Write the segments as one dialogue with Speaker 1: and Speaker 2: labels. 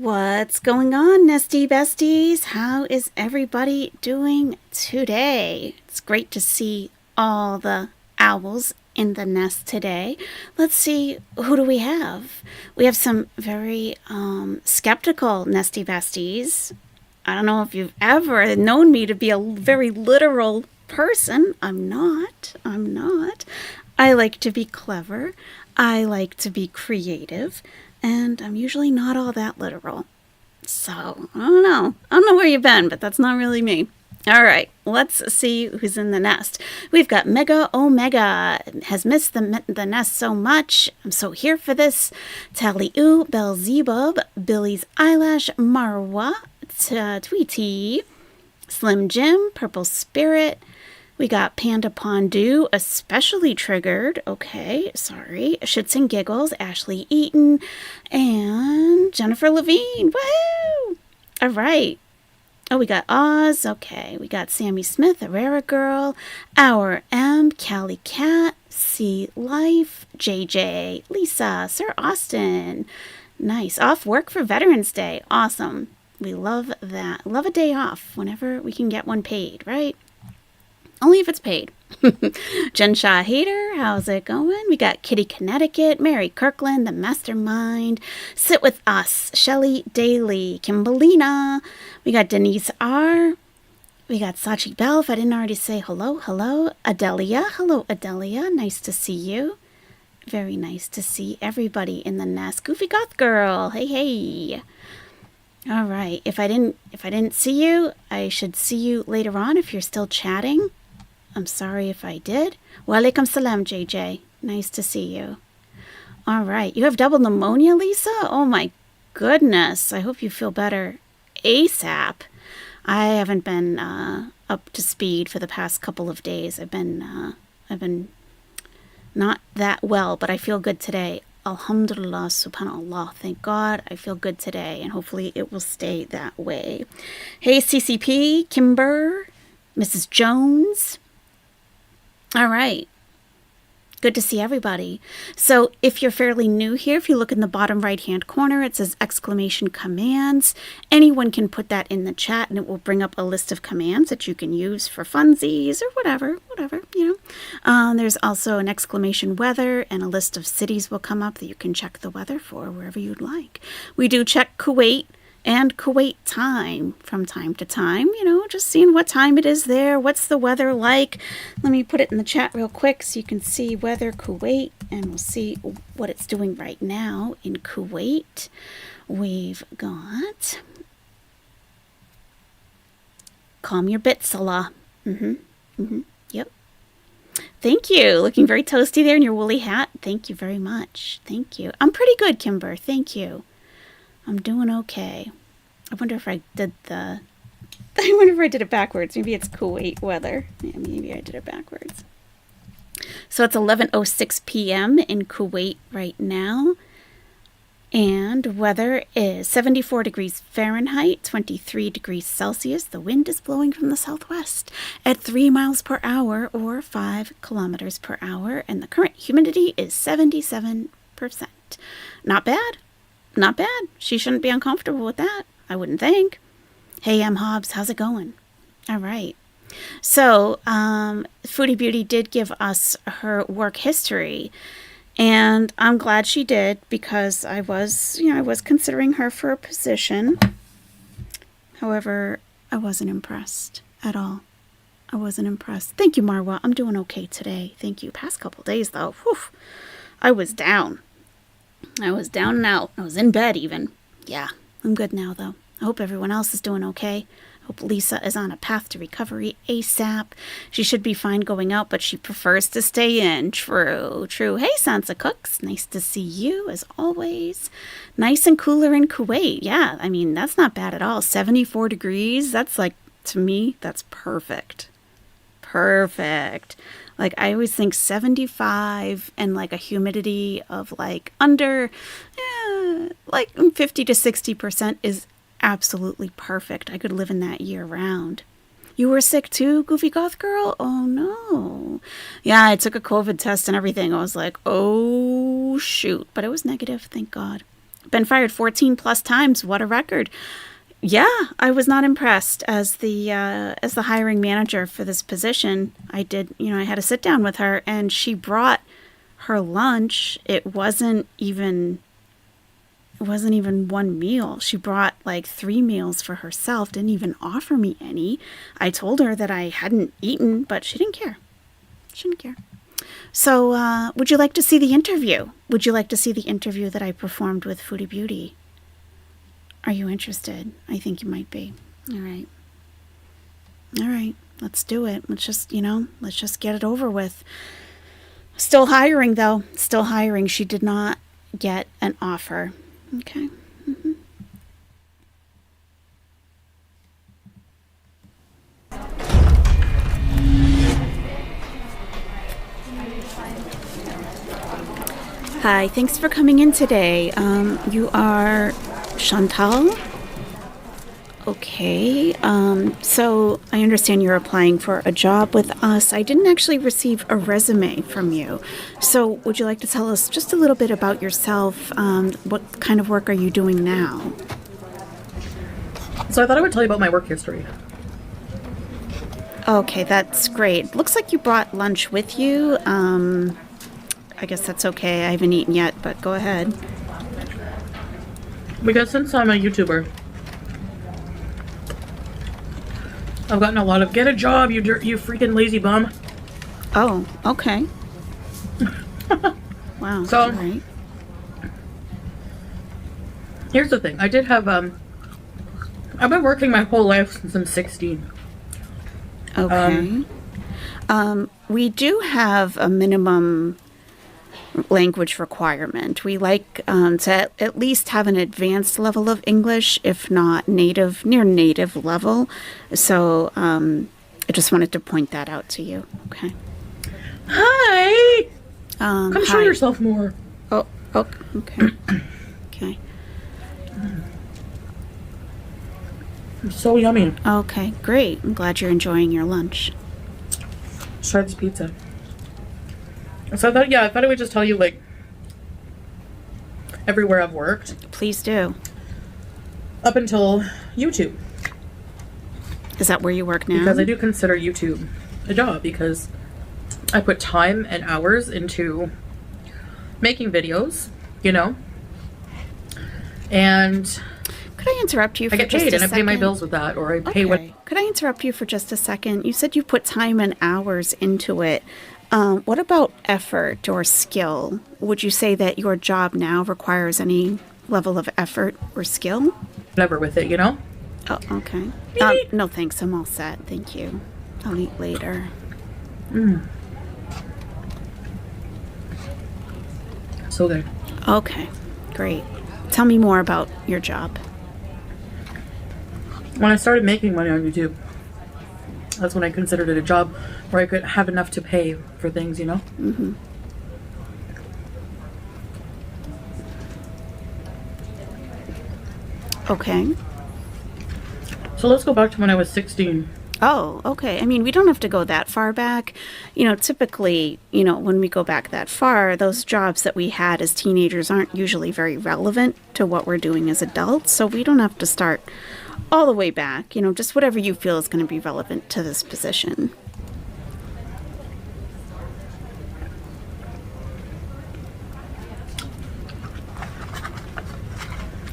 Speaker 1: What's going on, nesty besties? How is everybody doing today? It's great to see all the owls in the nest today. Let's see, who do we have? We have some very skeptical nesty besties. I don't know if you've ever known me to be a very literal person. I'm not. I like to be clever. I like to be creative. And I'm usually not all that literal. So, I don't know. I don't know where you've been, but that's not really me. All right, let's see who's in the nest. We've got Mega Omega. Has missed the nest so much. I'm so here for this. Tally-oo, Belzebub, Billy's Eyelash, Marwa, Tweety, Slim Jim, Purple Spirit. We got Panda Pondu, especially triggered. Okay, sorry. Shits and Giggles, Ashley Eaton, and Jennifer Levine. Woohoo! All right. Oh, we got Oz. Okay, we got Sammy Smith, Herrera Girl, Our M, Callie Cat, C Life, JJ, Lisa, Sir Austin. Nice. Off work for Veterans Day. Awesome. We love that. Love a day off whenever we can get one paid, right? Only if it's paid. Jen Shaw Hater, how's it going? We got Kitty Connecticut, Mary Kirkland, the Mastermind, Sit With Us, Shelly Daly, Kimberlina. We got Denise R. We got Sachi Bell, if I didn't already say hello. Adelia, hello Adelia, nice to see you. Very nice to see everybody in the nest. Goofy Goth Girl, hey. All right, if I didn't see you, I should see you later on if you're still chatting. I'm sorry if I did. Walaikum salam, JJ. Nice to see you. All right. You have double pneumonia, Lisa? Oh, my goodness. I hope you feel better ASAP. I haven't been up to speed for the past couple of days. I've been not that well, but I feel good today. Alhamdulillah, subhanallah. Thank God I feel good today, and hopefully it will stay that way. Hey, CCP, Kimber, Mrs. Jones. All right. Good to see everybody. So if you're fairly new here, if you look in the bottom right-hand corner, it says exclamation commands. Anyone can put that in the chat and it will bring up a list of commands that you can use for funsies or whatever, you know. There's also an exclamation weather and a list of cities will come up that you can check the weather for wherever you'd like. We do check Kuwait and Kuwait time from time to time, you know, just seeing what time it is there. What's the weather like? Let me put it in the chat real quick so you can see weather Kuwait, and we'll see what it's doing right now in Kuwait. We've got calm your bit, Salah. Yep. Thank you. Looking very toasty there in your woolly hat. Thank you very much. Thank you. I'm pretty good, Kimber. Thank you. I'm doing okay. I wonder if I did it backwards. Maybe it's Kuwait weather. Yeah, maybe I did it backwards. So it's 11:06 p.m. in Kuwait right now. And weather is 74 degrees Fahrenheit, 23 degrees Celsius. The wind is blowing from the southwest at 3 miles per hour or 5 kilometers per hour. And the current humidity is 77%. Not bad. Not bad. She shouldn't be uncomfortable with that, I wouldn't think. Hey, M. Hobbs, how's it going? All right. So, Foodie Beauty did give us her work history, and I'm glad she did because I was considering her for a position. However, I wasn't impressed at all. I wasn't impressed. Thank you, Marwa. I'm doing okay today. Thank you. Past couple days, though, whew, I was down. I was down and out. I was in bed even. Yeah, I'm good now, though. I hope everyone else is doing okay. I hope Lisa is on a path to recovery ASAP. She should be fine going out, but she prefers to stay in. True. Hey, Sansa Cooks. Nice to see you, as always. Nice and cooler in Kuwait. Yeah, I mean, that's not bad at all. 74 degrees. That's like, to me, that's perfect. Perfect. Like, I always think 75 and like a humidity of like under like 50 to 60% is absolutely perfect. I could live in that year round. You were sick too, Goofy Goth Girl? Oh no. Yeah, I took a COVID test and everything. I was like, oh shoot. But it was negative, thank God. Been fired 14 plus times. What a record. Yeah, I was not impressed as the hiring manager for this position. I did, I had to sit down with her, and she brought her lunch. It wasn't even one meal. She brought like 3 meals for herself, didn't even offer me any. I told her that I hadn't eaten, but she didn't care. She didn't care. So, would you like to see the interview? Would you like to see the interview that I performed with Foodie Beauty? Are you interested? I think you might be. All right. All right. Let's do it. Let's just get it over with. Still hiring, though. Still hiring. She did not get an offer. Okay. Mm-hmm. Hi, thanks for coming in today. You are Chantal? Okay. So I understand you're applying for a job with us. I didn't actually receive a resume from you. So would you like to tell us just a little bit about yourself? What kind of work are you doing now?
Speaker 2: So I thought I would tell you about my work history.
Speaker 1: Okay, that's great. Looks like you brought lunch with you. I guess that's okay. I haven't eaten yet, but go ahead.
Speaker 2: Because since I'm a YouTuber, I've gotten a lot of, get a job, you freaking lazy bum.
Speaker 1: Oh, okay. Wow.
Speaker 2: So,
Speaker 1: all right.
Speaker 2: Here's the thing. I did have, I've been working my whole life since I'm 16.
Speaker 1: Okay. We do have a minimum language requirement. We like to at least have an advanced level of English, if not near native level. So I just wanted to point that out to you. Okay.
Speaker 2: Hi! Come show
Speaker 1: hi.
Speaker 2: yourself more.
Speaker 1: Oh, okay. Okay.
Speaker 2: It's so yummy.
Speaker 1: Okay, great. I'm glad you're enjoying your lunch.
Speaker 2: Let's try this pizza. So I thought I would just tell you, like, everywhere I've worked.
Speaker 1: Please do.
Speaker 2: Up until YouTube.
Speaker 1: Is that where you work now?
Speaker 2: Because I do consider YouTube a job, because I put time and hours into making videos, and
Speaker 1: could I interrupt you for
Speaker 2: I get
Speaker 1: just
Speaker 2: paid
Speaker 1: a
Speaker 2: and I pay my
Speaker 1: second?
Speaker 2: bills with that, or I pay what.
Speaker 1: Could I interrupt you for just a second? You said you put time and hours into it. What about effort or skill? Would you say that your job now requires any level of effort or skill?
Speaker 2: Whatever with it,
Speaker 1: Oh, okay. No, thanks. I'm all set. Thank you. I'll eat later.
Speaker 2: So good.
Speaker 1: Okay, great. Tell me more about your job.
Speaker 2: When I started making money on YouTube, that's when I considered it a job where I could have enough to pay for things,
Speaker 1: Mm-hmm. Okay.
Speaker 2: So let's go back to when I was 16.
Speaker 1: Oh, okay. I mean, we don't have to go that far back. Typically, when we go back that far, those jobs that we had as teenagers aren't usually very relevant to what we're doing as adults. So we don't have to start all the way back. Just whatever you feel is going to be relevant to this position.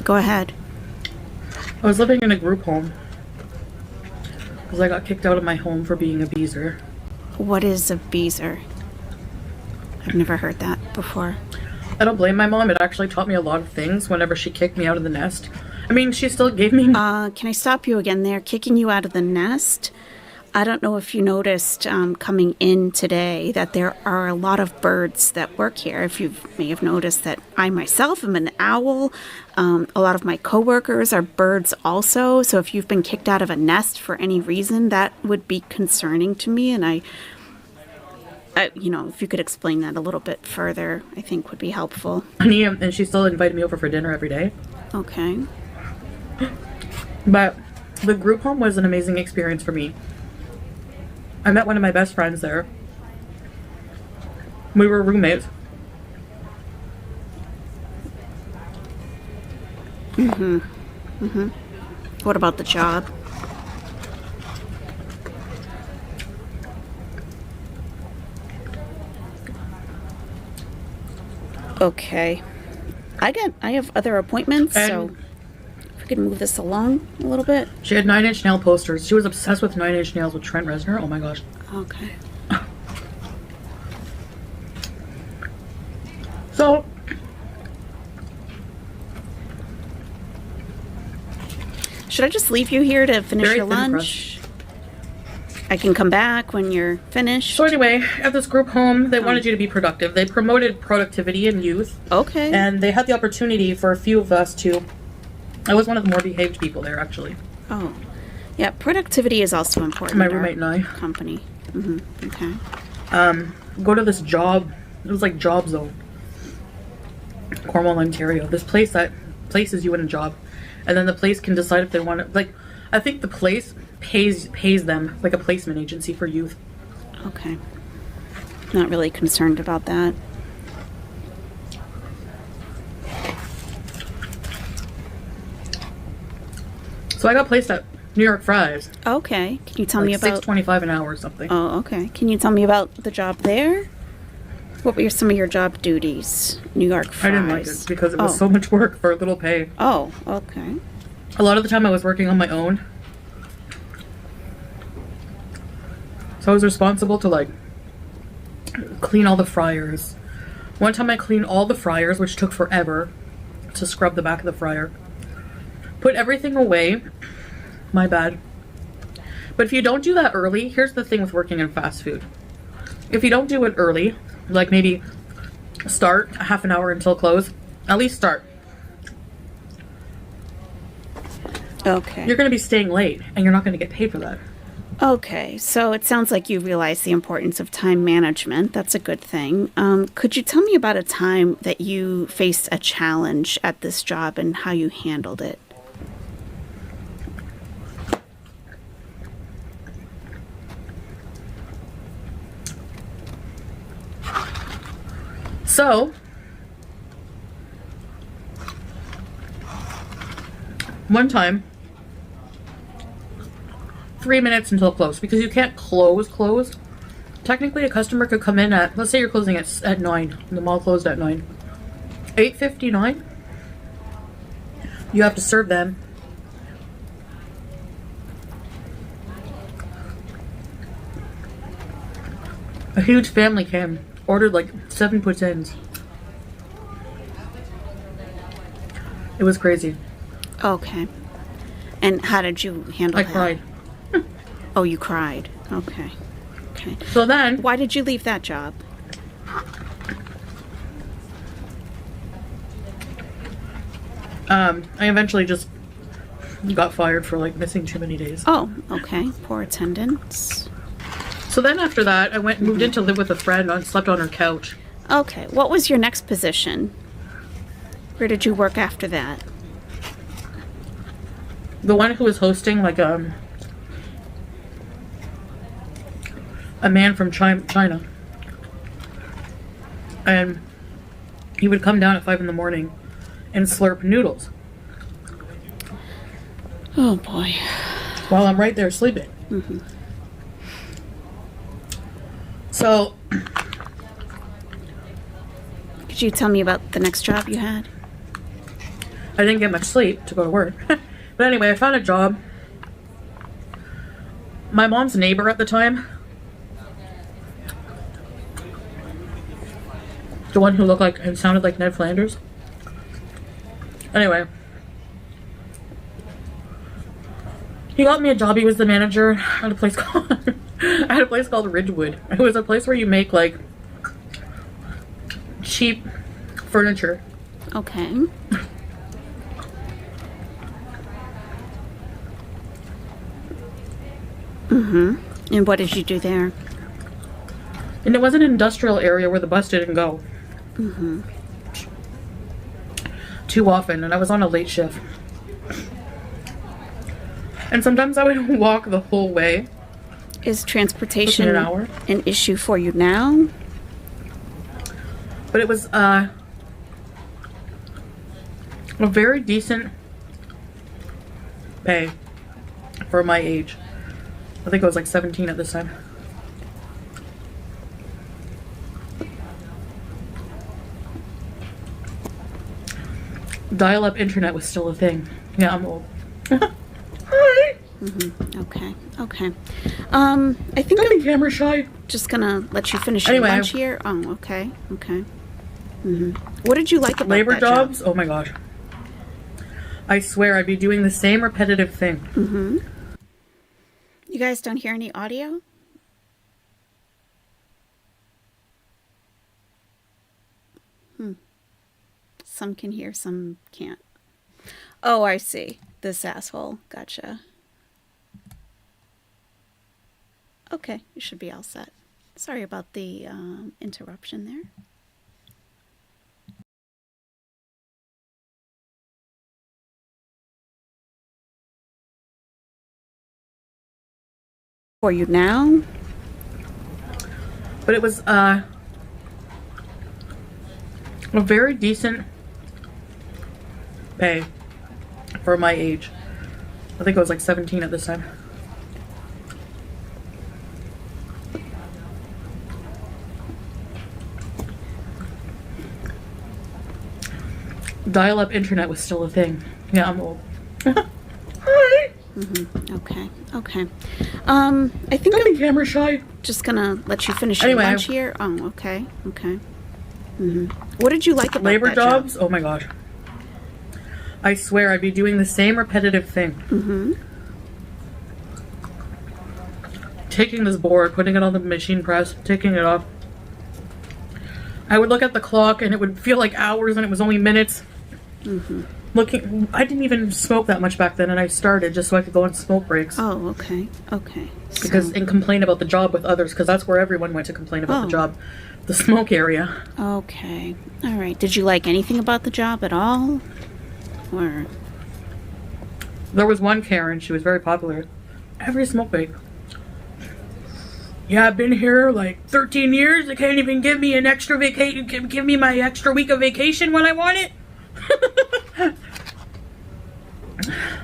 Speaker 1: Go ahead.
Speaker 2: I was living in a group home because I got kicked out of my home for being a beezer.
Speaker 1: What is a beezer? I've never heard that before.
Speaker 2: I don't blame my mom. It actually taught me a lot of things whenever she kicked me out of the nest. I mean, she still gave me...
Speaker 1: Can I stop you again there? Kicking you out of the nest? I don't know if you noticed coming in today that there are a lot of birds that work here. If you may have noticed that I myself am an owl. A lot of my coworkers are birds also. So if you've been kicked out of a nest for any reason, that would be concerning to me. And I if you could explain that a little bit further, I think would be helpful.
Speaker 2: And she still invited me over for dinner every day.
Speaker 1: Okay.
Speaker 2: But the group home was an amazing experience for me. I met one of my best friends there. We were roommates.
Speaker 1: What about the job? Okay. I have other appointments, so
Speaker 2: And
Speaker 1: if we could move this along a little bit.
Speaker 2: she had 9-inch nail posters. She was obsessed with 9-inch nails with Trent Reznor. Oh my gosh.
Speaker 1: Okay.
Speaker 2: So,
Speaker 1: Should I just leave you here to finish
Speaker 2: Very
Speaker 1: your
Speaker 2: thin
Speaker 1: lunch? I can come back when you're finished.
Speaker 2: so anyway, at this group home, they wanted you to be productive. They promoted productivity in youth.
Speaker 1: Okay.
Speaker 2: And they had the opportunity for a few of us to... I was one of the more behaved people there, actually.
Speaker 1: Oh. Yeah, productivity is also important.
Speaker 2: My
Speaker 1: in our
Speaker 2: roommate and I.
Speaker 1: Company. Okay.
Speaker 2: Go to this job. It was like Job Zone. Cornwall, Ontario. This place that places you in a job. And then the place can decide if they want to... Like, I think the place pays them, like a placement agency for youth.
Speaker 1: Okay. Not really concerned about that.
Speaker 2: So I got placed at New York Fries.
Speaker 1: Okay. Can you tell
Speaker 2: Like
Speaker 1: me about...
Speaker 2: $6.25 an hour or something.
Speaker 1: Oh, okay. Can you tell me about the job there? What were some of your job duties? New York Fries.
Speaker 2: I didn't like it because it was so much work for a little pay.
Speaker 1: Oh, okay.
Speaker 2: A lot of the time I was working on my own. So I was responsible to like clean all the fryers. One time I cleaned all the fryers, which took forever to scrub the back of the fryer. Put everything away. My bad. But if you don't do that early, here's the thing with working in fast food. If you don't do it early, like maybe start a half an hour until close, at least start.
Speaker 1: Okay.
Speaker 2: You're going to be staying late and you're not going to get paid for that.
Speaker 1: Okay, so it sounds like you realize the importance of time management. That's a good thing. Could you tell me about a time that you faced a challenge at this job and how you handled it?
Speaker 2: So, one time, 3 minutes until close, because you can't close. Technically, a customer could come in at, let's say you're closing at 9, and the mall closed at 9. 8:59, you have to serve them. A huge family came, ordered like 7 poutines. It was crazy.
Speaker 1: Okay. And how did you handle
Speaker 2: I
Speaker 1: that?
Speaker 2: cried.
Speaker 1: Oh, you cried. Okay. Okay.
Speaker 2: So then,
Speaker 1: Why did you leave that job?
Speaker 2: I eventually just got fired for like missing too many days.
Speaker 1: Oh, okay. Poor attendance.
Speaker 2: So then after that, I moved in to live with a friend and slept on her couch.
Speaker 1: Okay. What was your next position? Where did you work after that?
Speaker 2: The one who was hosting like a man from China. And he would come down at 5 in the morning and slurp noodles
Speaker 1: Oh, boy.
Speaker 2: while I'm right there sleeping. So
Speaker 1: Could you tell me about the next job you had?
Speaker 2: I didn't get much sleep to go to work. But anyway, I found a job. My mom's neighbor at the time, the one who looked like and sounded like Ned Flanders. Anyway, he got me a job. He was the manager at a place called I had a place called Ridgewood. It was a place where you make like cheap furniture.
Speaker 1: Okay. And what did you do there?
Speaker 2: And it was an industrial area where the bus didn't go. Too often, and I was on a late shift. And sometimes I would walk the whole way.
Speaker 1: Is transportation
Speaker 2: Took me an hour.
Speaker 1: an issue for you now?
Speaker 2: But it was a very decent pay for my age. I think I was like 17 at this time. Dial-up internet was still a thing. Yeah, I'm old.
Speaker 1: Okay. I think
Speaker 2: I'm camera shy.
Speaker 1: just gonna let you finish your lunch here. Oh, okay. What did you like about
Speaker 2: labor
Speaker 1: that
Speaker 2: jobs?
Speaker 1: job?
Speaker 2: Oh my gosh. I swear I'd be doing the same repetitive thing.
Speaker 1: You guys don't hear any audio? Some can hear, some can't. Oh, I see. This asshole. Gotcha. Okay, you should be all set. Sorry about the interruption there. For you now?
Speaker 2: But it was a very decent pay for my age. I think I was like 17 at this time. Dial-up internet was still a thing. Yeah, I'm old.
Speaker 1: Okay. I think
Speaker 2: I'm camera shy.
Speaker 1: just gonna let you finish your lunch here. Oh, okay. What did you like about
Speaker 2: labor
Speaker 1: that
Speaker 2: jobs?
Speaker 1: job?
Speaker 2: Oh my gosh. I swear I'd be doing the same repetitive thing. Taking this board, putting it on the machine press, taking it off. I would look at the clock and it would feel like hours and it was only minutes. I didn't even smoke that much back then, and I started just so I could go on smoke breaks.
Speaker 1: Oh, okay.
Speaker 2: And complain about the job with others, because that's where everyone went to complain about the job. The smoke area.
Speaker 1: Okay. All right. Did you like anything about the job at all? Or...
Speaker 2: There was one Karen, she was very popular. Every smoke break. Yeah, I've been here like 13 years. They can't even give me an extra vacation. Give me my extra week of vacation when I want it.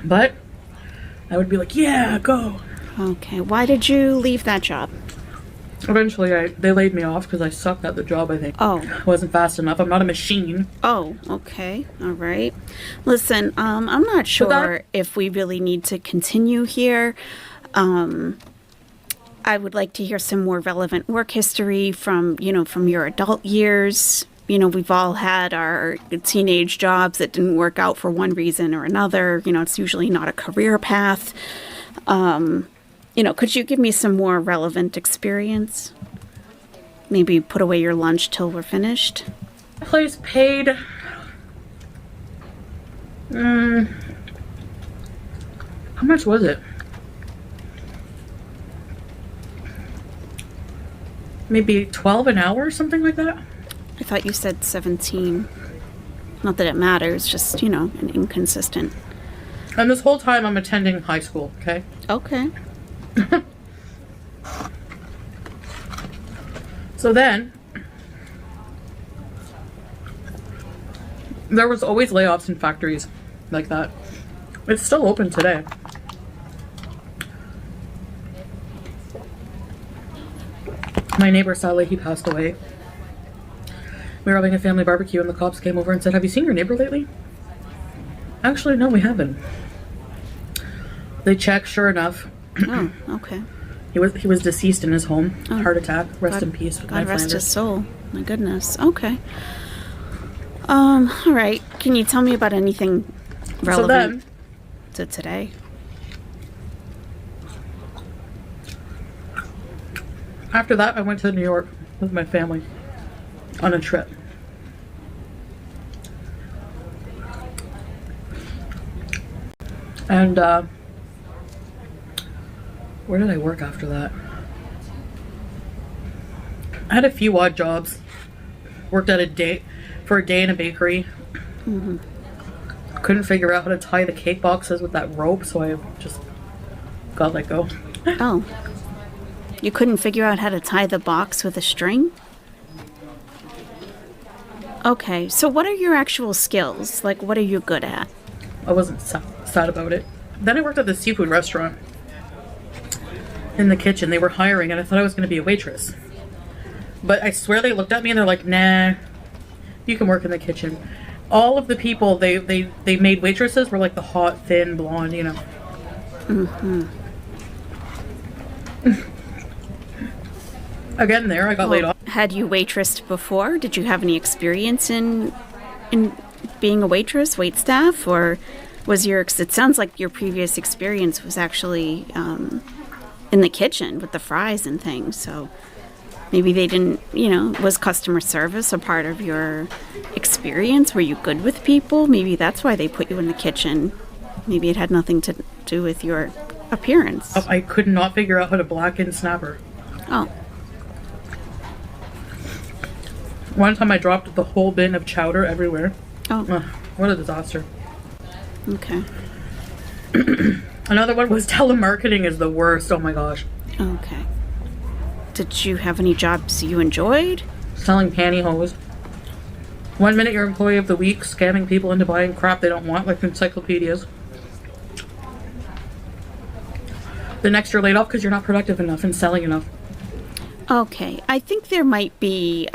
Speaker 2: But I would be like, yeah, go.
Speaker 1: Okay. Why did you leave that job?
Speaker 2: Eventually, they laid me off because I sucked at the job, I think.
Speaker 1: Oh.
Speaker 2: I wasn't fast enough. I'm not a machine.
Speaker 1: Oh, okay. All right. Listen, I'm not sure if we really need to continue here. I would like to hear some more relevant work history from your adult years. We've all had our teenage jobs that didn't work out for one reason or another. It's usually not a career path. Could you give me some more relevant experience? Maybe put away your lunch till we're finished.
Speaker 2: Place paid. How much was it? Maybe 12 an hour or something like that?
Speaker 1: I thought you said 17. Not that it matters, just, an inconsistent.
Speaker 2: And this whole time I'm attending high school, okay?
Speaker 1: Okay.
Speaker 2: So then, there was always layoffs in factories like that. It's still open today. My neighbor, sadly, he passed away. We were having a family barbecue and the cops came over and said, "Have you seen your neighbor lately?" Actually, no, we haven't. They checked, sure enough.
Speaker 1: Oh, okay.
Speaker 2: He was deceased in his home. Heart attack. Rest in peace.
Speaker 1: God rest his soul. My goodness. Okay. All right. Can you tell me about anything relevant to today?
Speaker 2: After that, I went to New York with my family on a trip. And where did I work after that? I had a few odd jobs. Worked at a day in a bakery. Couldn't figure out how to tie the cake boxes with that rope, so I just got let go.
Speaker 1: Oh. You couldn't figure out how to tie the box with a string? Okay, so what are your actual skills? Like, what are you good at?
Speaker 2: I wasn't sad about it. Then I worked at the seafood restaurant in the kitchen. They were hiring, and I thought I was going to be a waitress. But I swear they looked at me and they're like, nah, you can work in the kitchen. All of the people they made waitresses were like the hot, thin, blonde, you know.
Speaker 1: Mm-hmm.
Speaker 2: Again, there, I got laid off.
Speaker 1: Had you waitressed before? Did you have any experience in being a waitress, wait staff, or was your? 'Cause it sounds like your previous experience was actually in the kitchen with the fries and things. So maybe they didn't, you know, was customer service a part of your experience? Were you good with people? Maybe that's why they put you in the kitchen. Maybe it had nothing to do with your appearance.
Speaker 2: I could not figure out how to blacken snapper.
Speaker 1: Oh.
Speaker 2: One time I dropped the whole bin of chowder everywhere.
Speaker 1: Oh.
Speaker 2: Ugh, what a disaster.
Speaker 1: Okay.
Speaker 2: Another one was telemarketing is the worst. Oh my gosh.
Speaker 1: Okay. Did you have any jobs you enjoyed?
Speaker 2: Selling pantyhose. 1 minute you're employee of the week, scamming people into buying crap they don't want, like encyclopedias. The next you're laid off because you're not productive enough and selling enough.
Speaker 1: Okay. I think there might be,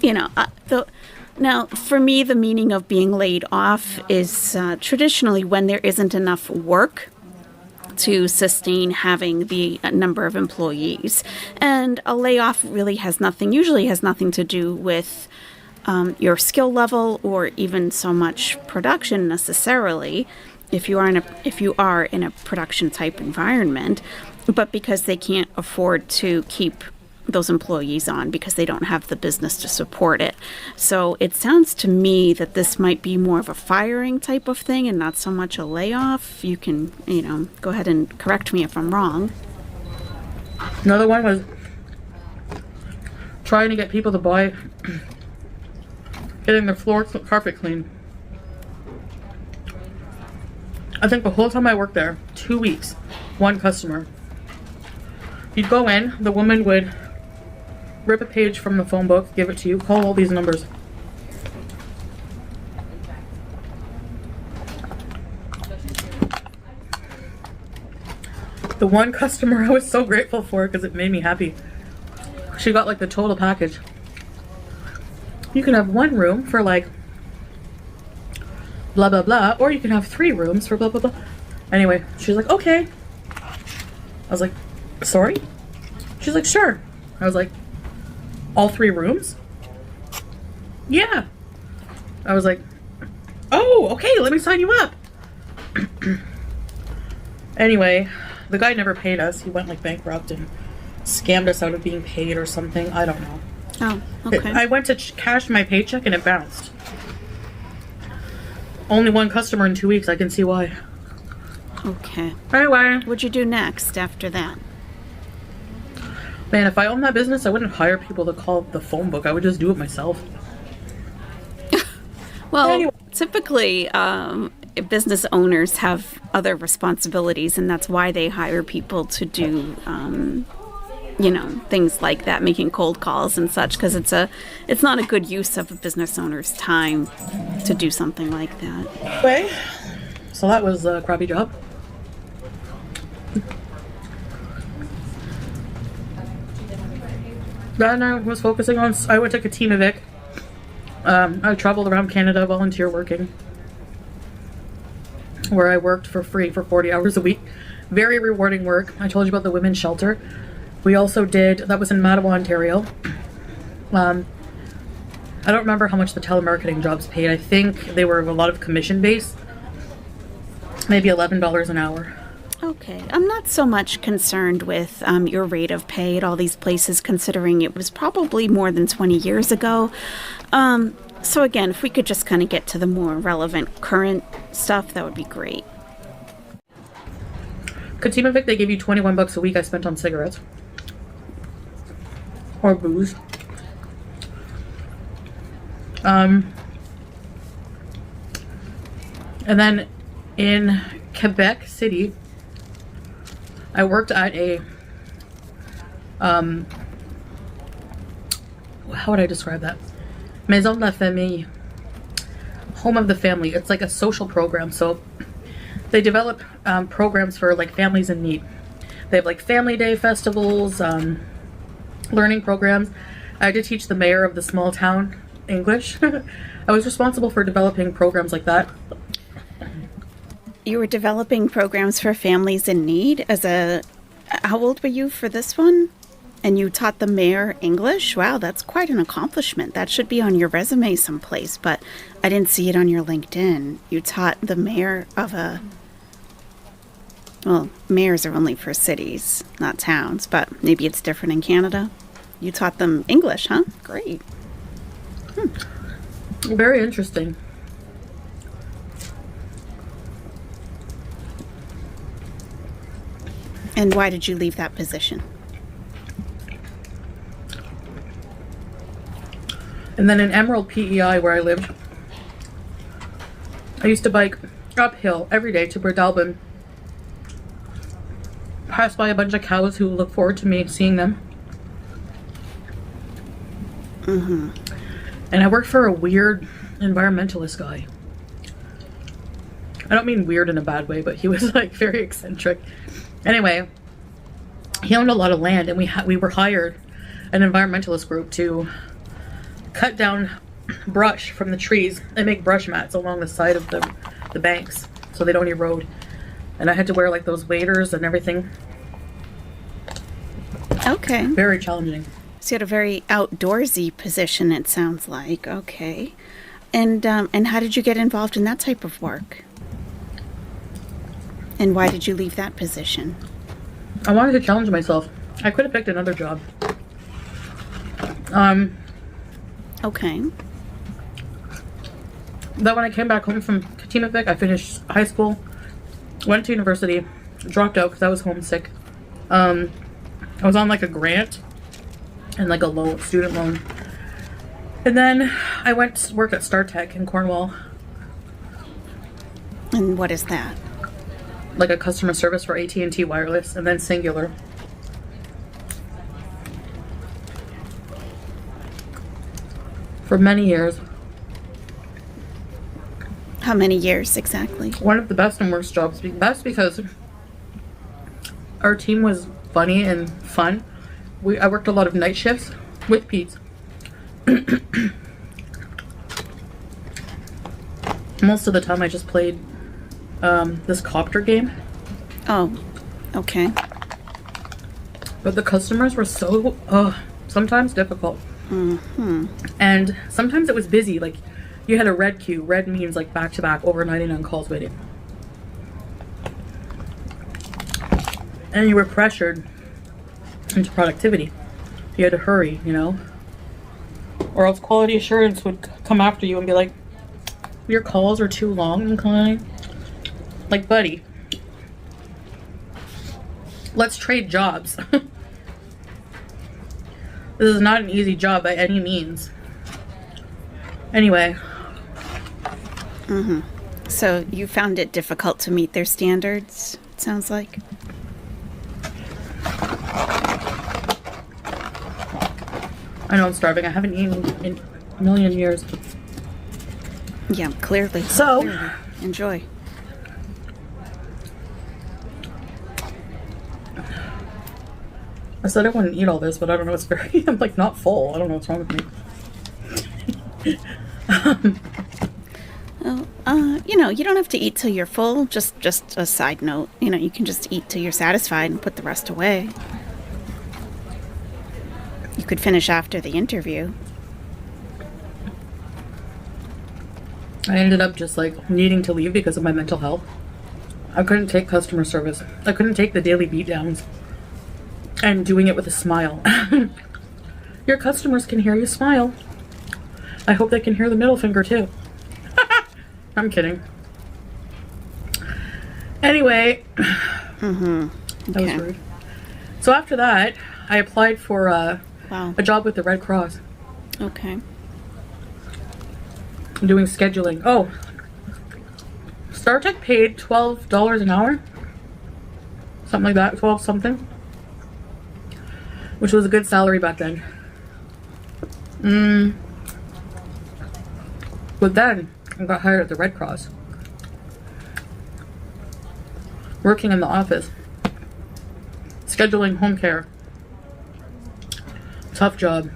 Speaker 1: you know, now for me, the meaning of being laid off is traditionally when there isn't enough work to sustain having the number of employees. And a layoff really usually has nothing to do with your skill level or even so much production necessarily if you are in a production type environment, but because they can't afford to keep those employees on because they don't have the business to support it. So it sounds to me that this might be more of a firing type of thing and not so much a layoff. You can, you know, go ahead and correct me if I'm wrong.
Speaker 2: Another one was trying to get people to buy getting their floor carpet clean. I think the whole time I worked there, 2 weeks, one customer. You'd go in, the woman would rip a page from the phone book, give it to you, call all these numbers. The one customer I was so grateful for because it made me happy. She got like the total package. You can have one room for like blah blah blah, or you can have 3 rooms for blah blah blah. Anyway, she's like, okay. I was like, sorry? She's like, sure. I was like, all 3 rooms? Yeah. I was like, oh, okay, let me sign you up. Anyway, the guy never paid us. He went like bankrupt and scammed us out of being paid or something. I don't know.
Speaker 1: Oh, okay.
Speaker 2: I went to cash my paycheck and it bounced. Only one customer in 2 weeks. I can see why.
Speaker 1: Okay.
Speaker 2: Anyway.
Speaker 1: What'd you do next after that?
Speaker 2: Man, if I owned that business, I wouldn't hire people to call the phone book. I would just do it myself.
Speaker 1: Well,
Speaker 2: anyway.
Speaker 1: Typically, business owners have other responsibilities, and that's why they hire people to do, you know, things like that, making cold calls and such, because it's not a good use of a business owner's time to do something like that.
Speaker 2: Anyway, so that was a crappy job. Then I was focusing on, I went to Katima Vic. I traveled around Canada volunteer working, where I worked for free for 40 hours a week. Very rewarding work. I told you about the women's shelter. We also did, that was in Mattawa, Ontario. I don't remember how much the telemarketing jobs paid. I think they were a lot of commission based. Maybe $11 an hour.
Speaker 1: Okay. I'm not so much concerned with your rate of pay at all these places, considering it was probably more than 20 years ago. So again, if we could just kind of get to the more relevant current stuff, that would be great.
Speaker 2: Katima Vic, they gave you $21 a week I spent on cigarettes. Or booze. And then in Quebec City, I worked at a, how would I describe that? Maison de la Famille. Home of the Family. It's like a social program. So They develop programs for like families in need. They have like family day festivals, learning programs. I did teach the mayor of the small town English. I was responsible for developing programs like that.
Speaker 1: You were developing programs for families in need how old were you for this one? And you taught the mayor English? Wow, that's quite an accomplishment. That should be on your resume someplace, but I didn't see it on your LinkedIn. You taught the mayor of well, mayors are only for cities, not towns, but maybe it's different in Canada. You taught them English, huh? Great.
Speaker 2: Very interesting.
Speaker 1: And why did you leave that position?
Speaker 2: And then in Emerald, PEI, where I lived, I used to bike uphill every day to Bredelben, pass by a bunch of cows who look forward to me seeing them.
Speaker 1: Mm-hmm.
Speaker 2: And I worked for a weird environmentalist guy. I don't mean weird in a bad way, but he was like very eccentric. Anyway, he owned a lot of land, and we were hired, an environmentalist group, to cut down brush from the trees and make brush mats along the side of the banks so they don't erode. And I had to wear like those waders and everything.
Speaker 1: Okay.
Speaker 2: Very challenging.
Speaker 1: So you had a very outdoorsy position, it sounds like. Okay. And how did you get involved in that type of work? And why did you leave that position?
Speaker 2: I wanted to challenge myself. I could have picked another job.
Speaker 1: Okay.
Speaker 2: Then when I came back home from Katimavik, I finished high school, went to university, dropped out because I was homesick. I was on like a grant and like a student loan. And then I went to work at StarTech in Cornwall.
Speaker 1: And what is that?
Speaker 2: Like a customer service for AT&T Wireless, and then Singular. For many years.
Speaker 1: How many years exactly?
Speaker 2: One of the best and worst jobs. Best because our team was funny and fun. I worked a lot of night shifts with Pete. Most of the time I just played this copter game.
Speaker 1: Oh, okay.
Speaker 2: But the customers were so sometimes difficult.
Speaker 1: Mm-hmm.
Speaker 2: And sometimes it was busy. Like you had a red queue. Red means like back to back, overnighting on calls waiting. And you were pressured into productivity. You had to hurry, you know? Or else quality assurance would come after you and be like, your calls are too long, okay? Like, buddy, let's trade jobs. This is not an easy job by any means. Anyway.
Speaker 1: Mm-hmm. So you found it difficult to meet their standards, it sounds like?
Speaker 2: I know I'm starving. I haven't eaten in a million years.
Speaker 1: Yeah, clearly.
Speaker 2: So,
Speaker 1: Clearly. Enjoy.
Speaker 2: I said I wouldn't eat all this, but I don't know. It's very, I'm like not full. I don't know what's wrong with me.
Speaker 1: You don't have to eat till you're full. Just a side note. You can just eat till you're satisfied and put the rest away. You could finish after the interview.
Speaker 2: I ended up just like needing to leave because of my mental health. I couldn't take customer service. I couldn't take the daily beatdowns and doing it with a smile. Your customers can hear you smile. I hope they can hear the middle finger too. I'm kidding. Anyway,
Speaker 1: Mm-hmm.
Speaker 2: that was rude. So after that, I applied for a job with the Red Cross.
Speaker 1: Okay.
Speaker 2: Doing scheduling. Oh, StarTech paid $12 an hour. Something like that, 12 something. Which was a good salary back then. But then I got hired at the Red Cross. working in the office, scheduling home care. Tough job.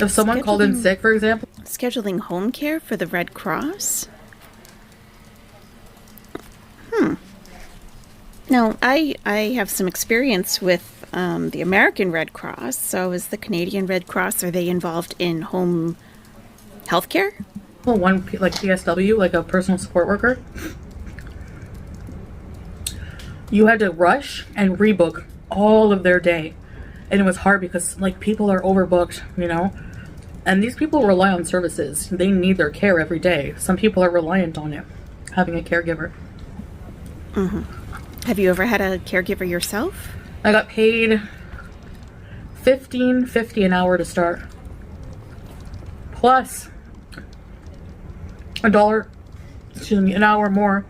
Speaker 2: If someone called in sick, for example.
Speaker 1: Scheduling home care for the Red Cross? Now, I have some experience with the American Red Cross. So is the Canadian Red Cross, are they involved in home health care?
Speaker 2: Well, one, like PSW, like a personal support worker. You had to rush and rebook all of their day. And it was hard because, like, people are overbooked, you know? And these people rely on services. They need their care every day. Some people are reliant on it, having a caregiver.
Speaker 1: Mm-hmm. Have you ever had a caregiver yourself?
Speaker 2: I got paid $15.50 an hour to start. Plus $1, an hour more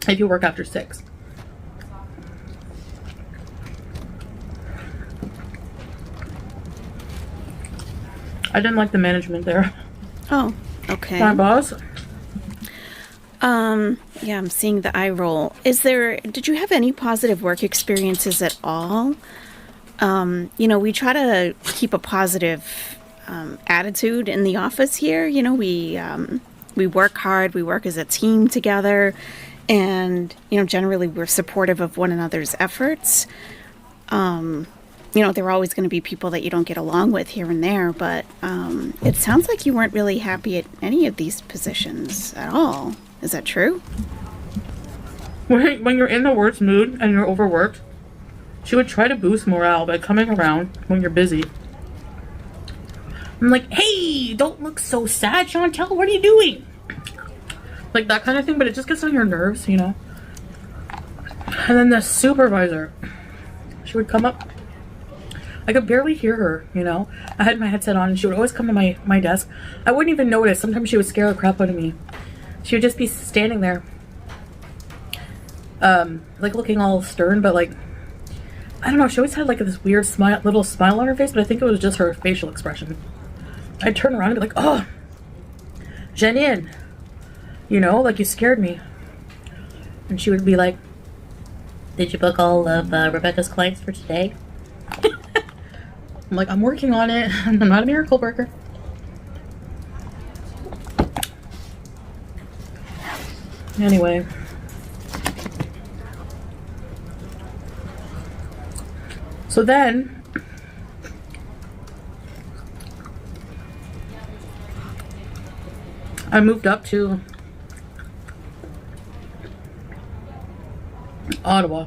Speaker 2: if you work after 6. I didn't like the management there.
Speaker 1: Oh, okay.
Speaker 2: My boss.
Speaker 1: Yeah, I'm seeing the eye roll. Did you have any positive work experiences at all? You know, we try to keep a positive attitude in the office here. You know, we work hard, we work as a team together, and, you know, generally we're supportive of one another's efforts. You know, there are always going to be people that you don't get along with here and there, but it sounds like you weren't really happy at any of these positions at all. Is that true?
Speaker 2: When you're in the worst mood and you're overworked, she would try to boost morale by coming around when you're busy. I'm like, hey, don't look so sad, Chantal. What are you doing? Like that kind of thing, but it just gets on your nerves, you know? And then the supervisor, she would come up. I could barely hear her, you know? I had my headset on and she would always come to my desk. I wouldn't even notice. Sometimes she would scare the crap out of me. She would just be standing there. Like looking all stern, but like, I don't know, she always had like this weird little smile on her face, but I think it was just her facial expression. I'd turn around and be like, oh, Janine, you know, like you scared me. And she would be like, did you book all of Rebecca's clients for today? I'm like, I'm working on it. I'm not a miracle worker. Anyway. So then, I moved up to Ottawa.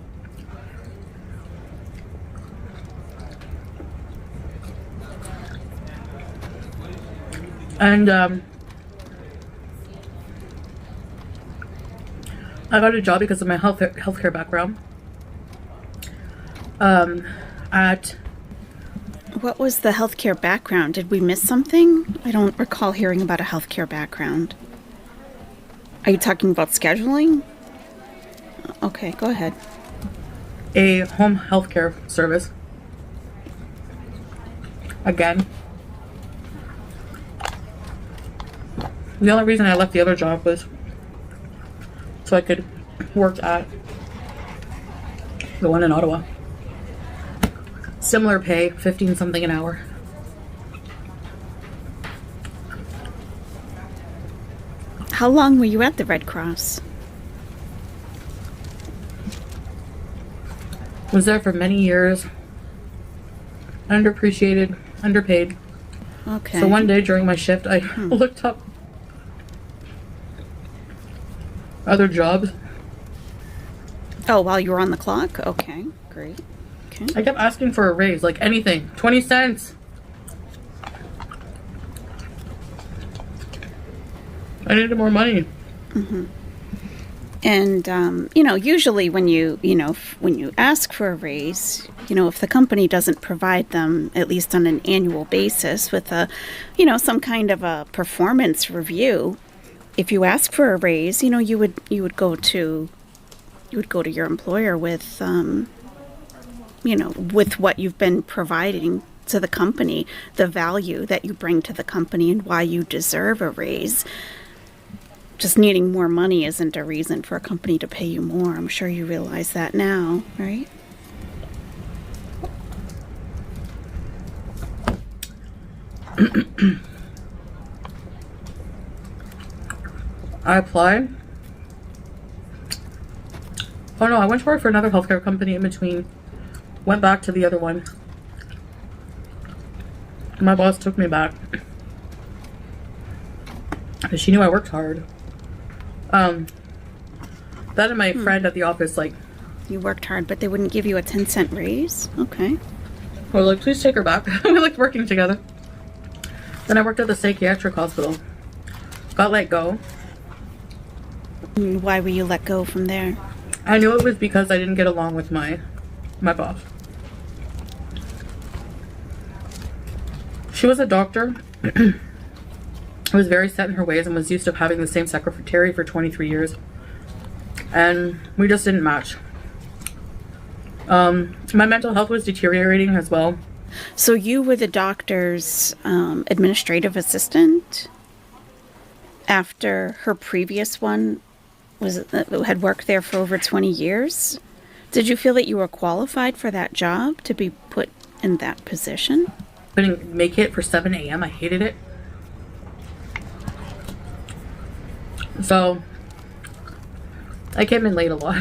Speaker 2: And I got a job because of my healthcare background.
Speaker 1: What was the healthcare background? Did we miss something? I don't recall hearing about a healthcare background. Are you talking about scheduling? Okay, go ahead.
Speaker 2: A home healthcare service. Again. The only reason I left the other job was so I could work at the one in Ottawa. Similar pay, 15 something an hour.
Speaker 1: How long were you at the Red Cross?
Speaker 2: Was there for many years. Underappreciated, underpaid.
Speaker 1: Okay.
Speaker 2: So one day during my shift, I looked up other jobs.
Speaker 1: Oh, while you were on the clock? Okay, great. Okay.
Speaker 2: I kept asking for a raise, like anything. 20 cents. I needed more money.
Speaker 1: Mm-hmm. And, you know, usually when when you ask for a raise, you know, if the company doesn't provide them, at least on an annual basis with a, you know, some kind of a performance review, if you ask for a raise, you know, you would go to your employer with, you know, with what you've been providing to the company, the value that you bring to the company and why you deserve a raise. just needing more money isn't a reason for a company to pay you more. I'm sure you realize that now, right?
Speaker 2: I applied. Oh no, I went to work for another healthcare company in between. Went back to the other one. My boss took me back. She knew I worked hard. That and my friend at the office, like...
Speaker 1: You worked hard, but they wouldn't give you a 10-cent raise? Okay.
Speaker 2: I was like, please take her back. We liked working together. Then I worked at the psychiatric hospital. Got let go.
Speaker 1: Why were you let go from there?
Speaker 2: I knew it was because I didn't get along with my boss. She was a doctor. Was very set in her ways and was used to having the same secretary for 23 years. And we just didn't match. My mental health was deteriorating as well.
Speaker 1: So you were the doctor's administrative assistant after her previous one had worked there for over 20 years? Did you feel that you were qualified for that job to be put in that position?
Speaker 2: Couldn't make it for 7 a.m. I hated it. So I came in late a lot,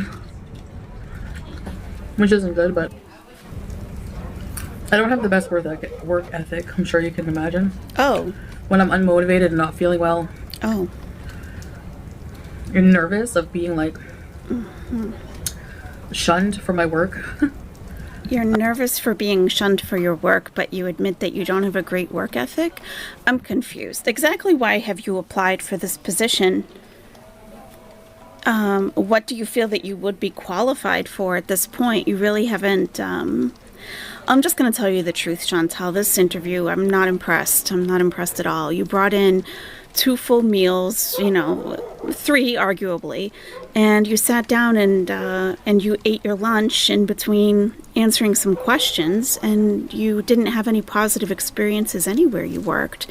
Speaker 2: which isn't good, but I don't have the best work ethic, I'm sure you can imagine.
Speaker 1: Oh.
Speaker 2: When I'm unmotivated and not feeling well.
Speaker 1: Oh.
Speaker 2: You're nervous of being like shunned for my work.
Speaker 1: You're nervous for being shunned for your work, but you admit that you don't have a great work ethic? I'm confused. Exactly why have you applied for this position? What do you feel that you would be qualified for at this point? You really haven't... I'm just going to tell you the truth, Chantal. This interview, I'm not impressed. I'm not impressed at all. You brought in 2 full meals, 3 arguably, and you sat down and you ate your lunch in between answering some questions, and you didn't have any positive experiences anywhere you worked.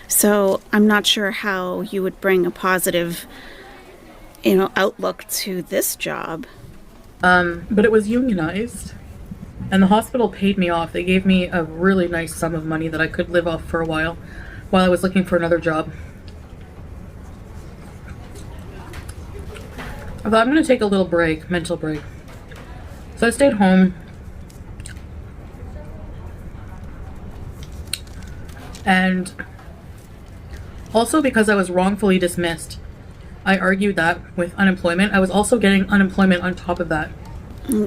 Speaker 1: So I'm not sure how you would bring a positive, outlook to this job.
Speaker 2: But it was unionized, and the hospital paid me off. They gave me a really nice sum of money that I could live off for a while I was looking for another job. I thought I'm going to take a little break, mental break. So I stayed home. And also because I was wrongfully dismissed, I argued that with unemployment, I was also getting unemployment on top of that.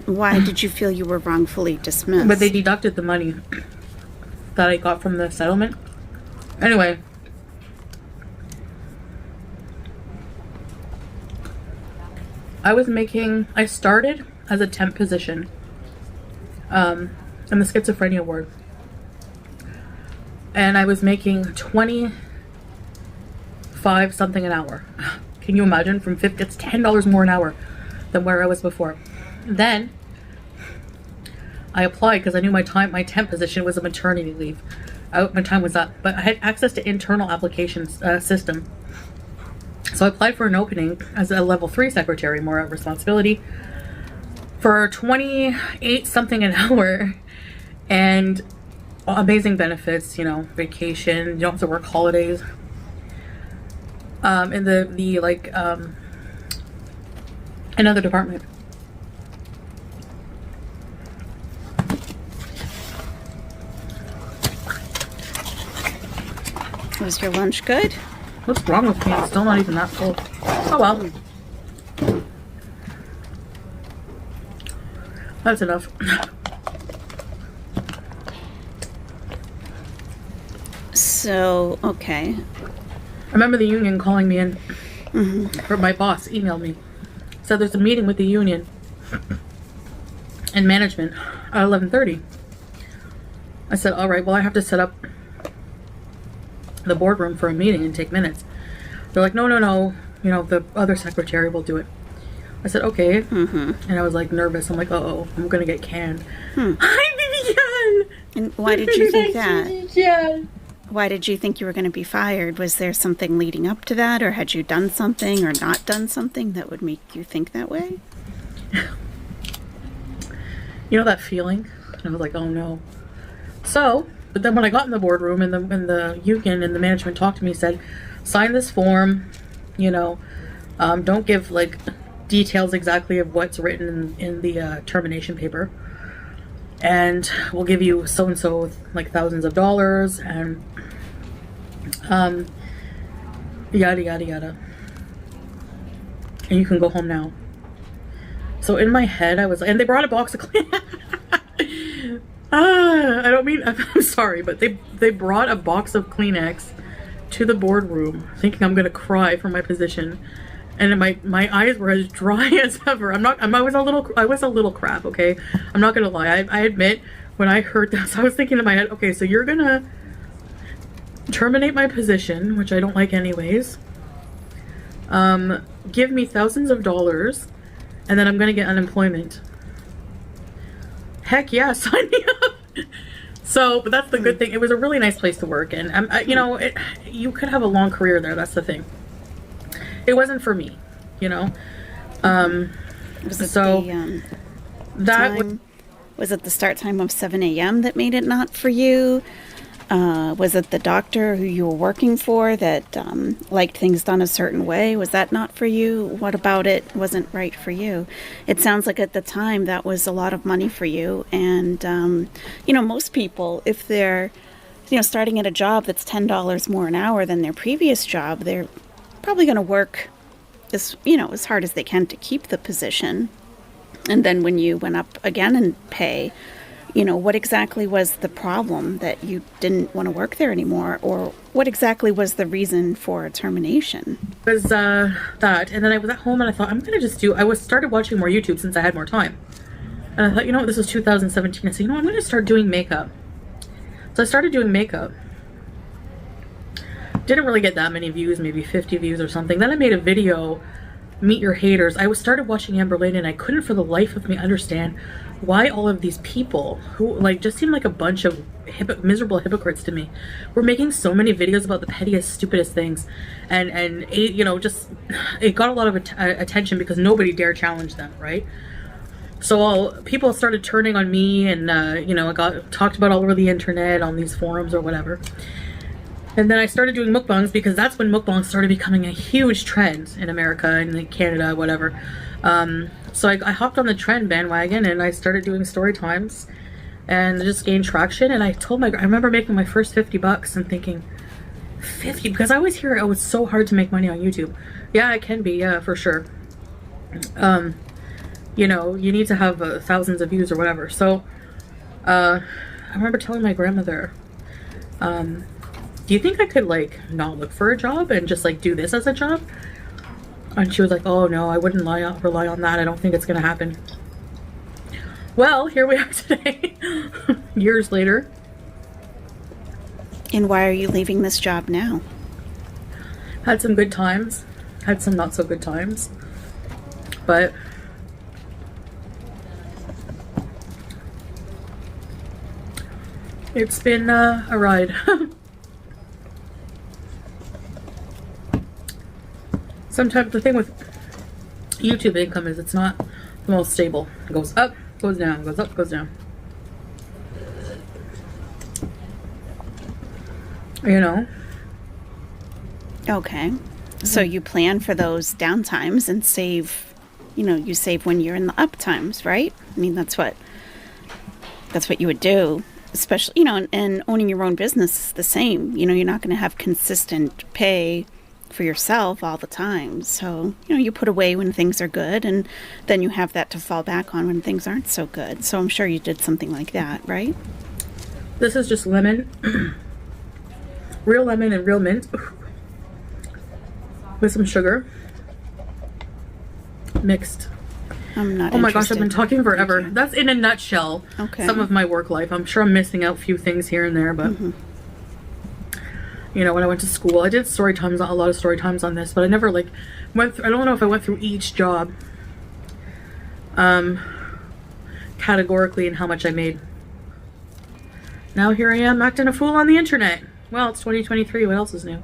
Speaker 1: Why did you feel you were wrongfully dismissed?
Speaker 2: But they deducted the money that I got from the settlement. Anyway. I started as a temp position in the schizophrenia ward. And I was making 25 something an hour. Can you imagine? From 50, it's $10 more an hour than where I was before. Then I applied because I knew my temp position was a maternity leave. My time was up, but I had access to internal applications system. So I applied for an opening as a level 3 secretary, more responsibility, for 28 something an hour, and amazing benefits, vacation, you don't have to work holidays. In another department.
Speaker 1: Was your lunch good?
Speaker 2: What's wrong with me? It's still not even that full. Oh well. That's enough.
Speaker 1: So, okay.
Speaker 2: I remember the union calling me in. Or my boss emailed me. Said there's a meeting with the union and management at 11:30. I said, all right, well, I have to set up the boardroom for a meeting and take minutes. They're like, no, the other secretary will do it. I said, okay. And I was like nervous. I'm like, uh-oh, I'm gonna get canned. Hi, Vivian!
Speaker 1: And why did you think that? Why did you think you were going to be fired? Was there something leading up to that, or had you done something or not done something that would make you think that way?
Speaker 2: You know that feeling? And I was like, oh no. So, but then when I got in the boardroom and the Yukon and the management talked to me, said, sign this form, you know, don't give like details exactly of what's written in the termination paper. And we'll give you so-and-so with like thousands of dollars and yada yada yada. And you can go home now. So in my head I was like, and they brought a box of Kleenex. I don't mean, I'm sorry, but they brought a box of Kleenex to the boardroom thinking I'm gonna cry for my position. And my eyes were as dry as ever. I was a little crap, okay? I'm not gonna lie. I admit, when I heard this, I was thinking in my head, okay, so you're gonna terminate my position, which I don't like anyways. Give me thousands of dollars, and then I'm gonna get unemployment. Heck yeah, sign me up. So, but that's the good thing. It was a really nice place to work, and you know, you could have a long career there. That's the thing. It wasn't for me, you know.
Speaker 1: Was it was it the start time of 7 a.m. that made it not for you? Was it the doctor who you were working for that liked things done a certain way? Was that not for you? What about it wasn't right for you? It sounds like at the time that was a lot of money for you. And, you know, most people, if they're, you know, starting at a job that's $10 more an hour than their previous job, they're probably going to work as hard as they can to keep the position. And then when you went up again in pay, you know, what exactly was the problem that you didn't want to work there anymore, or what exactly was the reason for termination?
Speaker 2: It was that, and then I was at home and I thought, I'm gonna just started watching more YouTube since I had more time. And I thought, you know what, this was 2017. I said, you know, I'm gonna start doing makeup. So I started doing makeup. Didn't really get that many views, maybe 50 views or something. Then I made a video, Meet Your Haters. I started watching Amber Lane and I couldn't for the life of me understand why all of these people who like just seemed like a bunch of miserable hypocrites to me were making so many videos about the pettiest, stupidest things, and you know, just it got a lot of attention because nobody dared challenge them, right? So people started turning on me, and you know, it got talked about all over the internet on these forums or whatever. And then I started doing mukbangs because that's when mukbangs started becoming a huge trend in America and in Canada, whatever. So I hopped on the trend bandwagon and I started doing story times and just gained traction. And I remember making my first $50 and thinking, 50? Because I always hear, oh, it's so hard to make money on YouTube. Yeah, it can be, yeah, for sure. You know, you need to have thousands of views or whatever. So I remember telling my grandmother, do you think I could like not look for a job and just like do this as a job? And she was like, oh no, I wouldn't rely on that. I don't think it's gonna happen. Well, here we are today, years later.
Speaker 1: And why are you leaving this job now?
Speaker 2: Had some good times, had some not so good times, but it's been a ride. Sometimes the thing with YouTube income is it's not the most stable. It goes up, goes down, goes up, goes down. You know?
Speaker 1: Okay. So you plan for those down times and save, you know, you save when you're in the up times, right? I mean, that's what you would do. Especially, you know, and owning your own business is the same. You know, you're not going to have consistent pay for yourself all the time. So, you know, you put away when things are good, and then you have that to fall back on when things aren't so good. So I'm sure you did something like that, right?
Speaker 2: This is just lemon. Real lemon and real mint. With some sugar. Mixed.
Speaker 1: I'm not
Speaker 2: Oh my gosh, I've been talking forever. That's in a nutshell.
Speaker 1: Okay.
Speaker 2: Some of my work life. I'm sure I'm missing out a few things here and there, but you know, when I went to school, I did story times, a lot of story times on this, but I never like went through, I don't know if I went through each job categorically and how much I made. Now here I am acting a fool on the internet. Well, it's 2023. What else is new?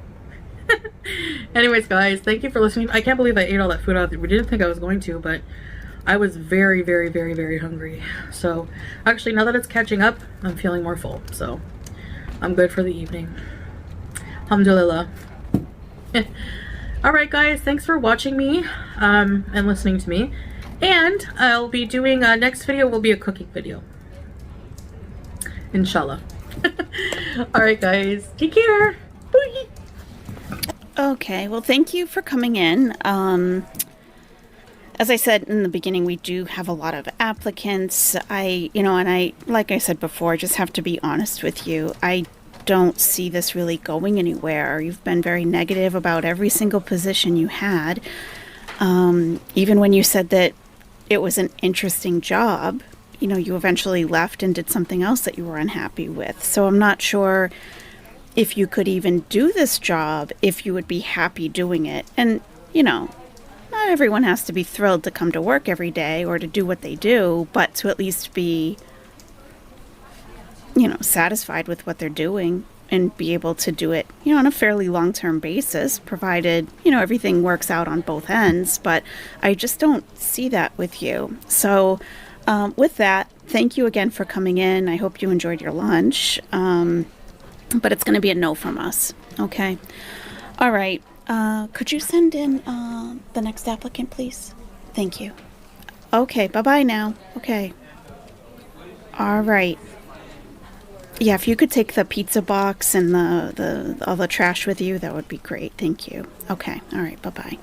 Speaker 2: Anyways, guys, thank you for listening. I can't believe I ate all that food out there. We didn't think I was going to, but I was very, very, very, very hungry. So, actually, now that it's catching up, I'm feeling more full. So, I'm good for the evening. Alhamdulillah. Alright, guys, thanks for watching me and listening to me. And I'll be doing, next video will be a cooking video. Inshallah. Alright, guys, take care. Bye.
Speaker 1: Okay, well, thank you for coming in. As I said in the beginning, we do have a lot of applicants. Like I said before, I just have to be honest with you. I don't see this really going anywhere. You've been very negative about every single position you had. Even when you said that it was an interesting job, you eventually left and did something else that you were unhappy with. So I'm not sure if you could even do this job, if you would be happy doing it. And, not everyone has to be thrilled to come to work every day or to do what they do, but to at least be, satisfied with what they're doing and be able to do it, on a fairly long-term basis, provided, everything works out on both ends. But I just don't see that with you. So with that, thank you again for coming in. I hope you enjoyed your lunch. But it's going to be a no from us. Okay. All right. Could you send in the next applicant, please? Thank you. Okay. Bye-bye now. Okay. All right. Yeah, if you could take the pizza box and the all the trash with you, that would be great. Thank you. Okay. All right. Bye-bye.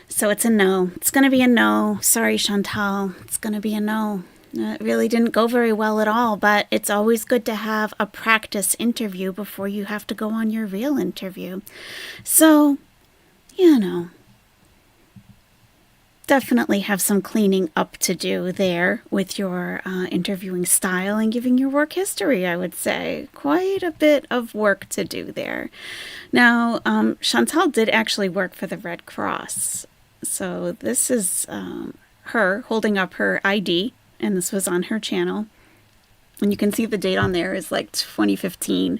Speaker 1: So it's a no. It's going to be a no. Sorry, Chantal. It's going to be a no. It really didn't go very well at all, but it's always good to have a practice interview before you have to go on your real interview. So, definitely have some cleaning up to do there with your interviewing style and giving your work history, I would say. Quite a bit of work to do there. Now, Chantal did actually work for the Red Cross. So this is her holding up her ID. And this was on her channel. And you can see the date on there is like 2015.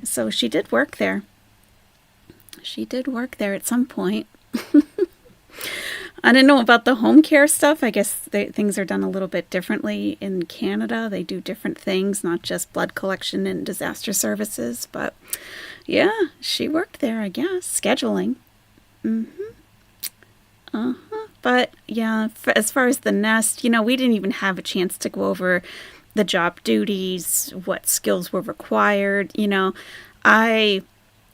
Speaker 1: So she did work there. She did work there at some point. I didn't know about the home care stuff. I guess things are done a little bit differently in Canada. They do different things, not just blood collection and disaster services. But yeah, she worked there, I guess. Scheduling. But yeah, as far as the nest, we didn't even have a chance to go over the job duties, what skills were required. I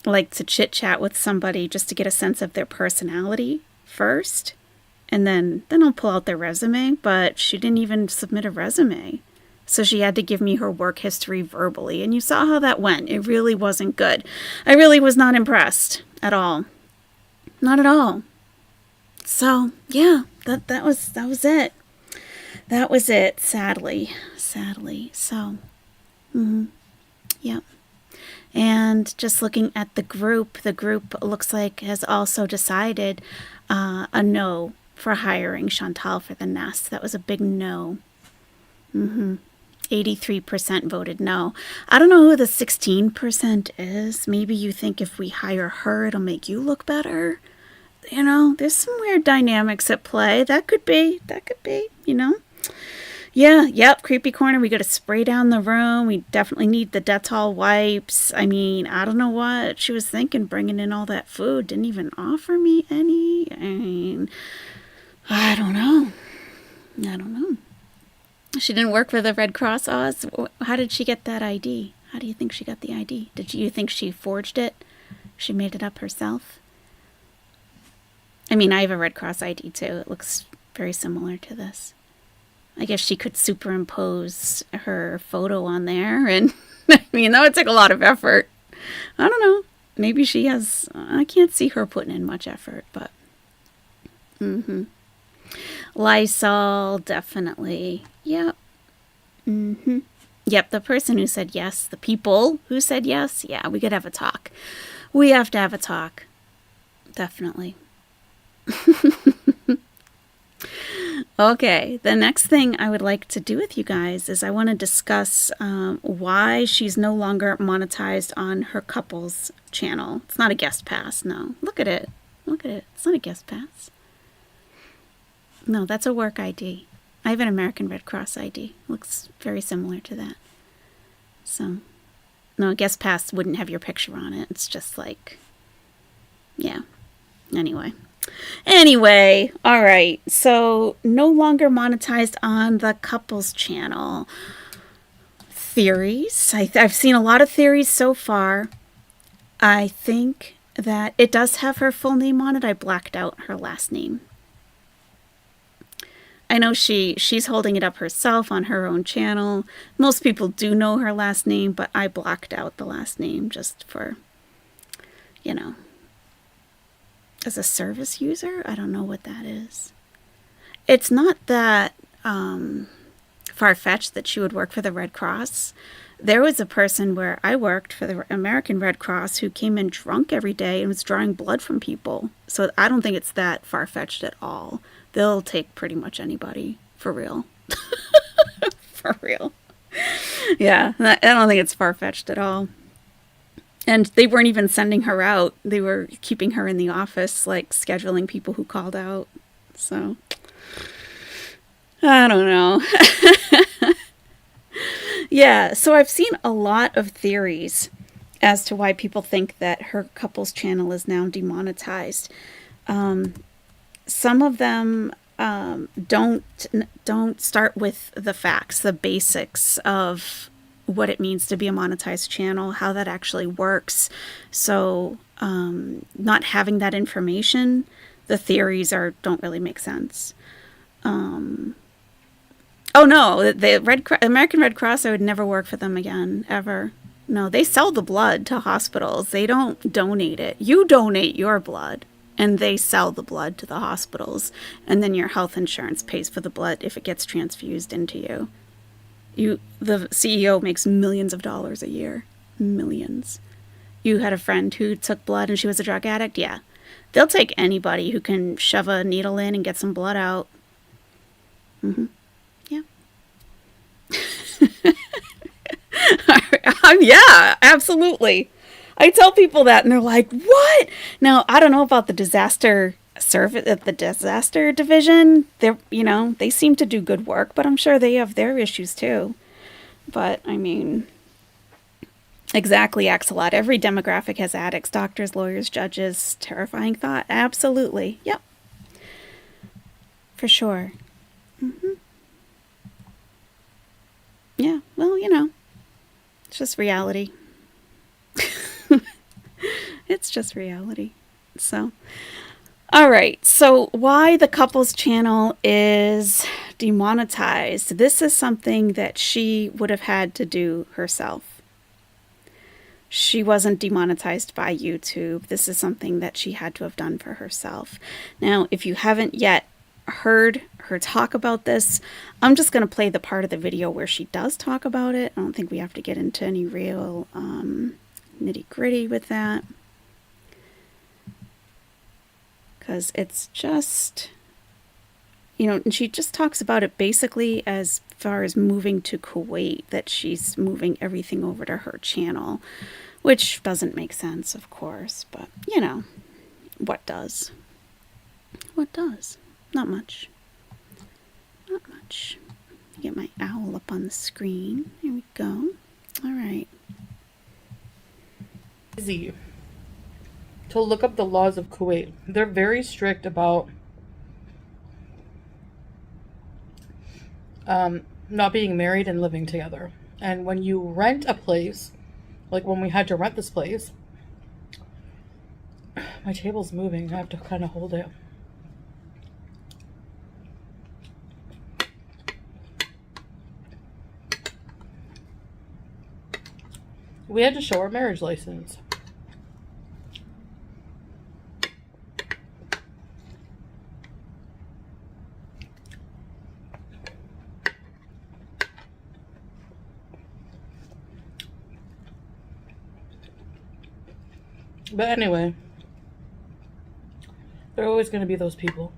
Speaker 1: like to chit chat with somebody just to get a sense of their personality first. And then I'll pull out their resume, but she didn't even submit a resume. So she had to give me her work history verbally. And you saw how that went. It really wasn't good. I really was not impressed at all. Not at all. So yeah, that was it. That was it. Sadly. So, yeah. And just looking at the group looks like has also decided a no for hiring Chantal for the nest. That was a big no. 83% voted no. I don't know who the 16% is. Maybe you think if we hire her, it'll make you look better. There's some weird dynamics at play. That could be, Yeah, yep, creepy corner. We got to spray down the room. We definitely need the Dettol wipes. I mean, I don't know what she was thinking bringing in all that food. Didn't even offer me any. I don't know. She didn't work for the Red Cross, Oz. How did she get that ID? How do you think she got the ID? Did you think she forged it? She made it up herself? I mean, I have a Red Cross ID too. It looks very similar to this. I guess she could superimpose her photo on there. And that would take a lot of effort. I don't know. Maybe she has, I can't see her putting in much effort, but. Lysol, definitely. Yep. Yep, the person who said yes, the people who said yes, yeah, we could have a talk. We have to have a talk. Definitely. Okay, the next thing I would like to do with you guys is I want to discuss why she's no longer monetized on her couples channel. It's not a guest pass, no. Look at it. Look at it. It's not a guest pass. No, that's a work ID. I have an American Red Cross ID. Looks very similar to that. So, no, a guest pass wouldn't have your picture on it. It's just like, yeah. Anyway, all right. So, no longer monetized on the couples channel. Theories. I've seen a lot of theories so far. I think that it does have her full name on it. I blacked out her last name. I know she's holding it up herself on her own channel. Most people do know her last name, but I blacked out the last name just for, as a service user. I don't know what that is. It's not that far-fetched that she would work for the Red Cross. There was a person where I worked for the American Red Cross who came in drunk every day and was drawing blood from people. So I don't think it's that far-fetched at all. They'll take pretty much anybody, for real. For real. Yeah, I don't think it's far-fetched at all. And they weren't even sending her out. They were keeping her in the office, like scheduling people who called out. So, I don't know. Yeah, so I've seen a lot of theories as to why people think that her couples channel is now demonetized. Some of them don't start with the facts, the basics of what it means to be a monetized channel, how that actually works. So not having that information, the theories don't really make sense. Oh no, the American Red Cross, I would never work for them again, ever. No, they sell the blood to hospitals. They don't donate it. You donate your blood, and they sell the blood to the hospitals, and then your health insurance pays for the blood if it gets transfused into you. The CEO makes millions of dollars a year. Millions. You had a friend who took blood and she was a drug addict? Yeah. They'll take anybody who can shove a needle in and get some blood out. Mm-hmm. Yeah. Yeah, absolutely. I tell people that and they're like, what? Now, I don't know about the disaster service at the disaster division. They seem to do good work, but I'm sure they have their issues too. But I mean, exactly, Axelot. Every demographic has addicts, doctors, lawyers, judges. Terrifying thought. Absolutely. Yep. For sure. Mm-hmm. Yeah. Well, it's just reality. It's just reality. So, all right. So why the couples channel is demonetized. This is something that she would have had to do herself. She wasn't demonetized by YouTube. This is something that she had to have done for herself. Now, if you haven't yet heard her talk about this, I'm just going to play the part of the video where she does talk about it. I don't think we have to get into any real nitty-gritty with that. Because it's just, and she just talks about it basically as far as moving to Kuwait, that she's moving everything over to her channel, which doesn't make sense, of course, but, what does? What does? Not much. Not much. Get my owl up on the screen. Here we go. All right.
Speaker 2: Easy to look up the laws of Kuwait. They're very strict about not being married and living together. And when you rent a place, like when we had to rent this place, my table's moving. I have to kind of hold it. We had to show our marriage license. But anyway, there are always going to be those people.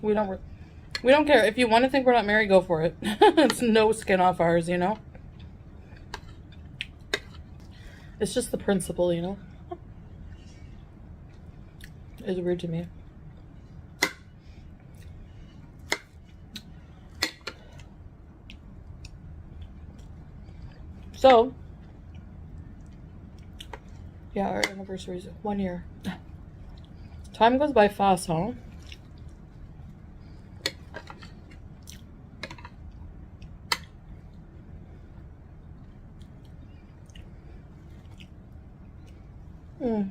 Speaker 2: We don't care. If you want to think we're not married, go for it. It's no skin off ours, you know? It's just the principle, you know? It's weird to me. So, yeah, our anniversary is 1 year. Time goes by fast, huh? Mm.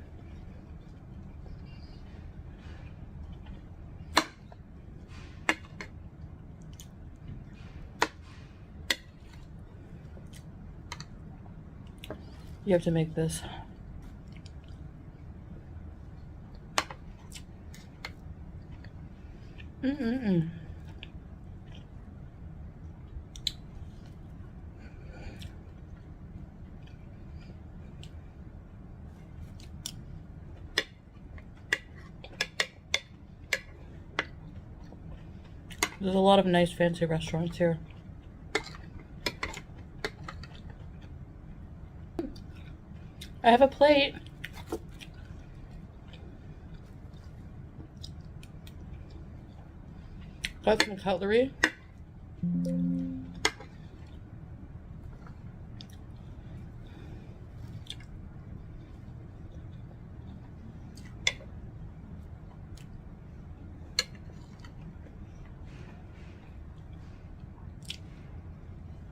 Speaker 2: You have to make this. Mm-mm-mm. There's a lot of nice fancy restaurants here. I have a plate. Got some cutlery.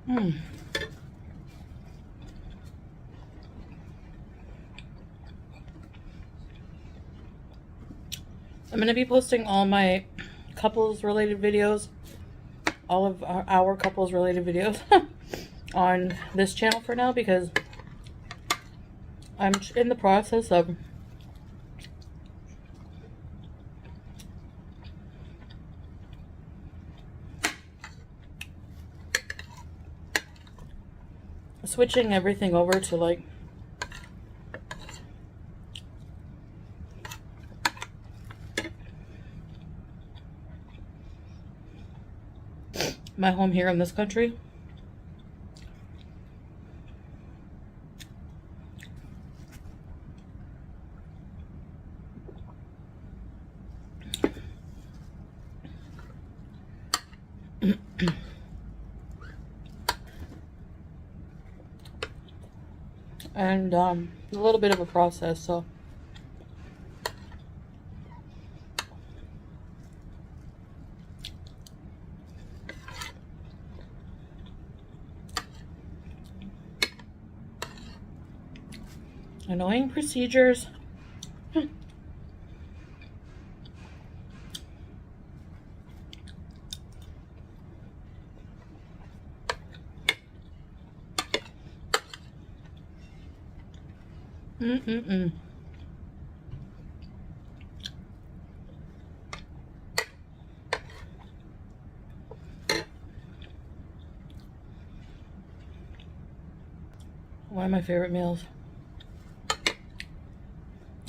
Speaker 2: Mm. I'm going to be posting all my couples related videos, all of our couples related videos on this channel for now, because I'm in the process of switching everything over to like my home here in this country. And a little bit of a process, so annoying procedures. Mm-mm-mm. One of my favorite meals.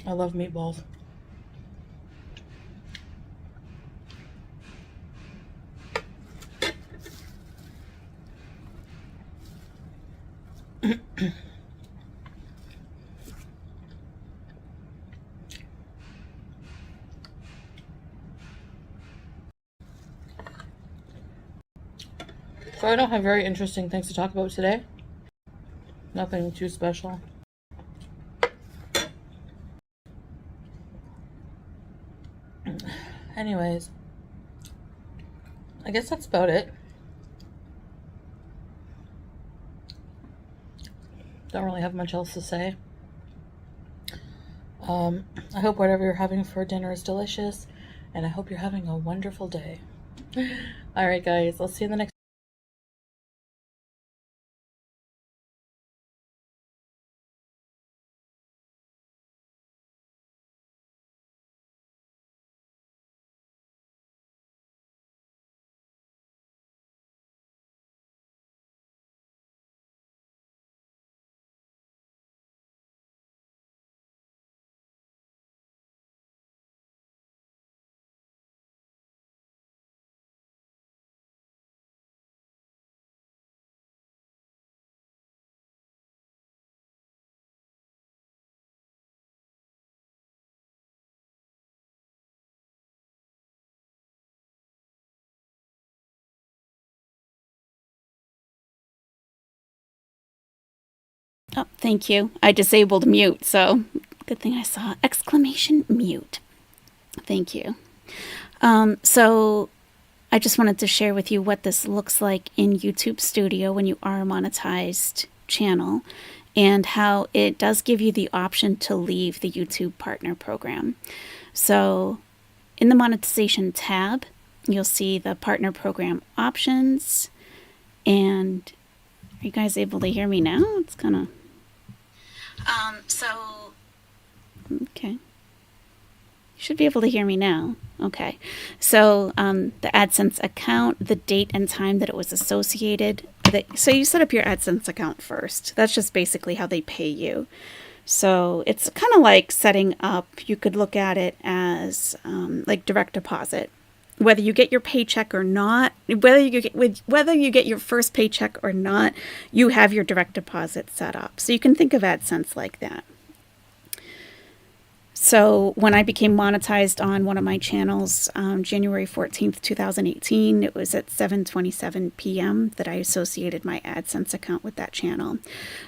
Speaker 2: I love meatballs. So I don't have very interesting things to talk about today. Nothing too special. Anyways, I guess that's about it. Don't really have much else to say. I hope whatever you're having for dinner is delicious, and I hope you're having a wonderful day. All right, guys, I'll see you in the next
Speaker 1: Oh, thank you. I disabled mute, so good thing I saw exclamation mute. Thank you. So I just wanted to share with you what this looks like in YouTube Studio when you are a monetized channel, and how it does give you the option to leave the YouTube Partner Program. So in the monetization tab, you'll see the Partner Program options. And are you guys able to hear me now? It's kind of... Okay. You should be able to hear me now. Okay. So the AdSense account, the date and time that it was associated. So you set up your AdSense account first. That's just basically how they pay you. So it's kind of like setting up, you could look at it as like direct deposit. Whether you get your paycheck or not, whether you get your first paycheck or not, you have your direct deposit set up. So you can think of AdSense like that. So when I became monetized on one of my channels, January 14th, 2018, it was at 7:27 p.m. that I associated my AdSense account with that channel.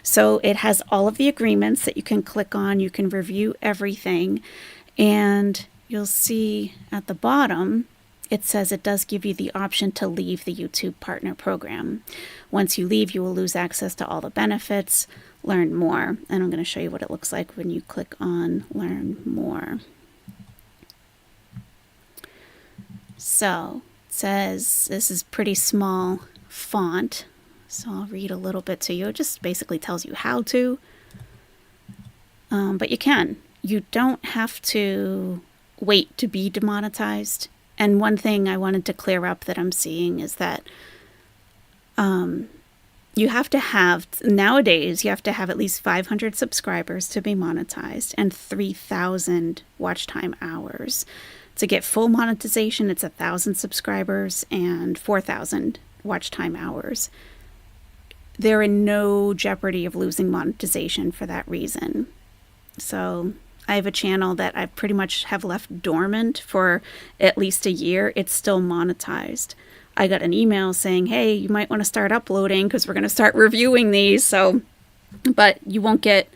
Speaker 1: So it has all of the agreements that you can click on. You can review everything. And you'll see at the bottom, it says it does give you the option to leave the YouTube Partner Program. Once you leave, you will lose access to all the benefits. Learn more. And I'm going to show you what it looks like when you click on Learn More. So it says, this is pretty small font, so I'll read a little bit to you. It just basically tells you how to. But you can. You don't have to wait to be demonetized. And one thing I wanted to clear up that I'm seeing is that you have to have, nowadays, you have to have at least 500 subscribers to be monetized and 3,000 watch time hours. To get full monetization, it's 1,000 subscribers and 4,000 watch time hours. They're in no jeopardy of losing monetization for that reason. So I have a channel that I pretty much have left dormant for at least a year. It's still monetized. I got an email saying, hey, you might want to start uploading because we're going to start reviewing these. So, but you won't get,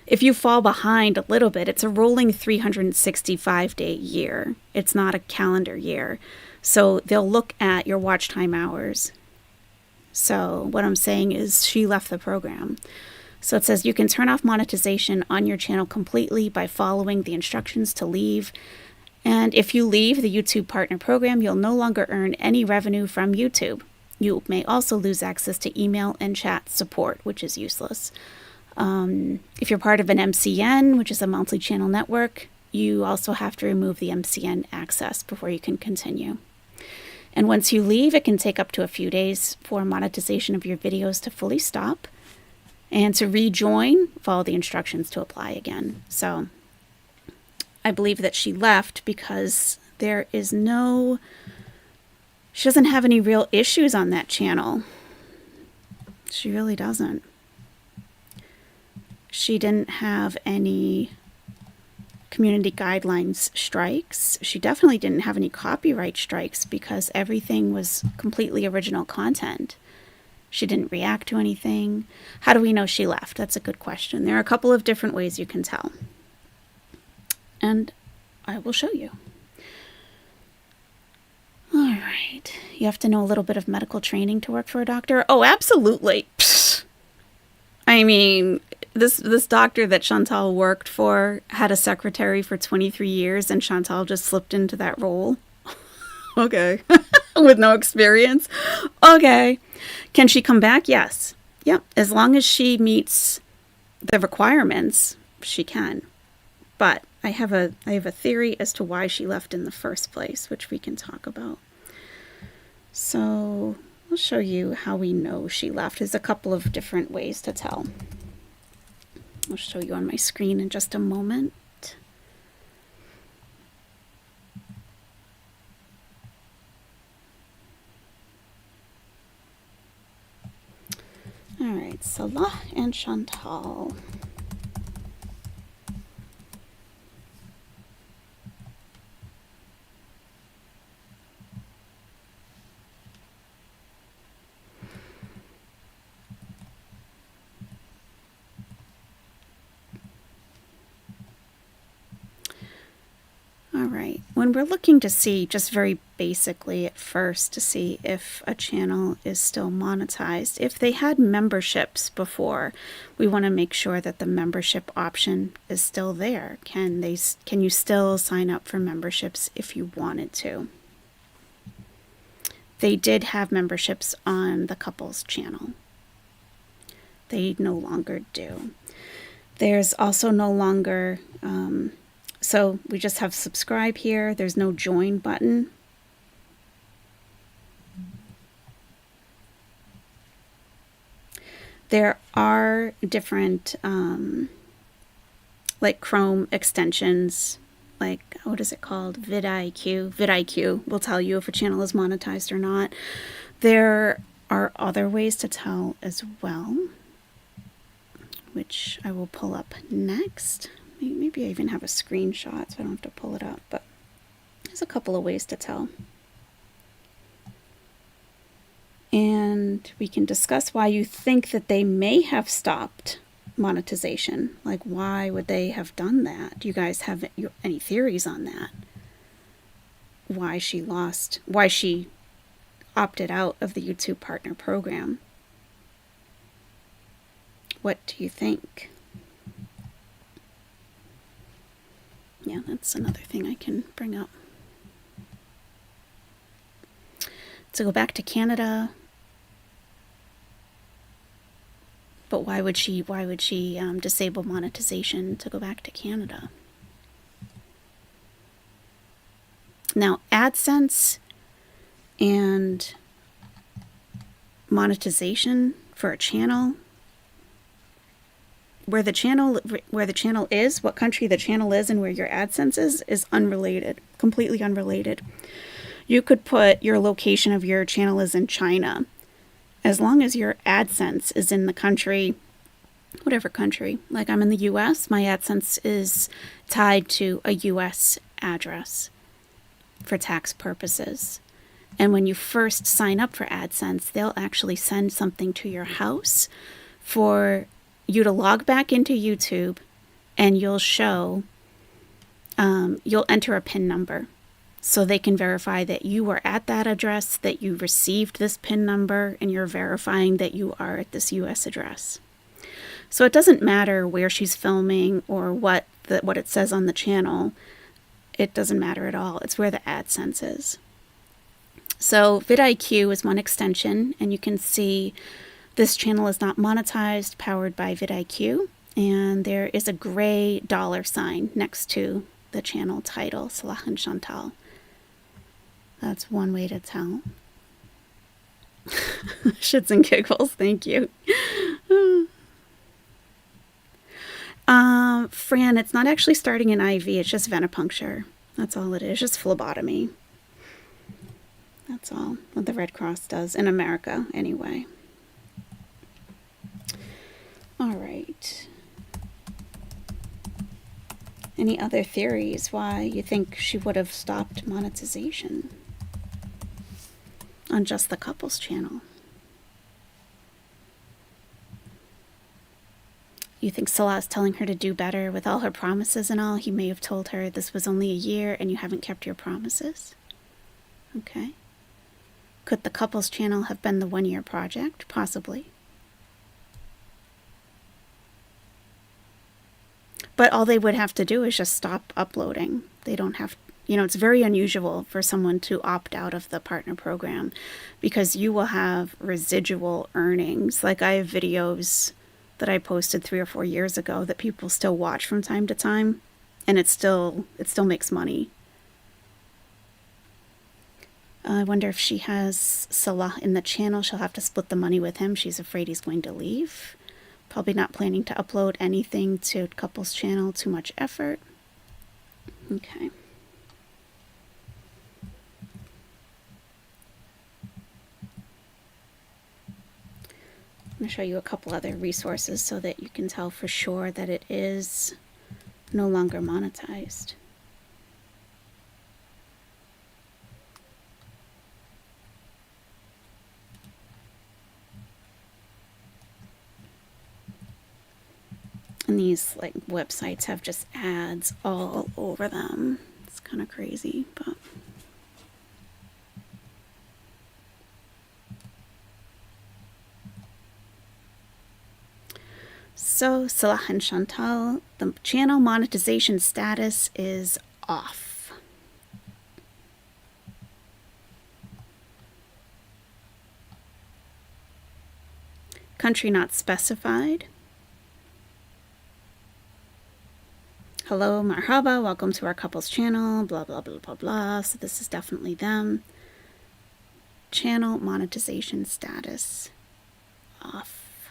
Speaker 1: if you fall behind a little bit, it's a rolling 365-day year. It's not a calendar year. So they'll look at your watch time hours. So what I'm saying is she left the program. So it says you can turn off monetization on your channel completely by following the instructions to leave. And if you leave the YouTube Partner Program, you'll no longer earn any revenue from YouTube. You may also lose access to email and chat support, which is useless. If you're part of an MCN, which is a multi-channel network, you also have to remove the MCN access before you can continue. And once you leave, it can take up to a few days for monetization of your videos to fully stop. And to rejoin, follow the instructions to apply again. So I believe that she left because there is no, she doesn't have any real issues on that channel. She really doesn't. She didn't have any community guidelines strikes. She definitely didn't have any copyright strikes because everything was completely original content. She didn't react to anything. How do we know she left? That's a good question. There are a couple of different ways you can tell. And I will show you. All right. You have to know a little bit of medical training to work for a doctor? Oh, absolutely. Psst. I mean, this doctor that Chantal worked for had a secretary for 23 years, and Chantal just slipped into that role. Okay. With no experience. Okay. Can she come back? Yes. Yep. As long as she meets the requirements, she can. But I have a theory as to why she left in the first place, which we can talk about. So I'll show you how we know she left. There's a couple of different ways to tell. I'll show you on my screen in just a moment. All right, Salah and Chantal. Okay, when we're looking to see, just very basically at first, to see if a channel is still monetized, if they had memberships before, we want to make sure that the membership option is still there. Can you still sign up for memberships if you wanted to? They did have memberships on the couples channel. They no longer do. There's also no longer, so we just have subscribe here. There's no join button. There are different, like Chrome extensions, like, what is it called? vidIQ. vidIQ will tell you if a channel is monetized or not. There are other ways to tell as well, which I will pull up next. Maybe I even have a screenshot so I don't have to pull it up, but there's a couple of ways to tell. And we can discuss why you think that they may have stopped monetization. Like, why would they have done that? Do you guys have any theories on that? Why she opted out of the YouTube Partner Program? What do you think? Yeah, that's another thing I can bring up. To go back to Canada. But why would she disable monetization to go back to Canada? Now, AdSense and monetization for a channel, where the channel is, what country the channel is, and where your AdSense is unrelated, completely unrelated. You could put your location of your channel is in China. As long as your AdSense is in the country, whatever country, like I'm in the US, my AdSense is tied to a US address for tax purposes. And when you first sign up for AdSense, they'll actually send something to your house for you to log back into YouTube, and you'll enter a PIN number. So they can verify that you were at that address, that you received this PIN number, and you're verifying that you are at this US address. So it doesn't matter where she's filming or what it says on the channel. It doesn't matter at all. It's where the AdSense is. So vidIQ is one extension, and you can see this channel is not monetized, powered by vidIQ, and there is a gray $ next to the channel title, Salah and Chantal. That's one way to tell. Shits and giggles, thank you. Fran, it's not actually starting an IV, it's just venipuncture. That's all it is, just phlebotomy. That's all what the Red Cross does, in America, anyway. All right. Any other theories why you think she would have stopped monetization on just the couples channel? You think Salah's telling her to do better with all her promises and all? He may have told her this was only a year and you haven't kept your promises. Okay. Could the couples channel have been the 1-year project? Possibly. But all they would have to do is just stop uploading. They don't have, it's very unusual for someone to opt out of the partner program, because you will have residual earnings. Like, I have videos that I posted 3 or 4 years ago that people still watch from time to time, and it still makes money. I wonder if she has Salah in the channel. She'll have to split the money with him. She's afraid he's going to leave. Probably not planning to upload anything to couples channel. Too much effort. Okay. I'm going to show you a couple other resources so that you can tell for sure that it is no longer monetized. And these websites have just ads all over them. It's kind of crazy, but... So, Salah and Chantal, the channel monetization status is off. Country not specified. Hello, marhaba, welcome to our couples channel, blah, blah, blah, blah, blah. So this is definitely them. Channel monetization status off.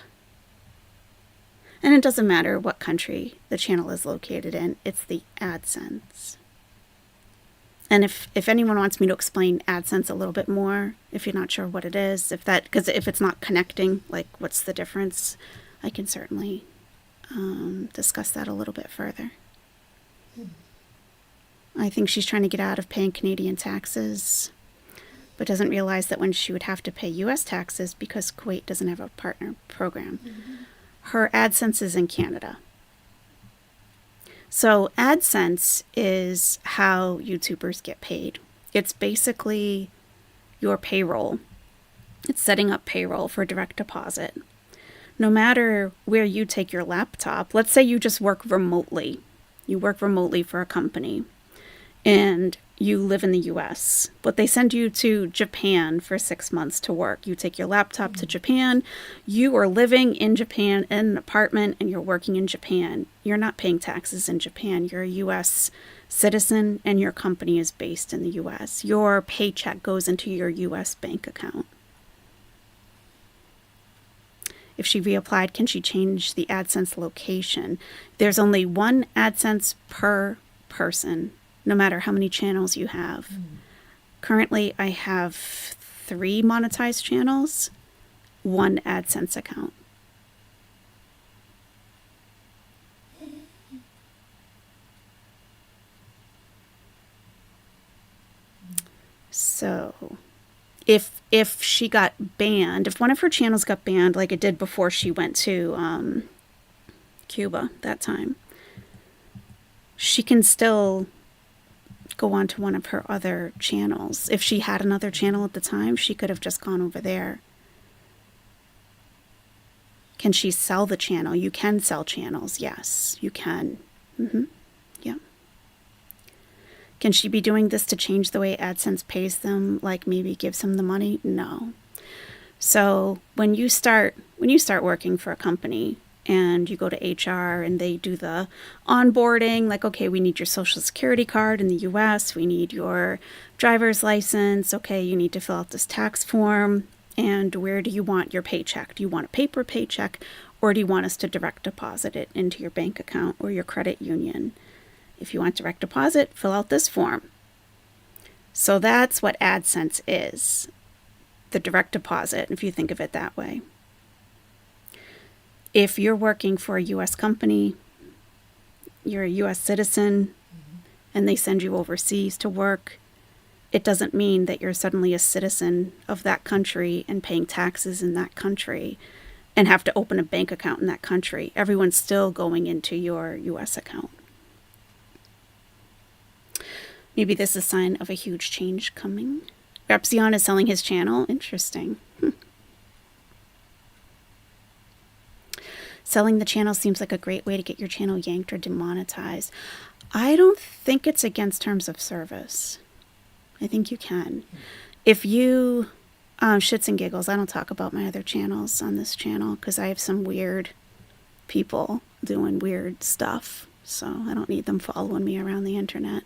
Speaker 1: And it doesn't matter what country the channel is located in, it's the AdSense. And if anyone wants me to explain AdSense a little bit more, if you're not sure what it is, because if it's not connecting, like what's the difference, I can certainly discuss that a little bit further. I think she's trying to get out of paying Canadian taxes, but doesn't realize that when she would have to pay U.S. taxes because Kuwait doesn't have a partner program. Her AdSense is in Canada. So AdSense is how YouTubers get paid. It's basically your payroll. It's setting up payroll for direct deposit. No matter where you take your laptop, let's say you just work remotely. You work remotely for a company and you live in the US, but they send you to Japan for 6 months to work. You take your laptop to Japan. You are living in Japan in an apartment and you're working in Japan. You're not paying taxes in Japan. You're a US citizen and your company is based in the US. Your paycheck goes into your US bank account. If she reapplied, can she change the AdSense location? There's only one AdSense per person, no matter how many channels you have. Currently, I have 3 monetized channels, 1 AdSense account. So, if she got banned, if one of her channels got banned, like it did before she went to Cuba that time, she can still go on to one of her other channels. If she had another channel at the time, she could have just gone over there. Can she sell the channel? You can sell channels. Yes, you can. Yeah. Can she be doing this to change the way AdSense pays them? Like maybe gives them the money? No. So when you start working for a company, and you go to HR and they do the onboarding, like, okay, we need your social security card in the US, we need your driver's license, okay, you need to fill out this tax form, and where do you want your paycheck? Do you want a paper paycheck, or do you want us to direct deposit it into your bank account or your credit union? If you want direct deposit, fill out this form. So that's what AdSense is, the direct deposit, if you think of it that way. If you're working for a U.S. company, you're a U.S. citizen, and they send you overseas to work, it doesn't mean that you're suddenly a citizen of that country and paying taxes in that country and have to open a bank account in that country. Everyone's still going into your U.S. account. Maybe this is a sign of a huge change coming. Repzion is selling his channel. Interesting. Selling the channel seems like a great way to get your channel yanked or demonetized. I don't think it's against terms of service. I think you can. If you, shits and giggles, I don't talk about my other channels on this channel because I have some weird people doing weird stuff. So I don't need them following me around the internet.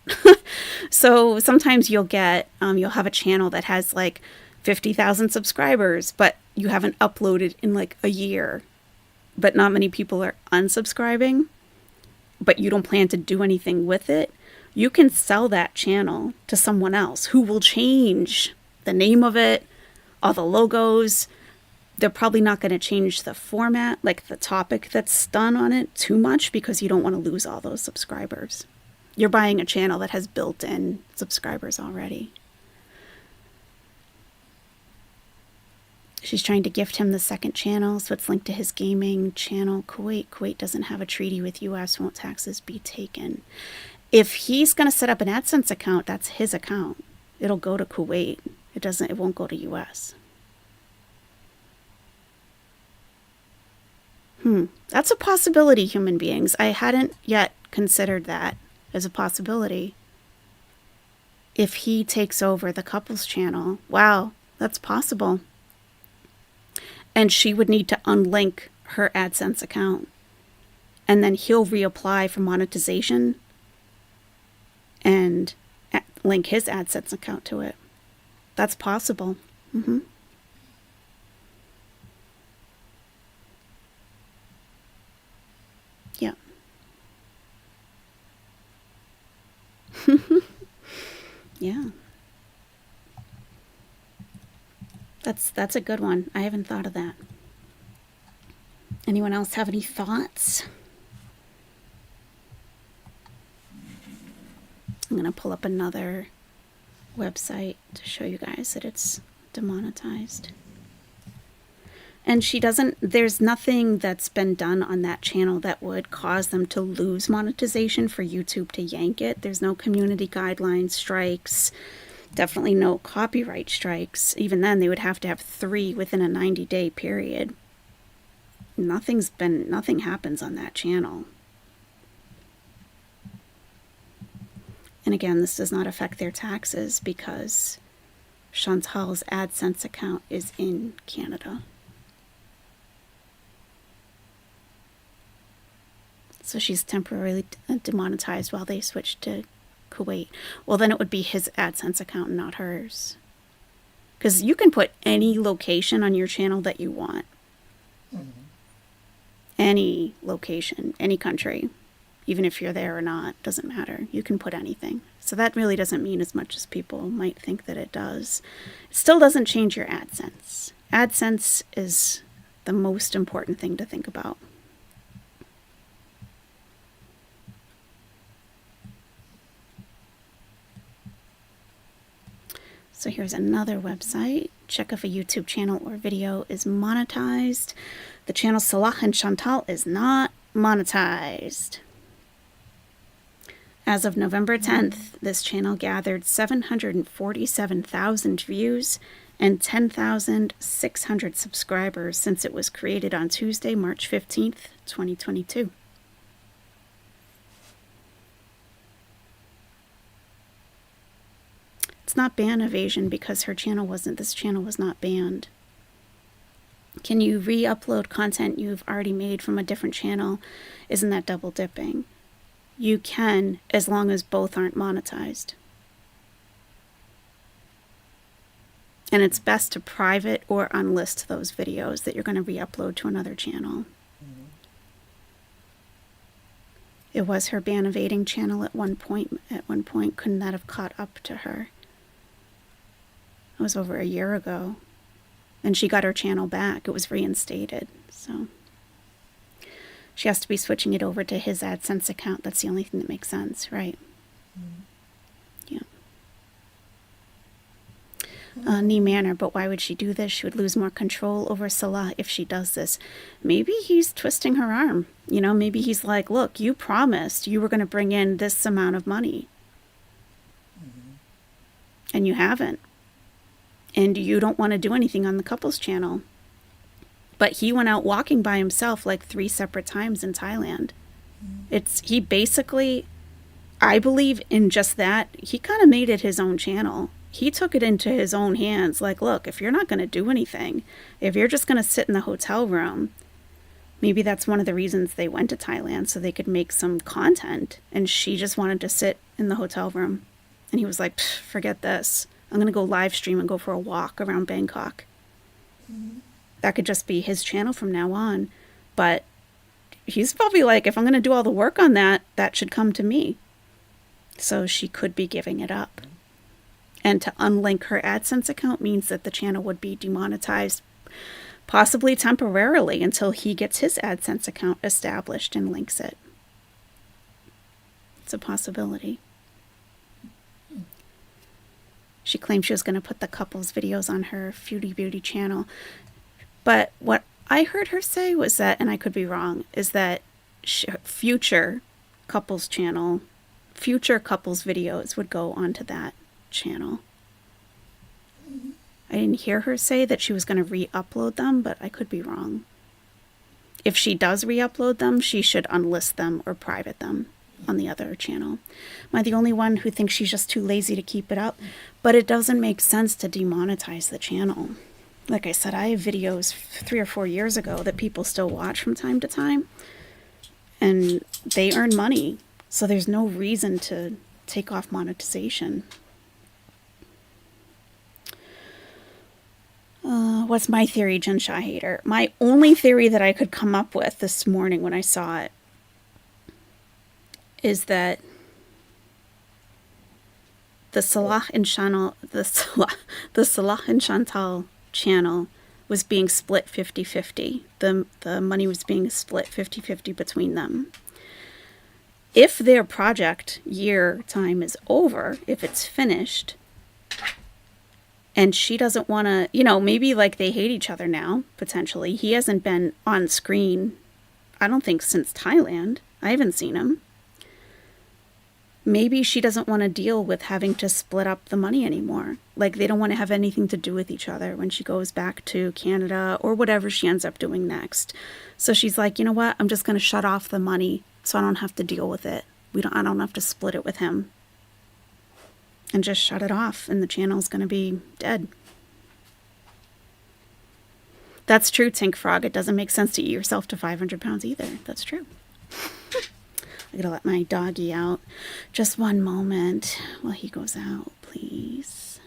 Speaker 1: So sometimes you'll have a channel that has like 50,000 subscribers, but you haven't uploaded in like a year. But not many people are unsubscribing, but you don't plan to do anything with it. You can sell that channel to someone else who will change the name of it, all the logos. They're probably not going to change the format, like the topic that's done on it too much because you don't want to lose all those subscribers. You're buying a channel that has built-in subscribers already. She's trying to gift him the second channel, so it's linked to his gaming channel. Kuwait doesn't have a treaty with U.S. Won't taxes be taken? If he's going to set up an AdSense account, that's his account. It'll go to Kuwait. It won't go to US. That's a possibility, human beings. I hadn't yet considered that as a possibility. If he takes over the couples channel, wow, that's possible. And she would need to unlink her AdSense account. And then he'll reapply for monetization and link his AdSense account to it. That's possible. Yeah. Yeah. That's a good one. I haven't thought of that. Anyone else have any thoughts? I'm going to pull up another website to show you guys that it's demonetized. And there's nothing that's been done on that channel that would cause them to lose monetization for YouTube to yank it. There's no community guidelines, strikes, definitely no copyright strikes. Even then, they would have to have 3 within a 90-day period. Nothing happens on that channel. And again, this does not affect their taxes because Chantal's AdSense account is in Canada. So she's temporarily demonetized while they switch to Kuwait. Well, then it would be his AdSense account, not hers. Because you can put any location on your channel that you want. Any location, any country. Even if you're there or not, doesn't matter. You can put anything. So that really doesn't mean as much as people might think that it does. It still doesn't change your AdSense. AdSense is the most important thing to think about. So here's another website. Check if a YouTube channel or video is monetized. The channel Salah and Chantal is not monetized. As of November 10th, this channel gathered 747,000 views and 10,600 subscribers since it was created on Tuesday, March 15th, 2022. It's not ban evasion because this channel was not banned. Can you re-upload content you've already made from a different channel? Isn't that double dipping? You can, as long as both aren't monetized. And it's best to private or unlist those videos that you're going to re-upload to another channel. It was her ban evading channel at one point. Couldn't that have caught up to her? It was over a year ago. And she got her channel back. It was reinstated. So she has to be switching it over to his AdSense account. That's the only thing that makes sense, right? Yeah. Nee Manor, but why would she do this? She would lose more control over Salah if she does this. Maybe he's twisting her arm. You know, maybe he's like, look, you promised you were going to bring in this amount of money. And you haven't. And you don't want to do anything on the couples channel. But he went out walking by himself like 3 separate times in Thailand. He basically, I believe in just that, he kind of made it his own channel. He took it into his own hands. Like, look, if you're not going to do anything, if you're just going to sit in the hotel room, maybe that's one of the reasons they went to Thailand, so they could make some content. And she just wanted to sit in the hotel room. And he was like, forget this. I'm going to go live stream and go for a walk around Bangkok. That could just be his channel from now on. But he's probably like, if I'm going to do all the work on that, that should come to me. So she could be giving it up. And to unlink her AdSense account means that the channel would be demonetized, possibly temporarily, until he gets his AdSense account established and links it. It's a possibility. She claimed she was going to put the couples videos on her Foodie Beauty channel. But what I heard her say was that, and I could be wrong, is that future couples channel future couples videos would go onto that channel. I didn't hear her say that she was going to re-upload them, but I could be wrong. If she does re-upload them, she should unlist them or private them on the other channel. Am I the only one who thinks she's just too lazy to keep it up? But it doesn't make sense to demonetize the channel. Like I said, I have videos 3 or 4 years ago that people still watch from time to time, and they earn money. So there's no reason to take off monetization. What's my theory, Jen Shah Hater? My only theory that I could come up with this morning when I saw it is that the Salah and Chantal, the Salah and Chantal channel was being split 50-50. The money was being split 50-50 between them. If their project year time is over, if it's finished, and she doesn't want to, maybe like they hate each other now, potentially. He hasn't been on screen, I don't think, since Thailand. I haven't seen him. Maybe she doesn't want to deal with having to split up the money anymore. Like, they don't want to have anything to do with each other when she goes back to Canada or whatever she ends up doing next. So she's like, you know what? I'm just going to shut off the money so I don't have to deal with it. I don't have to split it with him. And just shut it off, and the channel's going to be dead. That's true, Tink Frog. It doesn't make sense to eat yourself to 500 pounds either. That's true. I gotta let my doggy out. Just one moment while he goes out, please.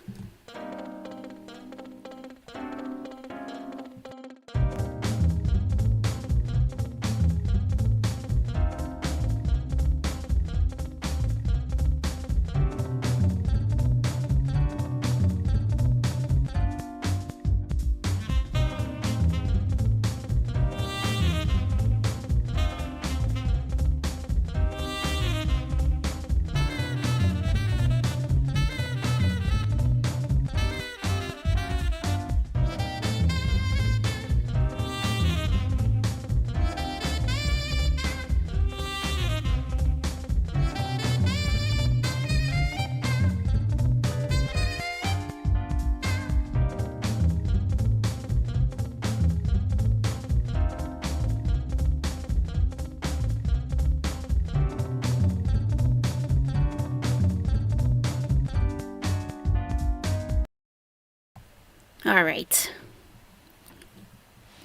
Speaker 1: All right.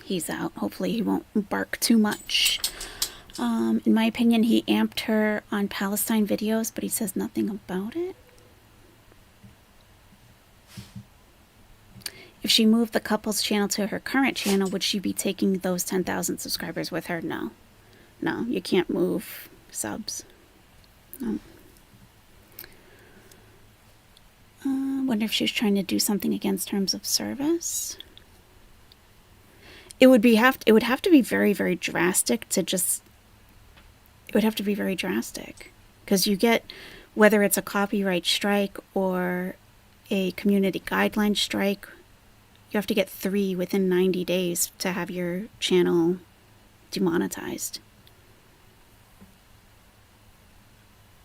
Speaker 1: He's out. Hopefully he won't bark too much. In my opinion, he amped her on Palestine videos, but he says nothing about it. If she moved the couple's channel to her current channel, would she be taking those 10,000 subscribers with her? No. No, you can't move subs. No. Wonder if she was trying to do something against terms of service. It would have to be very, very drastic to just. It would have to be very drastic, because you get, whether it's a copyright strike or a community guideline strike, you have to get 3 within 90 days to have your channel demonetized.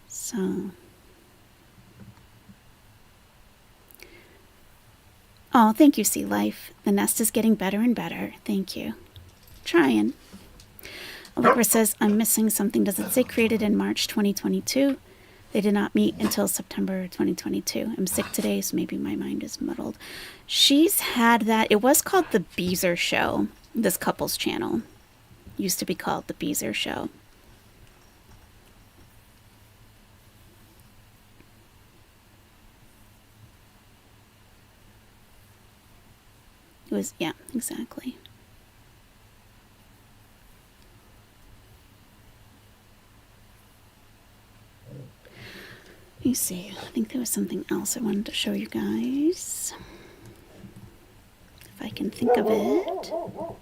Speaker 1: So. Oh, thank you, Sea Life. The nest is getting better and better. Thank you. Trying. Allegra says, I'm missing something. Does it say created in March 2022? They did not meet until September 2022. I'm sick today, so maybe my mind is muddled. She's had that. It was called The Beezer Show, this couple's channel. Used to be called The Beezer Show. It was, yeah, exactly. Let me see. I think there was something else I wanted to show you guys. If I can think of it.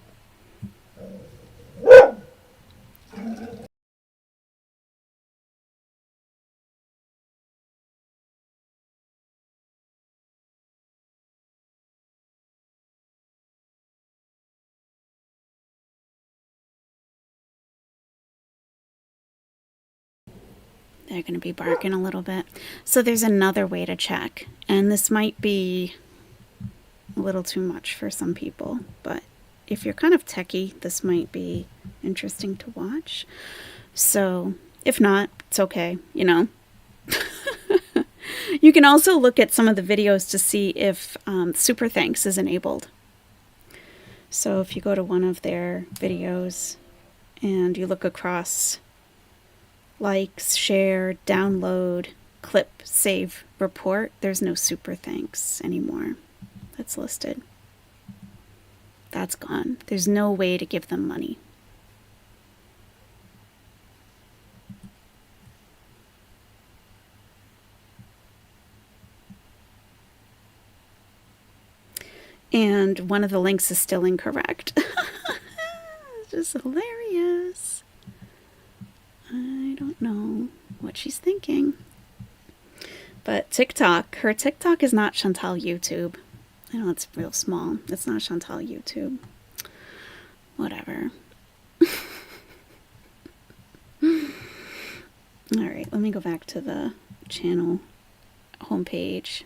Speaker 1: They're going to be barking a little bit. So there's another way to check. And this might be a little too much for some people. But if you're kind of techie, this might be interesting to watch. So if not, it's okay, you know. You can also look at some of the videos to see if super thanks is enabled. So if you go to one of their videos and you look across likes, share, download, clip, save, report, there's no super thanks anymore that's listed. That's gone. There's no way to give them money. And one of the links is still incorrect. It's just hilarious. I don't know what she's thinking. But TikTok, her TikTok is not Chantal YouTube. I know it's real small. It's not Chantal YouTube. Whatever. All right, let me go back to the channel homepage.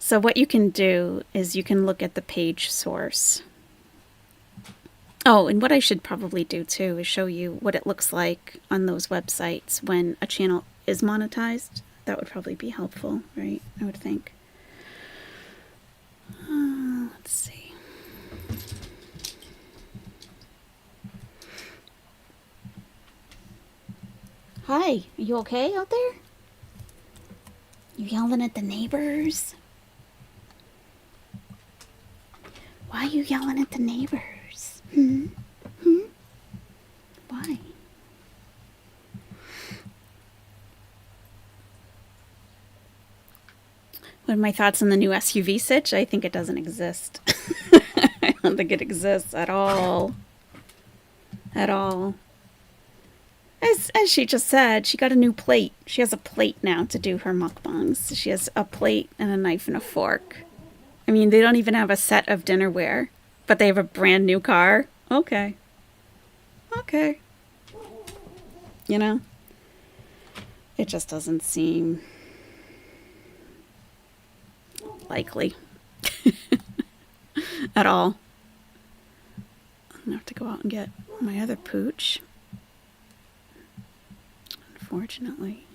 Speaker 1: So what you can do is you can look at the page source. Oh, and what I should probably do too is show you what it looks like on those websites when a channel is monetized. That would probably be helpful, right? I would think. Let's see. Hi, are you okay out there? You yelling at the neighbors? Why are you yelling at the neighbors? Why? What are my thoughts on the new SUV sitch? I think it doesn't exist. I don't think it exists at all. At all. As she just said, she got a new plate. She has a plate now to do her mukbangs. She has a plate and a knife and a fork. I mean, they don't even have a set of dinnerware, but they have a brand new car. Okay. Okay. You know? It just doesn't seem likely at all. I'm gonna have to go out and get my other pooch. Unfortunately.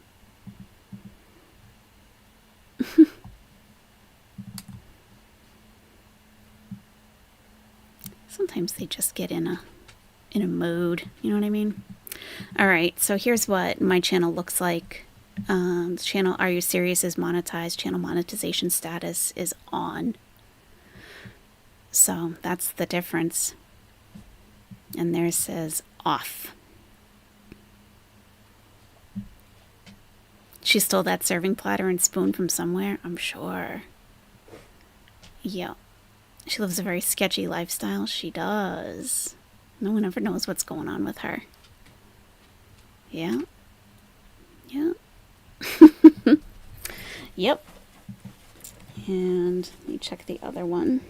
Speaker 1: Sometimes they just get in a mood, you know what I mean? All right, so here's what my channel looks like. The channel Are You Serious is monetized. Channel monetization status is on. So that's the difference. And there says off. She stole that serving platter and spoon from somewhere, I'm sure. Yeah. She lives a very sketchy lifestyle. She does. No one ever knows what's going on with her. Yeah. Yeah. Yep. And let me check the other one.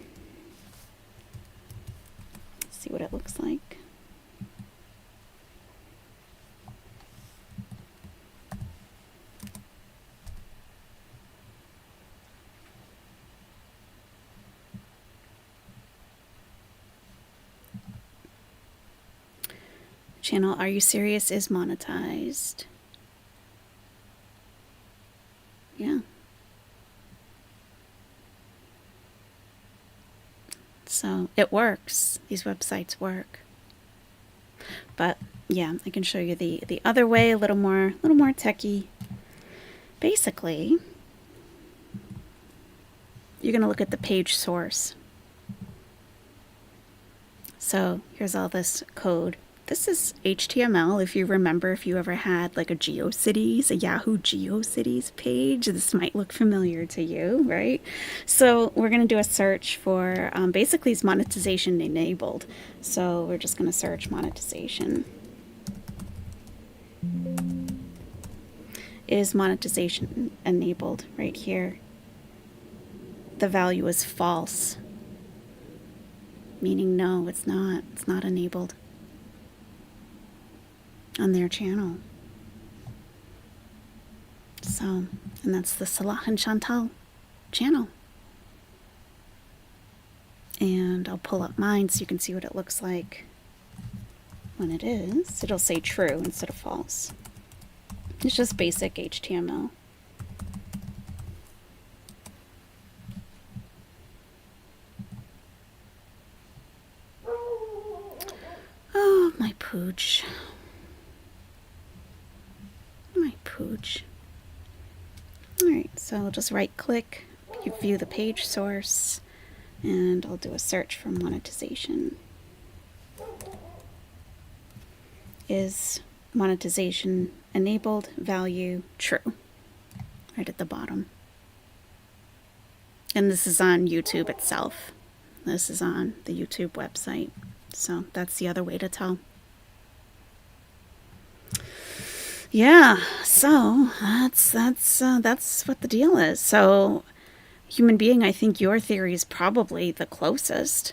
Speaker 1: See what it looks like. Channel Are You Serious is monetized. Yeah. So it works. These websites work. But yeah, I can show you the other way, a little more techie. Basically, you're going to look at the page source. So here's all this code. This is HTML. If you remember, if you ever had like a GeoCities, a Yahoo GeoCities page, this might look familiar to you, right? So we're going to do a search for, basically it's monetization enabled. So we're just going to search monetization. Is monetization enabled right here? The value is false, meaning no, it's not enabled on their channel. So, and that's the Salah and Chantal channel. And I'll pull up mine so you can see what it looks like when it is. It'll say true instead of false. It's just basic HTML. Oh, my pooch. My pooch. Alright, so I'll just right click, view the page source, and I'll do a search for monetization. Is monetization enabled, value true? Right at the bottom. And this is on YouTube itself. This is on the YouTube website. So that's the other way to tell. Yeah, so that's what the deal is. So, human being, I think your theory is probably the closest,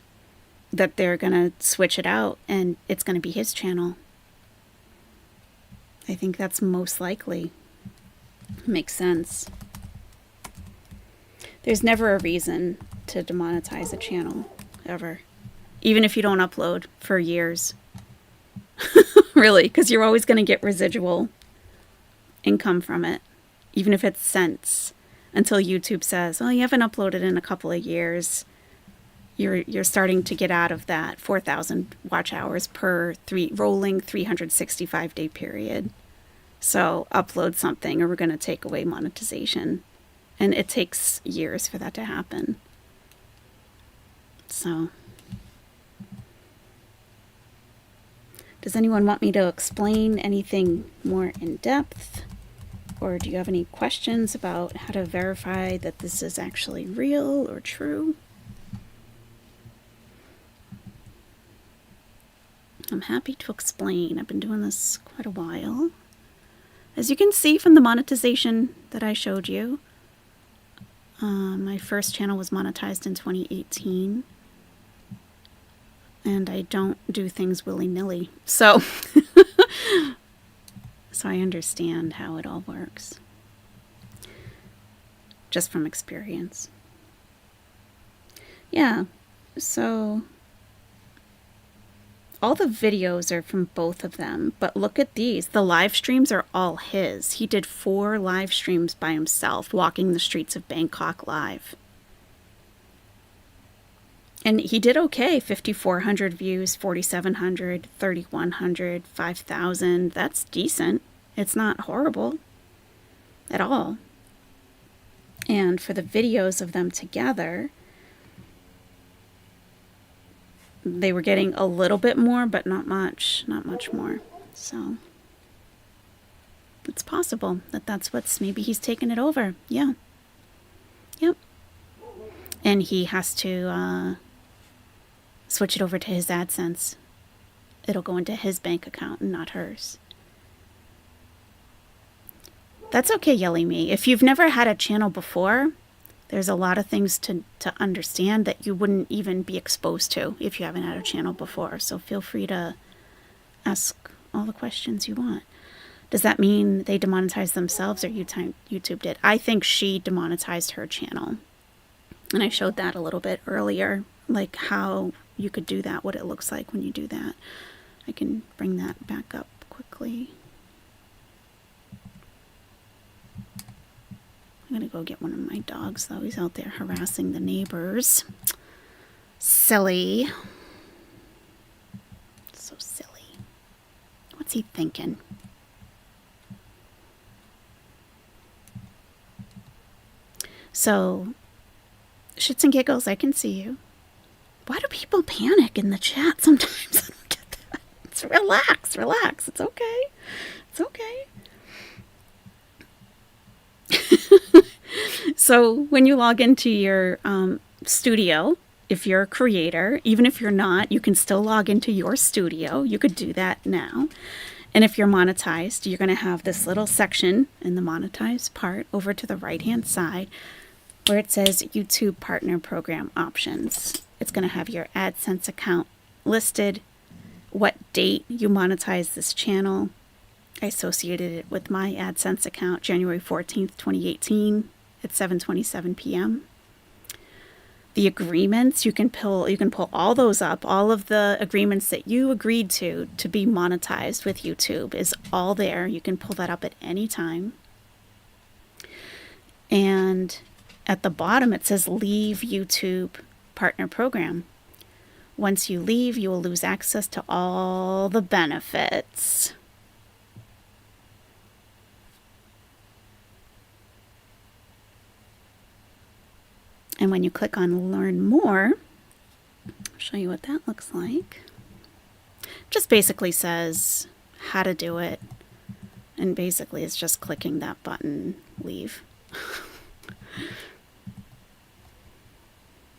Speaker 1: that they're gonna switch it out and it's gonna be his channel. I think that's most likely. Makes sense. There's never a reason to demonetize a channel, ever. Even if you don't upload for years. Really, because you're always going to get residual income from it. Even if it's cents. Until YouTube says, oh, you haven't uploaded in a couple of years. You're starting to get out of that 4,000 watch hours per rolling 365-day period. So upload something or we're going to take away monetization. And it takes years for that to happen. So, does anyone want me to explain anything more in depth? Or do you have any questions about how to verify that this is actually real or true? I'm happy to explain. I've been doing this quite a while. As you can see from the monetization that I showed you, my first channel was monetized in 2018. And I don't do things willy-nilly. So, so I understand how it all works. Just from experience. Yeah, so all the videos are from both of them, but look at these. The live streams are all his. He did 4 live streams by himself, walking the streets of Bangkok live. And he did okay. 5,400 views, 4,700, 3,100, 5,000. That's decent. It's not horrible at all. And for the videos of them together, they were getting a little bit more, but not much more. So it's possible that that's what's, maybe he's taken it over. Yeah. Yep. And he has to switch it over to his AdSense. It'll go into his bank account and not hers. That's okay, Yelly Me. If you've never had a channel before, there's a lot of things to understand that you wouldn't even be exposed to if you haven't had a channel before. So feel free to ask all the questions you want. Does that mean they demonetized themselves or YouTube did? I think she demonetized her channel. And I showed that a little bit earlier, like how you could do that, what it looks like when you do that. I can bring that back up quickly. I'm going to go get one of my dogs, though. He's out there harassing the neighbors. Silly. So silly. What's he thinking? So, shits and giggles, I can see you. Why do people panic in the chat sometimes? I don't get that. It's relax. It's okay. It's okay. So when you log into your studio, if you're a creator, even if you're not, you can still log into your studio. You could do that now. And if you're monetized, you're going to have this little section in the monetized part over to the right-hand side where it says YouTube Partner Program Options. It's going to have your AdSense account listed, what date you monetize this channel, I associated it with my AdSense account January 14th, 2018 at 7:27 p.m. The agreements, you can pull all those up. All of the agreements that you agreed to be monetized with YouTube is all there. You can pull that up at any time. And at the bottom it says leave YouTube partner program. Once you leave, you will lose access to all the benefits. And when you click on learn more, I'll show you what that looks like. Just basically says how to do it. And basically it's just clicking that button, leave.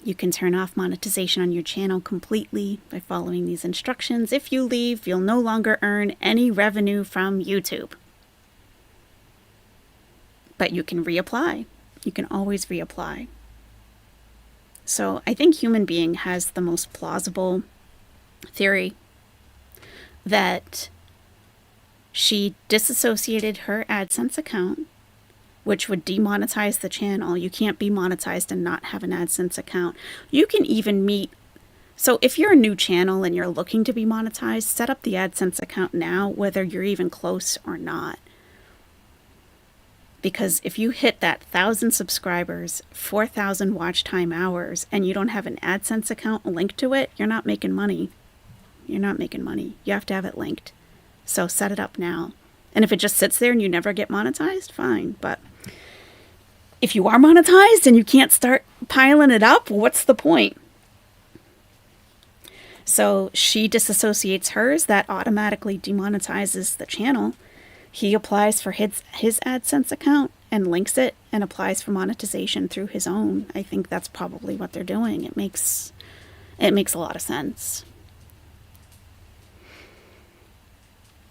Speaker 1: You can turn off monetization on your channel completely by following these instructions. If you leave, you'll no longer earn any revenue from YouTube. But you can reapply. You can always reapply. So I think Human Being has the most plausible theory that she disassociated her AdSense account, which would demonetize the channel. You can't be monetized and not have an AdSense account. You can even meet... So if you're a new channel and you're looking to be monetized, set up the AdSense account now, whether you're even close or not. Because if you hit that 1,000 subscribers, 4,000 watch time hours, and you don't have an AdSense account linked to it, you're not making money. You're not making money. You have to have it linked. So set it up now. And if it just sits there and you never get monetized, fine. But if you are monetized and you can't start piling it up, what's the point? So she disassociates hers. That automatically demonetizes the channel. He applies for his AdSense account and links it and applies for monetization through his own. I think that's probably what they're doing. It makes a lot of sense.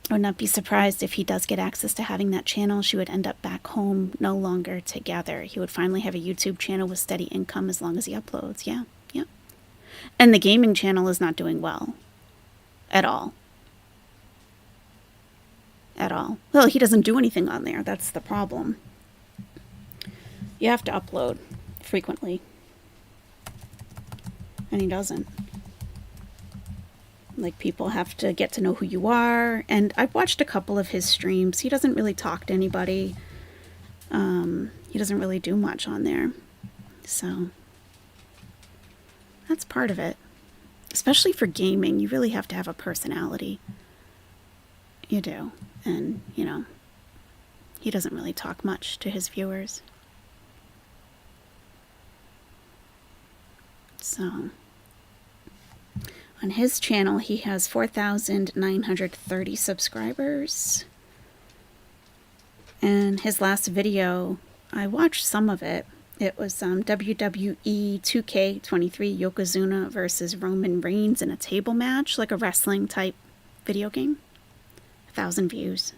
Speaker 1: I would not be surprised if he does get access to having that channel. She would end up back home, no longer together. He would finally have a YouTube channel with steady income as long as he uploads. Yeah. And the gaming channel is not doing well. At all. Well, he doesn't do anything on there. That's the problem. You have to upload frequently. And he doesn't. Like, people have to get to know who you are. And I've watched a couple of his streams. He doesn't really talk to anybody. He doesn't really do much on there. So that's part of it. Especially for gaming, you really have to have a personality. You do. And, he doesn't really talk much to his viewers. So, on his channel, he has 4,930 subscribers. And his last video, I watched some of it. It was WWE 2K23 Yokozuna versus Roman Reigns in a table match, like a wrestling type video game. 1,000 views.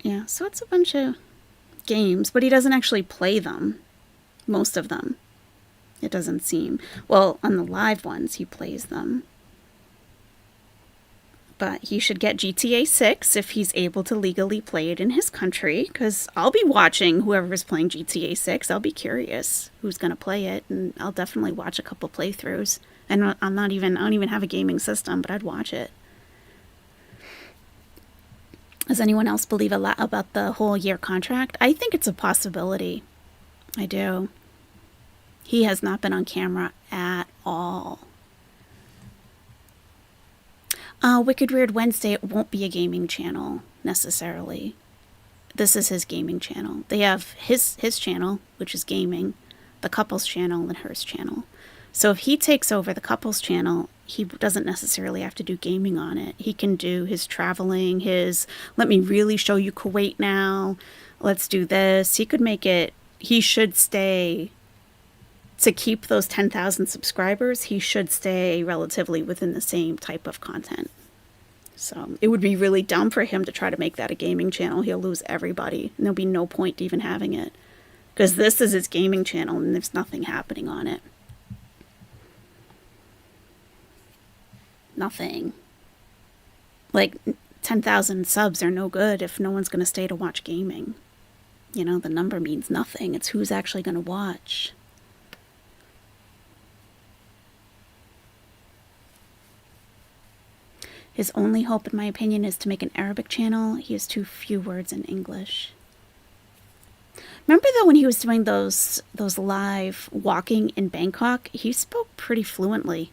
Speaker 1: Yeah, so it's a bunch of games, but he doesn't actually play them. Most of them. It doesn't seem. Well, on the live ones, he plays them. But he should get GTA 6 if he's able to legally play it in his country, because I'll be watching whoever is playing GTA 6. I'll be curious who's going to play it, and I'll definitely watch a couple playthroughs. And I don't even have a gaming system, but I'd watch it. Does anyone else believe a lot about the whole year contract? I think it's a possibility. I do. He has not been on camera at all. Wicked Weird Wednesday, it won't be a gaming channel, necessarily. This is his gaming channel. They have his channel, which is gaming, the couple's channel, and hers channel. So if he takes over the couple's channel, he doesn't necessarily have to do gaming on it. He can do his traveling, his, let me really show you Kuwait now, let's do this. He could make it, he should stay, to keep those 10,000 subscribers, he should stay relatively within the same type of content. So it would be really dumb for him to try to make that a gaming channel. He'll lose everybody, and there'll be no point to even having it. Because this is his gaming channel, and there's nothing happening on it. Nothing. Like, 10,000 subs are no good if no one's going to stay to watch gaming. You know, the number means nothing. It's who's actually going to watch. His only hope, in my opinion, is to make an Arabic channel. He has too few words in English. Remember, though, when he was doing those live walking in Bangkok, he spoke pretty fluently.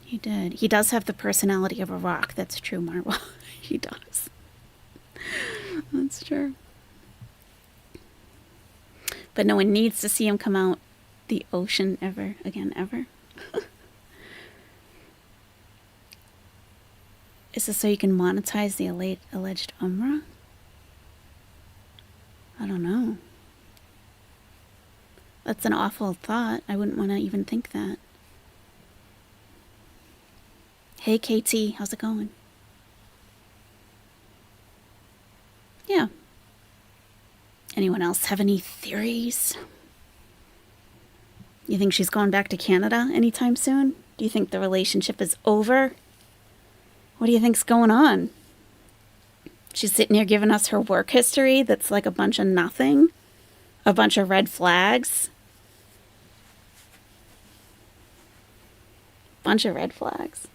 Speaker 1: He did. He does have the personality of a rock. That's true, Marwa. He does. That's true. But no one needs to see him come out the ocean ever again, ever. Is this so you can monetize the alleged Umrah? I don't know. That's an awful thought. I wouldn't want to even think that. Hey, KT, how's it going? Yeah. Anyone else have any theories? You think she's going back to Canada anytime soon? Do you think the relationship is over? What do you think's going on? She's sitting here giving us her work history that's like a bunch of nothing. A bunch of red flags. Bunch of red flags.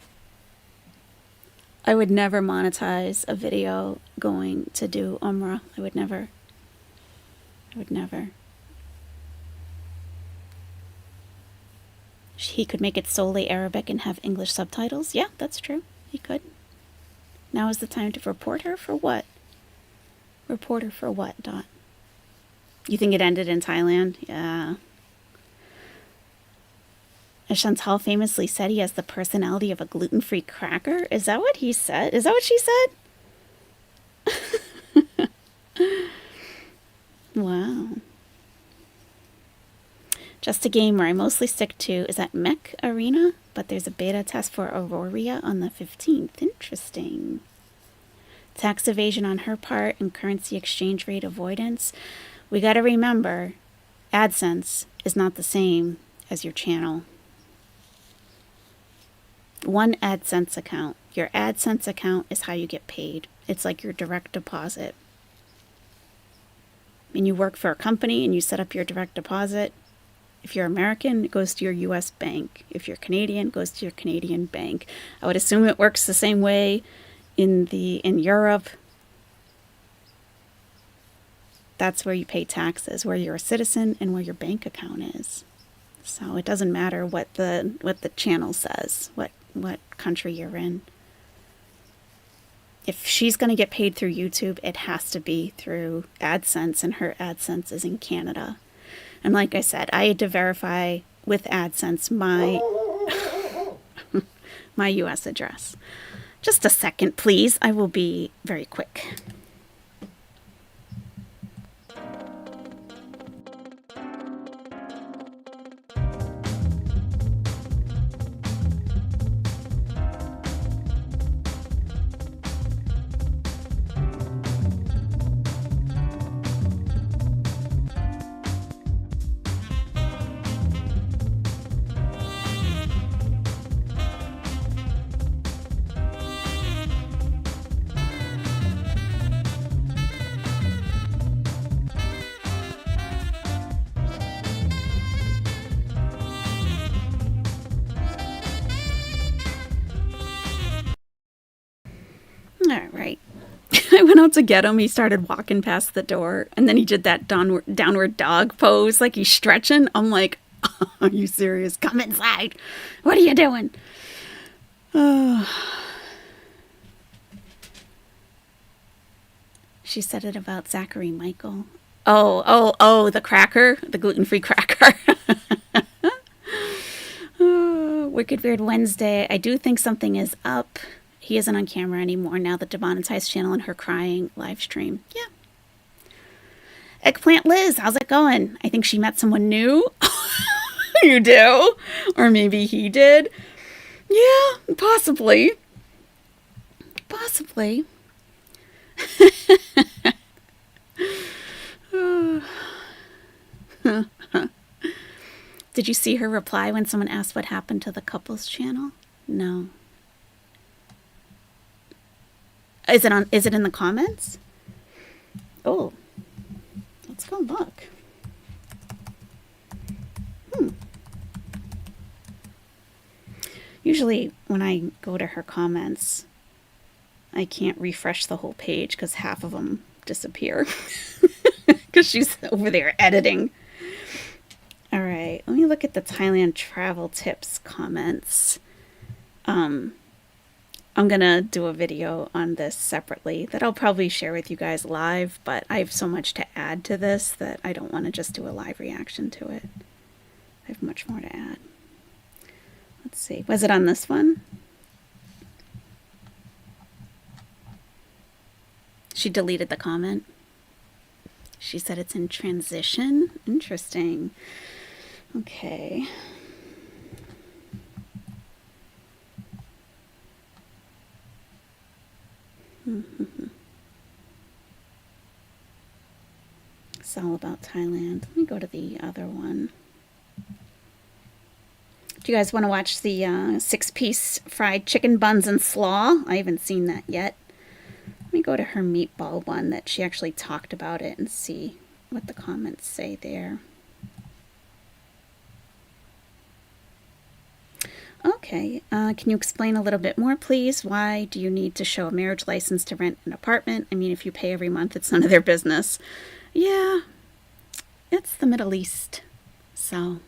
Speaker 1: I would never monetize a video going to do Umrah. I would never. I would never. He could make it solely Arabic and have English subtitles. Yeah, that's true. He could. Now is the time to report her for what? Report her for what, Dot? You think it ended in Thailand? Yeah. As Chantal famously said, he has the personality of a gluten-free cracker. Is that what he said? Is that what she said? Wow. Just a game where I mostly stick to is that Mech Arena, but there's a beta test for Aurora on the 15th. Interesting. Tax evasion on her part and currency exchange rate avoidance. We got to remember, AdSense is not the same as your channel. One AdSense account. Your AdSense account is how you get paid. It's like your direct deposit. And you work for a company and you set up your direct deposit. If you're American, it goes to your U.S. bank. If you're Canadian, it goes to your Canadian bank. I would assume it works the same way in Europe. That's where you pay taxes, where you're a citizen and where your bank account is. So it doesn't matter what the channel says, what country you're in. If she's going to get paid through YouTube, it has to be through AdSense, and her AdSense is in Canada. And like I said, I had to verify with AdSense my US address. Just a second, please. I will be very quick. All right. I went out to get him. He started walking past the door, and then he did that downward dog pose, like he's stretching. I'm like, are you serious? Come inside. What are you doing? She said it about Zachary Michael. Oh, the cracker, the gluten-free cracker. Wicked Weird Wednesday. I do think something is up. He isn't on camera anymore now. The Demonetized channel and her crying live stream. Yeah. Eggplant Liz, how's it going? I think she met someone new. You do? Or maybe he did. Yeah, possibly. Possibly. Did you see her reply when someone asked what happened to the couples channel? No. Is it in the comments? Oh, let's go look. Usually when I go to her comments, I can't refresh the whole page because half of them disappear because she's over there editing. All right, let me look at the Thailand travel tips comments. I'm gonna do a video on this separately that I'll probably share with you guys live, but I have so much to add to this that I don't want to just do a live reaction to it. I have much more to add. Let's see, was it on this one? She deleted the comment. She said it's in transition. Interesting. Okay. It's all about Thailand. Let me go to the other one. Do you guys want to watch the 6-piece fried chicken buns and slaw? I haven't seen that yet. Let me go to her meatball one that she actually talked about it and see what the comments say there. Okay, can you explain a little bit more, please? Why do you need to show a marriage license to rent an apartment? I mean, if you pay every month, it's none of their business. Yeah, it's the Middle East, so...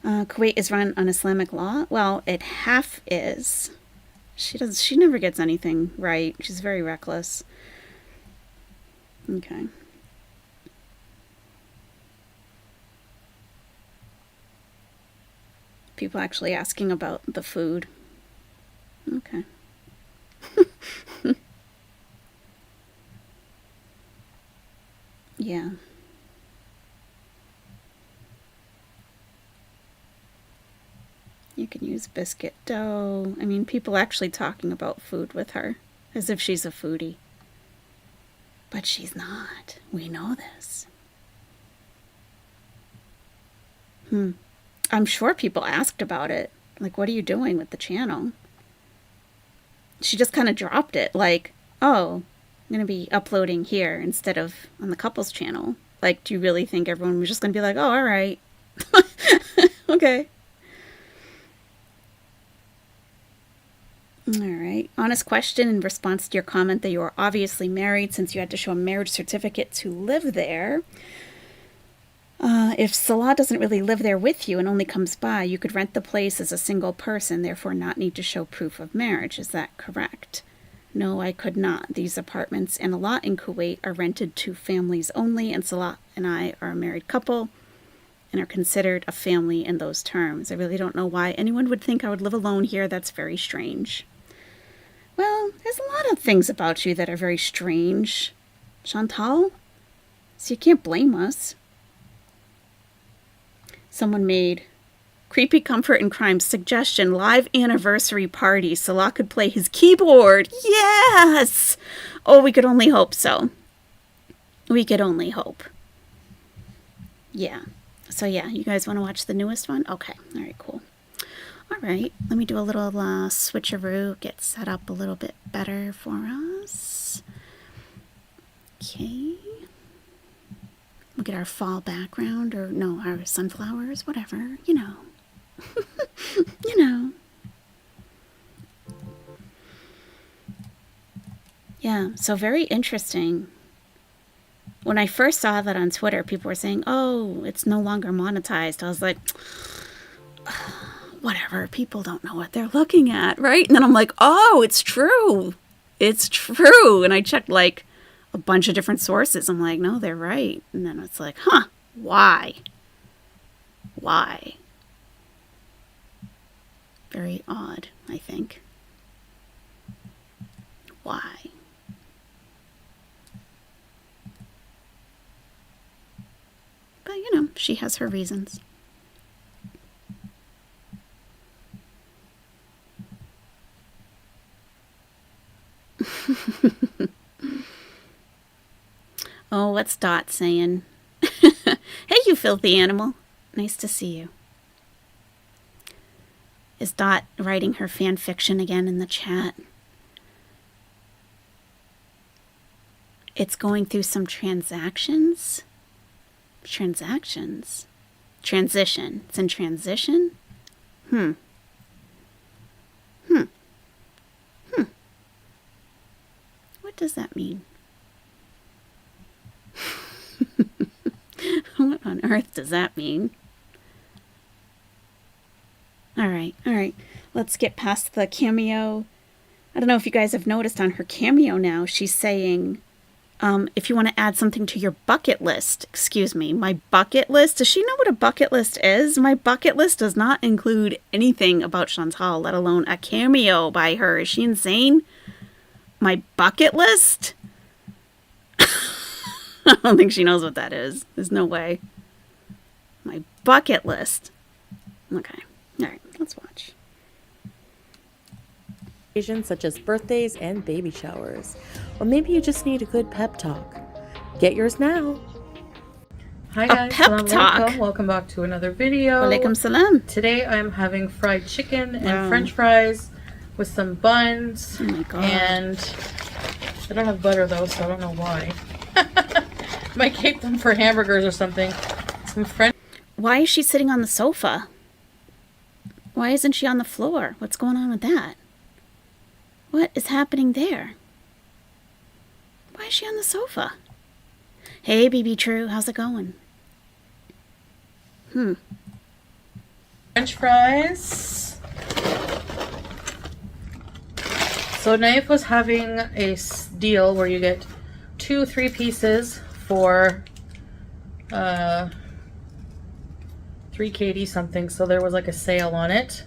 Speaker 1: Kuwait is run on Islamic law. Well, it half is. She never gets anything right. She's very reckless. Okay. People actually asking about the food. Okay. Yeah. You can use biscuit dough. I mean, people actually talking about food with her as if she's a foodie. But she's not. We know this. I'm sure people asked about it. Like, what are you doing with the channel? She just kind of dropped it. Like, oh, I'm going to be uploading here instead of on the couples channel. Like, do you really think everyone was just going to be like, oh, all right. Okay. All right. Honest question in response to your comment that you are obviously married since you had to show a marriage certificate to live there. If Salah doesn't really live there with you and only comes by, you could rent the place as a single person, therefore not need to show proof of marriage. Is that correct? No, I could not. These apartments and a lot in Kuwait are rented to families only, and Salah and I are a married couple and are considered a family in those terms. I really don't know why anyone would think I would live alone here. That's very strange. Well, there's a lot of things about you that are very strange, Chantal. So you can't blame us. Someone made creepy comfort and crime suggestion, live anniversary party. Salah could play his keyboard. Yes! Oh, we could only hope so. We could only hope. Yeah. So yeah, you guys want to watch the newest one? Okay. All right, cool. All right, let me do a little switcheroo, get set up a little bit better for us. Okay. We'll get our fall background, or no, our sunflowers, whatever, you know. You know. Yeah, so very interesting. When I first saw that on Twitter, people were saying, oh, it's no longer monetized. I was like... whatever, people don't know what they're looking at, right? And then I'm like, oh, it's true. It's true. And I checked like a bunch of different sources. I'm like, no, they're right. And then it's like, huh, why? Why? Very odd, I think. Why? But, you know, she has her reasons. Oh, what's Dot saying? Hey, you filthy animal. Nice to see you. Is Dot writing her fan fiction again in the chat? it's going through some transactions. Transition. It's in transition. What does that mean? What on earth does that mean? All right. Let's get past the cameo. I don't know if you guys have noticed on her cameo now, she's saying, if you want to add something to your bucket list, excuse me, my bucket list. Does she know what a bucket list is? My bucket list does not include anything about Chantal, let alone a cameo by her. Is she insane? My bucket list? I don't think she knows what that is. There's no way. My bucket list. Okay. All right. Let's watch.
Speaker 3: Occasions such as birthdays and baby showers. Or maybe you just need a good pep talk. Get yours now.
Speaker 2: Hi guys,
Speaker 1: pep talk.
Speaker 2: Welcome back to another video.
Speaker 1: Walaikum salam.
Speaker 2: Today I'm having fried chicken and
Speaker 1: Wow.
Speaker 2: french fries with some buns.
Speaker 1: Oh my God.
Speaker 2: And I don't have butter though, so I don't know why. Might keep them for hamburgers or something. Some french.
Speaker 1: Why is she sitting on the sofa? Why isn't she on the floor? What's going on with that? What is happening there? Why is she on the sofa? Hey, BB True, how's it going?
Speaker 2: French fries. So Naif was having a deal where you get 2-3 pieces for $3.80 something. So there was like a sale on it.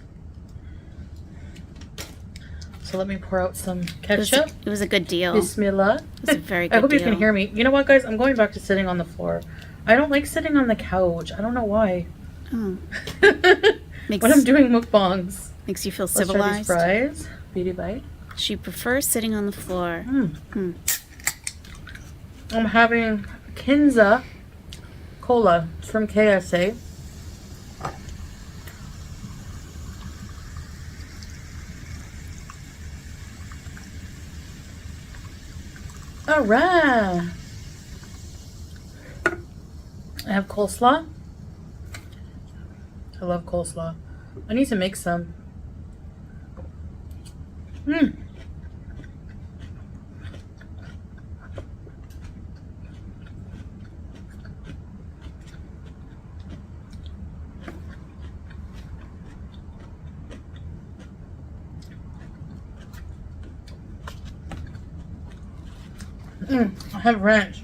Speaker 2: So let me pour out some ketchup.
Speaker 1: It was a good deal.
Speaker 2: Bismillah.
Speaker 1: It was a very good
Speaker 2: I hope
Speaker 1: deal.
Speaker 2: you can hear me. You know what, guys? I'm going back to sitting on the floor. I don't like sitting on the couch. I don't know why.
Speaker 1: Oh.
Speaker 2: When I'm doing mukbangs.
Speaker 1: Makes you feel
Speaker 2: Let's try these
Speaker 1: civilized.
Speaker 2: fries. Beauty bite.
Speaker 1: She prefers sitting on the floor.
Speaker 2: I'm having Kinza Cola from KSA. Alright. I have coleslaw. I love coleslaw. I need to make some. I have ranch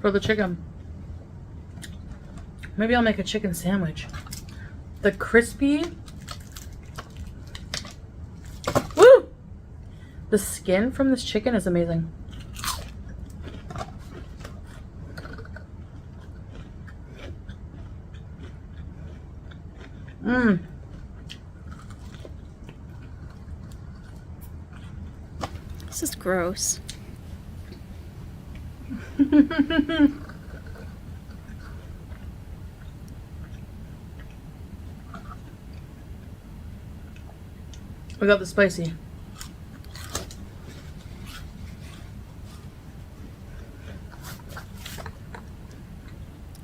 Speaker 2: for the chicken. Maybe I'll make a chicken sandwich. The crispy. Woo! The skin from this chicken is amazing.
Speaker 1: This is gross.
Speaker 2: We got the spicy.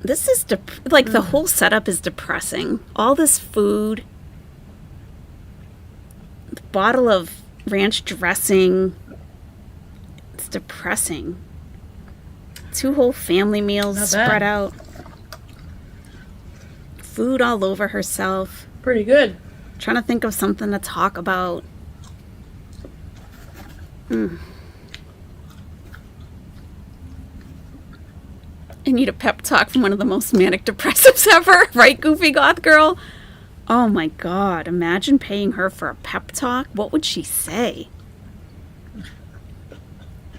Speaker 1: This is like the whole setup is depressing. All this food, the bottle of ranch dressing. It's depressing. 2 whole family meals
Speaker 2: Not bad.
Speaker 1: spread out. Food all over herself.
Speaker 2: Pretty good.
Speaker 1: Trying to think of something to talk about. I need a pep talk from one of the most manic depressives ever. Right, Goofy Goth Girl? Oh my God. Imagine paying her for a pep talk. What would she say?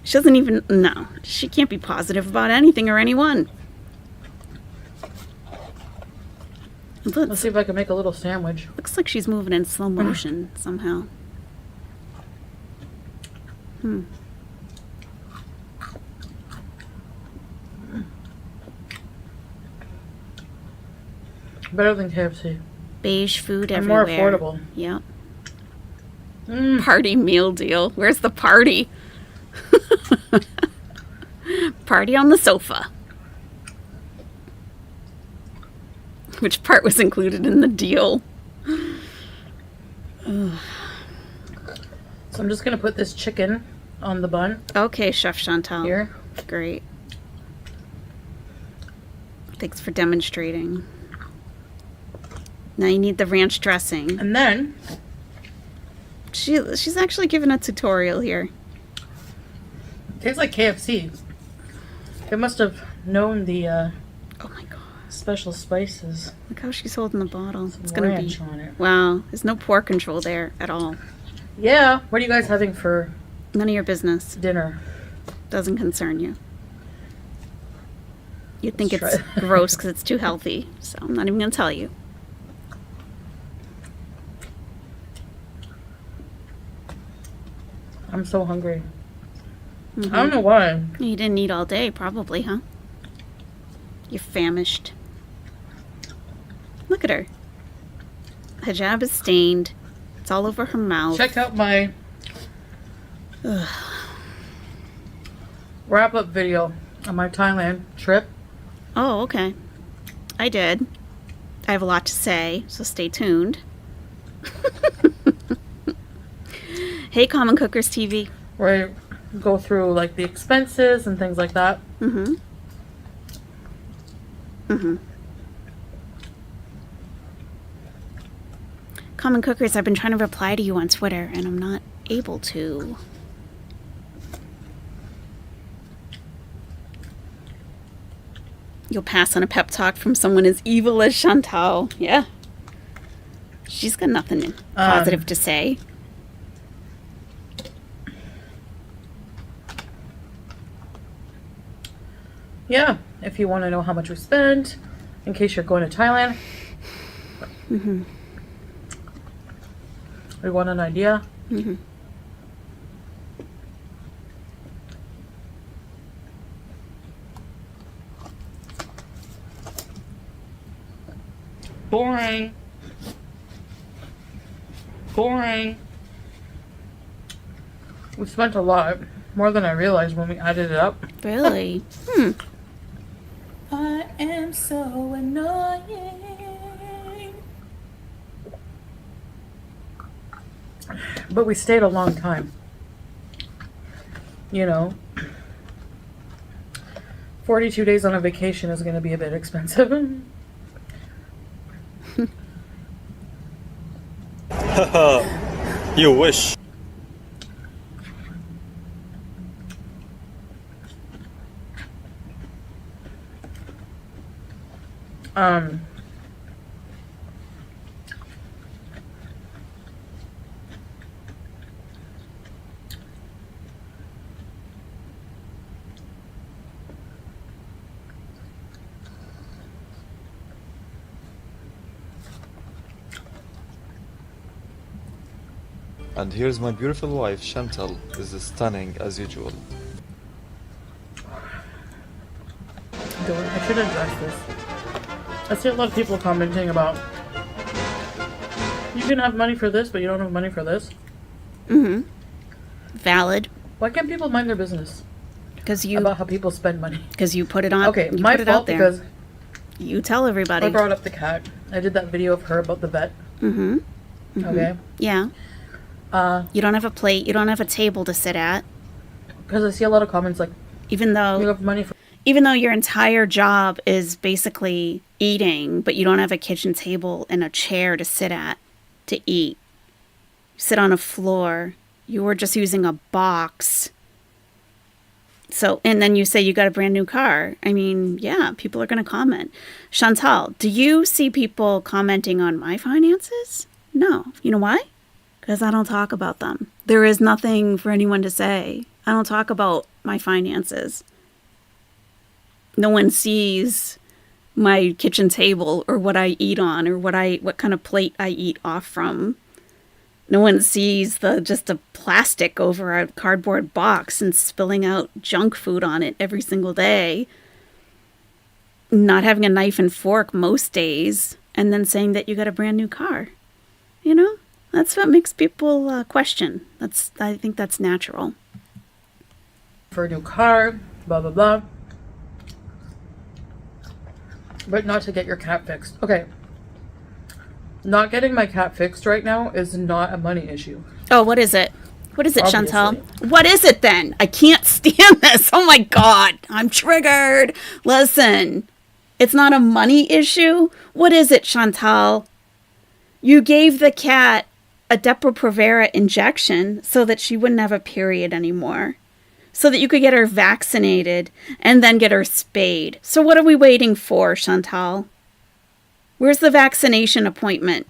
Speaker 1: She doesn't even... No. She can't be positive about anything or anyone.
Speaker 2: Let's see if I can make a little sandwich.
Speaker 1: Looks like she's moving in slow motion somehow.
Speaker 2: Better than KFC.
Speaker 1: Beige food
Speaker 2: And
Speaker 1: everywhere.
Speaker 2: more affordable.
Speaker 1: Yep. Party meal deal. Where's the party? Party on the sofa. Which part was included in the deal?
Speaker 2: So I'm just going to put this chicken on the bun.
Speaker 1: Okay, Chef Chantal.
Speaker 2: Here.
Speaker 1: Great. Thanks for demonstrating. Now you need the ranch dressing.
Speaker 2: And then...
Speaker 1: She's actually giving a tutorial here.
Speaker 2: Tastes like KFC. They must have known the
Speaker 1: Oh my god.
Speaker 2: special spices.
Speaker 1: Look how she's holding the bottle.
Speaker 2: Some
Speaker 1: It's gonna
Speaker 2: ranch
Speaker 1: be
Speaker 2: on it.
Speaker 1: wow. There's no pork control there at all.
Speaker 2: Yeah. What are you guys having for
Speaker 1: None of your business.
Speaker 2: dinner?
Speaker 1: Doesn't concern you. You'd think
Speaker 2: Let's
Speaker 1: it's
Speaker 2: try it.
Speaker 1: gross because it's too healthy. So I'm not even gonna tell you.
Speaker 2: I'm so hungry.
Speaker 1: Mhm.
Speaker 2: I don't know why.
Speaker 1: You didn't eat all day, probably, huh? You're famished. Look at her. Hijab is stained. It's all over her mouth.
Speaker 2: Check out my wrap-up video on my Thailand trip.
Speaker 1: Oh, okay. I did. I have a lot to say, so stay tuned. Hey, Common Cookers TV.
Speaker 2: Where I go through like the expenses and things like that.
Speaker 1: Mm-hmm. Mm-hmm. Common Cookers, I've been trying to reply to you on Twitter, and I'm not able to. You'll pass on a pep talk from someone as evil as Chantal. Yeah. She's got nothing positive to say.
Speaker 2: Yeah, if you want to know how much we spent, in case you're going to Thailand.
Speaker 1: Mm-hmm.
Speaker 2: We want an idea.
Speaker 1: Mm-hmm.
Speaker 2: Boring. Boring. We spent a lot. More than I realized when we added it up.
Speaker 1: Really?
Speaker 2: I am so annoying. But we stayed a long time. You know, 42 days on a vacation is going to be a bit expensive.
Speaker 4: You wish. And here's my beautiful wife, Chantal, is stunning as usual.
Speaker 2: I should address this. I see a lot of people commenting about you can have money for this, but you don't have money for this.
Speaker 1: Mm-hmm. Valid.
Speaker 2: Why can't people mind their business
Speaker 1: Because you
Speaker 2: about how people spend money?
Speaker 1: put it on.
Speaker 2: Okay,
Speaker 1: you
Speaker 2: my
Speaker 1: put it out
Speaker 2: fault
Speaker 1: there.
Speaker 2: because
Speaker 1: You tell everybody.
Speaker 2: I brought up the cat. I did that video of her about the vet.
Speaker 1: Mm-hmm. Mm-hmm.
Speaker 2: Okay.
Speaker 1: Yeah. You don't have a plate. You don't have a table to sit at.
Speaker 2: Because I see a lot of comments like,
Speaker 1: Even
Speaker 2: you
Speaker 1: though
Speaker 2: have money for.
Speaker 1: your entire job is basically eating, but you don't have a kitchen table and a chair to sit at to eat. You sit on a floor. You were just using a box. So, and then you say you got a brand new car. I mean, yeah, people are going to comment. Chantal, do you see people commenting on my finances? No. You know why? Because I don't talk about them. There is nothing for anyone to say. I don't talk about my finances. No one sees my kitchen table or what I eat on or what kind of plate I eat off from. No one sees just a plastic over a cardboard box and spilling out junk food on it every single day. Not having a knife and fork most days, and then saying that you got a brand new car. You know? That's what makes people question. I think that's natural.
Speaker 2: For a new car, blah, blah, blah. But not to get your cat fixed. Okay. Not getting my cat fixed right now is not a money issue.
Speaker 1: Oh, what is it? What is it, Chantal?
Speaker 2: Obviously.
Speaker 1: What is it then? I can't stand this. Oh my God. I'm triggered. Listen, it's not a money issue. What is it, Chantal? You gave the cat a Depo-Provera injection so that she wouldn't have a period anymore. So that you could get her vaccinated and then get her spayed. So what are we waiting for, Chantal? Where's the vaccination appointment?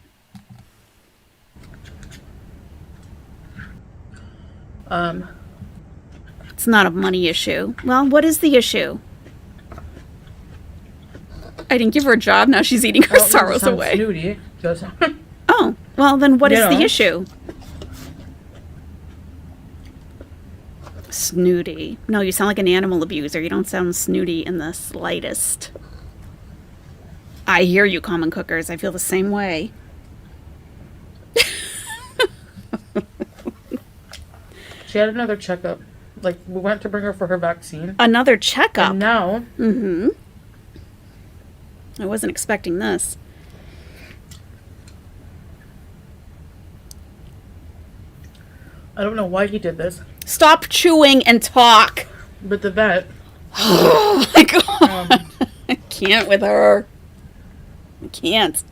Speaker 1: It's not a money issue. Well, what is the issue? I didn't give her a job. Now she's eating her sorrows away.
Speaker 2: Snooty, just
Speaker 1: Oh, well then what is the issue? Snooty. No, you sound like an animal abuser. You don't sound snooty in the slightest. I hear you, common cookers. I feel the same way.
Speaker 2: She had another checkup. Like, we went to bring her for her vaccine.
Speaker 1: Another checkup?
Speaker 2: And now...
Speaker 1: Mm-hmm. I wasn't expecting this.
Speaker 2: I don't know why he did this.
Speaker 1: Stop chewing and talk.
Speaker 2: But the vet...
Speaker 1: Oh my God. I can't with her. I can't.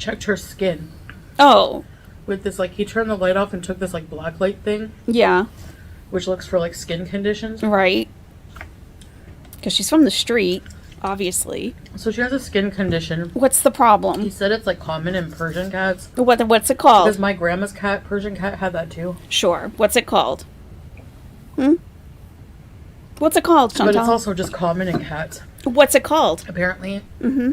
Speaker 2: checked her skin.
Speaker 1: Oh.
Speaker 2: With this, like, he turned the light off and took this, like, black light thing.
Speaker 1: Yeah.
Speaker 2: Which looks for, like, skin conditions.
Speaker 1: Right. Because she's from the street, obviously.
Speaker 2: So she has a skin condition.
Speaker 1: What's the problem?
Speaker 2: He said it's, like, common in Persian cats.
Speaker 1: What's it called?
Speaker 2: Because my grandma's cat, Persian cat, had that too.
Speaker 1: Sure. What's it called? What's it called, Chantal?
Speaker 2: But it's also just common in cats.
Speaker 1: What's it called?
Speaker 2: Apparently. Mm-hmm.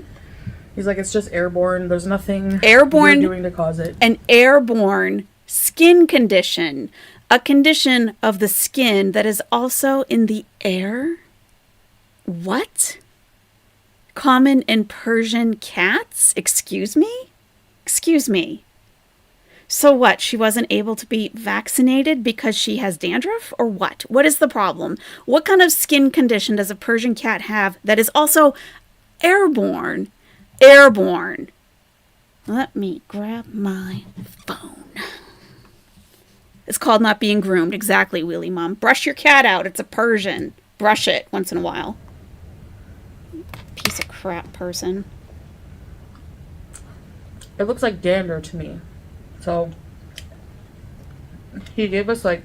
Speaker 2: He's like, it's just airborne. There's nothing
Speaker 1: airborne
Speaker 2: you're doing to cause it.
Speaker 1: An airborne skin condition. A condition of the skin that is also in the air? What? Common in Persian cats? Excuse me? Excuse me. So what? She wasn't able to be vaccinated because she has dandruff? Or what? What is the problem? What kind of skin condition does a Persian cat have that is also airborne? Airborne. Let me grab my phone. It's called not being groomed. Exactly, Wheelie Mom. Brush your cat out. It's a Persian. Brush it once in a while. Piece of crap person.
Speaker 2: It looks like dander to me. So, he gave us, like...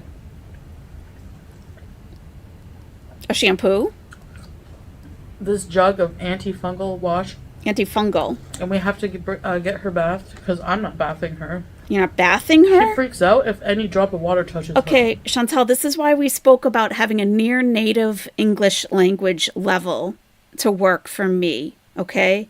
Speaker 1: A shampoo?
Speaker 2: This jug of antifungal wash.
Speaker 1: Antifungal.
Speaker 2: And we have to get her bathed because I'm not bathing her.
Speaker 1: You're not bathing her?
Speaker 2: She freaks out if any drop of water touches her.
Speaker 1: Okay, Chantal, this is why we spoke about having a near native English language level to work for me, okay?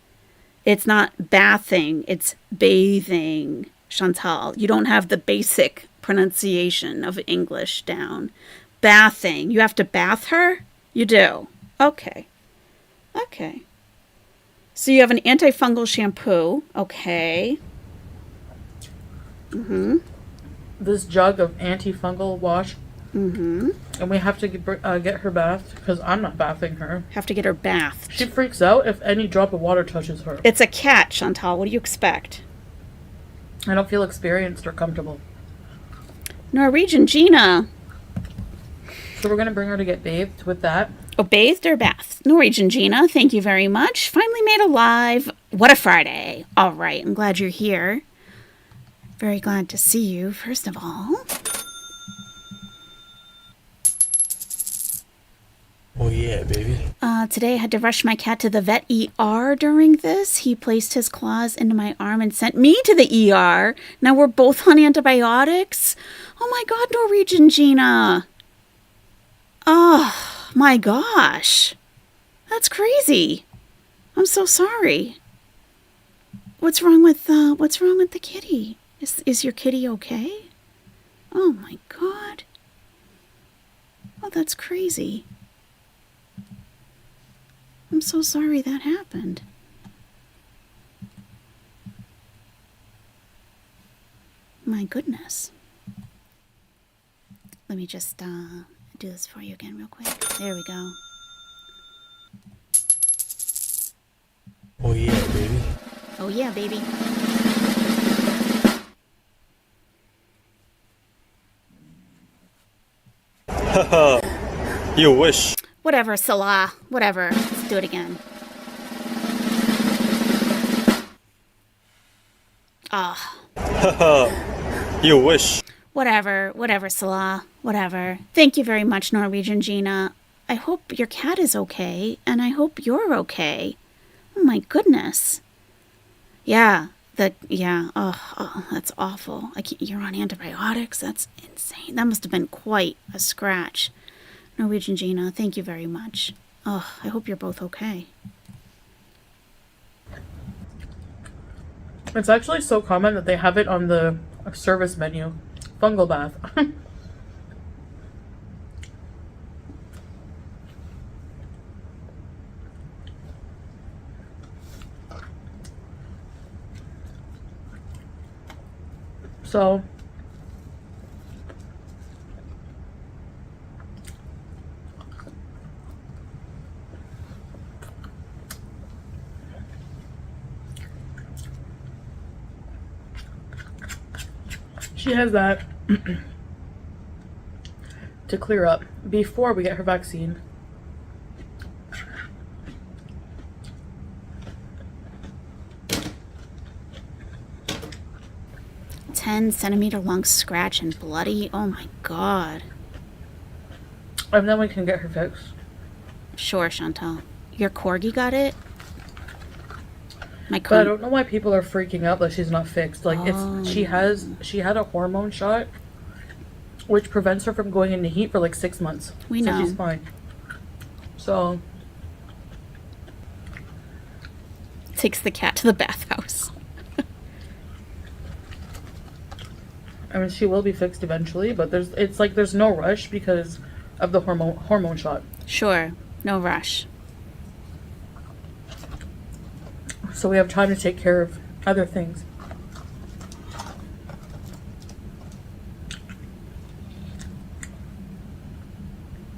Speaker 1: It's not bathing, it's bathing, Chantal. You don't have the basic pronunciation of English down. Bathing. You have to bath her? You do. Okay. Okay. So you have an antifungal shampoo. Okay. Mm-hmm.
Speaker 2: This jug of antifungal wash.
Speaker 1: Mm-hmm.
Speaker 2: And we have to get her bathed because I'm not bathing her.
Speaker 1: Have to get her bathed.
Speaker 2: She freaks out if any drop of water touches her.
Speaker 1: It's a cat, Chantal. What do you expect?
Speaker 2: I don't feel experienced or comfortable.
Speaker 1: Norwegian Gina.
Speaker 2: So we're going to bring her to get bathed with that.
Speaker 1: Oh, bathed or bathed? Norwegian Gina, thank you very much. Finally made alive. What a Friday. All right, I'm glad you're here. Very glad to see you, first of all.
Speaker 5: Oh yeah, baby.
Speaker 1: Today I had to rush my cat to the vet ER during this. He placed his claws into my arm and sent me to the ER. Now we're both on antibiotics. Oh my God, Norwegian Gina. Oh my gosh. That's crazy. I'm so sorry. What's wrong with the kitty? Is your kitty okay? Oh my God. Oh, that's crazy. I'm so sorry that happened. My goodness. Let me just do this for you again real quick. There we go. Oh yeah, baby.
Speaker 5: You wish.
Speaker 1: Whatever, Salah. Whatever. Let's do it again. Ah.
Speaker 5: You wish.
Speaker 1: Whatever, Salah. Whatever. Thank you very much, Norwegian Gina. I hope your cat is okay, and I hope you're okay. Oh my goodness. Yeah, that's awful. You're on antibiotics? That's insane. That must have been quite a scratch. Norwegian Gina, thank you very much. Oh, I hope you're both okay.
Speaker 2: It's actually so common that they have it on the service menu. Fungal bath. So she has that to clear up before we get her vaccine.
Speaker 1: Centimeter long scratch and bloody. Oh my god.
Speaker 2: And then we can get her fixed.
Speaker 1: Sure, Chantal. Your corgi got it?
Speaker 2: But I don't know why people are freaking out that she's not fixed. Like she had a hormone shot which prevents her from going into heat for like 6 months.
Speaker 1: We know.
Speaker 2: So she's fine. So
Speaker 1: takes the cat to the bathhouse.
Speaker 2: I mean, she will be fixed eventually, but there's no rush because of the hormone shot.
Speaker 1: Sure, no rush.
Speaker 2: So we have time to take care of other things.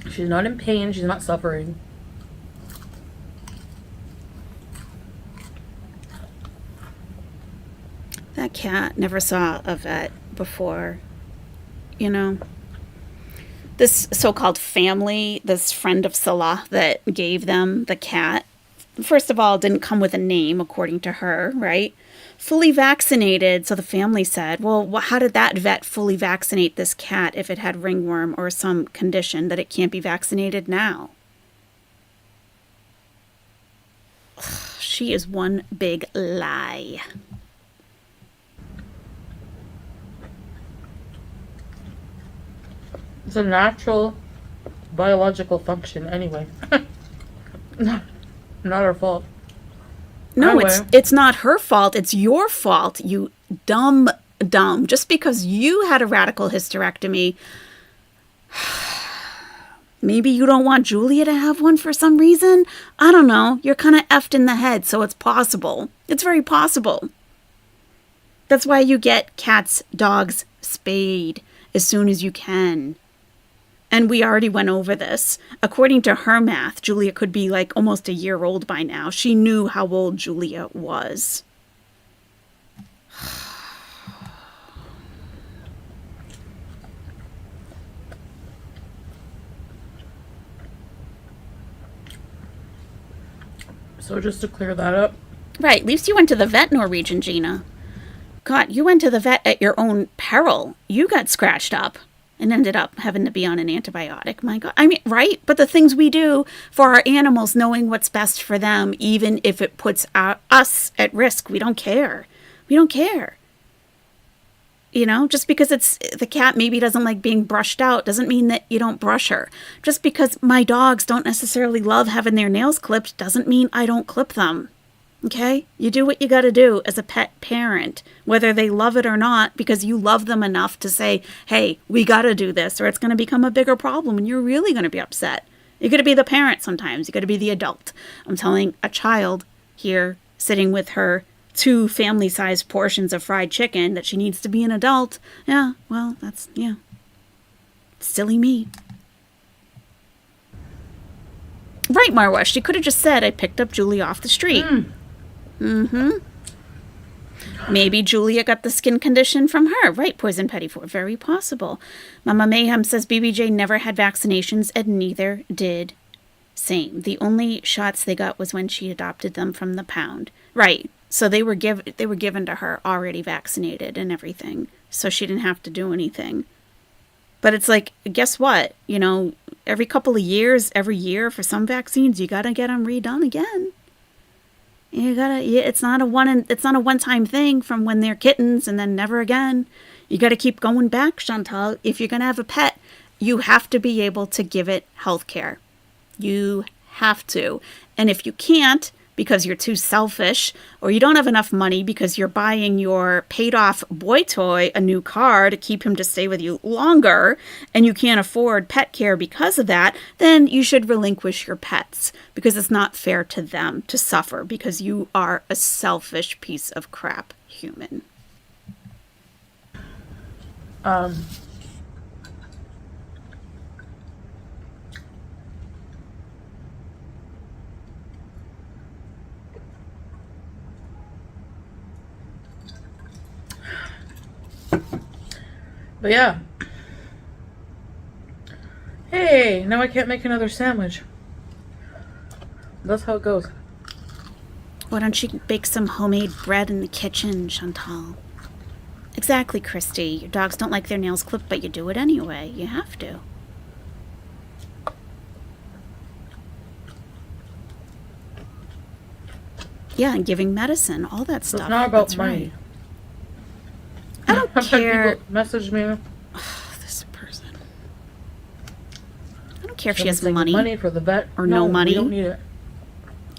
Speaker 2: She's not in pain, she's not suffering.
Speaker 1: That cat never saw a vet before. You know, this so-called family, this friend of Salah that gave them the cat, first of all, didn't come with a name, according to her, right? Fully vaccinated. So the family said, well, how did that vet fully vaccinate this cat if it had ringworm or some condition that it can't be vaccinated now? She is one big lie.
Speaker 2: It's a natural biological function anyway. Not our fault.
Speaker 1: No,
Speaker 2: Anyway.
Speaker 1: it's not her fault. It's your fault, you dumb. Just because you had a radical hysterectomy, maybe you don't want Julia to have one for some reason. I don't know. You're kind of effed in the head, so it's possible. It's very possible. That's why you get cats, dogs spayed as soon as you can. And we already went over this. According to her math, Julia could be like almost a year old by now. She knew how old Julia was.
Speaker 2: So just to clear that up.
Speaker 1: Right, at least you went to the vet, Norwegian Gina. God, you went to the vet at your own peril. You got scratched up and ended up having to be on an antibiotic. My God. I mean, right? But the things we do for our animals, knowing what's best for them, even if it puts us at risk, we don't care. We don't care. You know, just because the cat maybe doesn't like being brushed out doesn't mean that you don't brush her. Just because my dogs don't necessarily love having their nails clipped doesn't mean I don't clip them. Okay? You do what you got to do as a pet parent, whether they love it or not, because you love them enough to say, hey, we got to do this, or it's going to become a bigger problem and you're really going to be upset. You're going to be the parent sometimes. You got to be the adult. I'm telling a child here sitting with her 2 family-sized portions of fried chicken that she needs to be an adult. Yeah, well, yeah. Silly me. Right, Marwa. She could have just said, I picked up Julie off the street. Mm-hmm. Maybe Julia got the skin condition from her, right? Poison Pettifor, very possible. Mama Mayhem says BBJ never had vaccinations and neither did Same. The only shots they got was when she adopted them from the pound. Right. So they were given to her already vaccinated and everything. So she didn't have to do anything. But it's like, guess what? You know, every couple of years, every year for some vaccines, you got to get them redone again. It's not a one-time thing from when they're kittens and then never again. You got to keep going back, Chantal. If you're going to have a pet, you have to be able to give it health care. You have to. And if you can't, because you're too selfish, or you don't have enough money because you're buying your paid-off boy toy a new car to keep him to stay with you longer, and you can't afford pet care because of that, then you should relinquish your pets, because it's not fair to them to suffer because you are a selfish piece of crap human.
Speaker 2: But yeah. Hey, now I can't make another sandwich. That's how it goes.
Speaker 1: Why don't you bake some homemade bread in the kitchen, Chantal? Exactly, Christy. Your dogs don't like their nails clipped, but you do it anyway. You have to. Yeah, and giving medicine, all that stuff.
Speaker 2: It's not about
Speaker 1: That's
Speaker 2: money.
Speaker 1: Right. I don't care.
Speaker 2: People message me.
Speaker 1: This person. I don't care if she
Speaker 2: Someone's
Speaker 1: has
Speaker 2: like,
Speaker 1: money.
Speaker 2: Money for the vet.
Speaker 1: Or no money.
Speaker 2: We don't need it.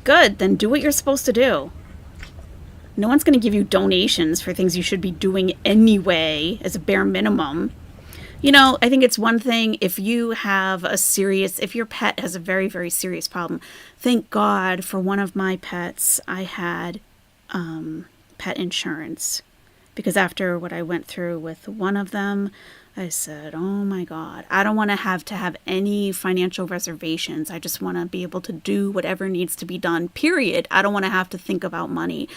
Speaker 1: Good, then do what you're supposed to do. No one's going to give you donations for things you should be doing anyway as a bare minimum. You know, I think it's one thing if your pet has a very, very serious problem. Thank God for one of my pets, I had pet insurance. Because after what I went through with one of them, I said, oh my God, I don't want to have any financial reservations. I just want to be able to do whatever needs to be done, period. I don't want to have to think about money.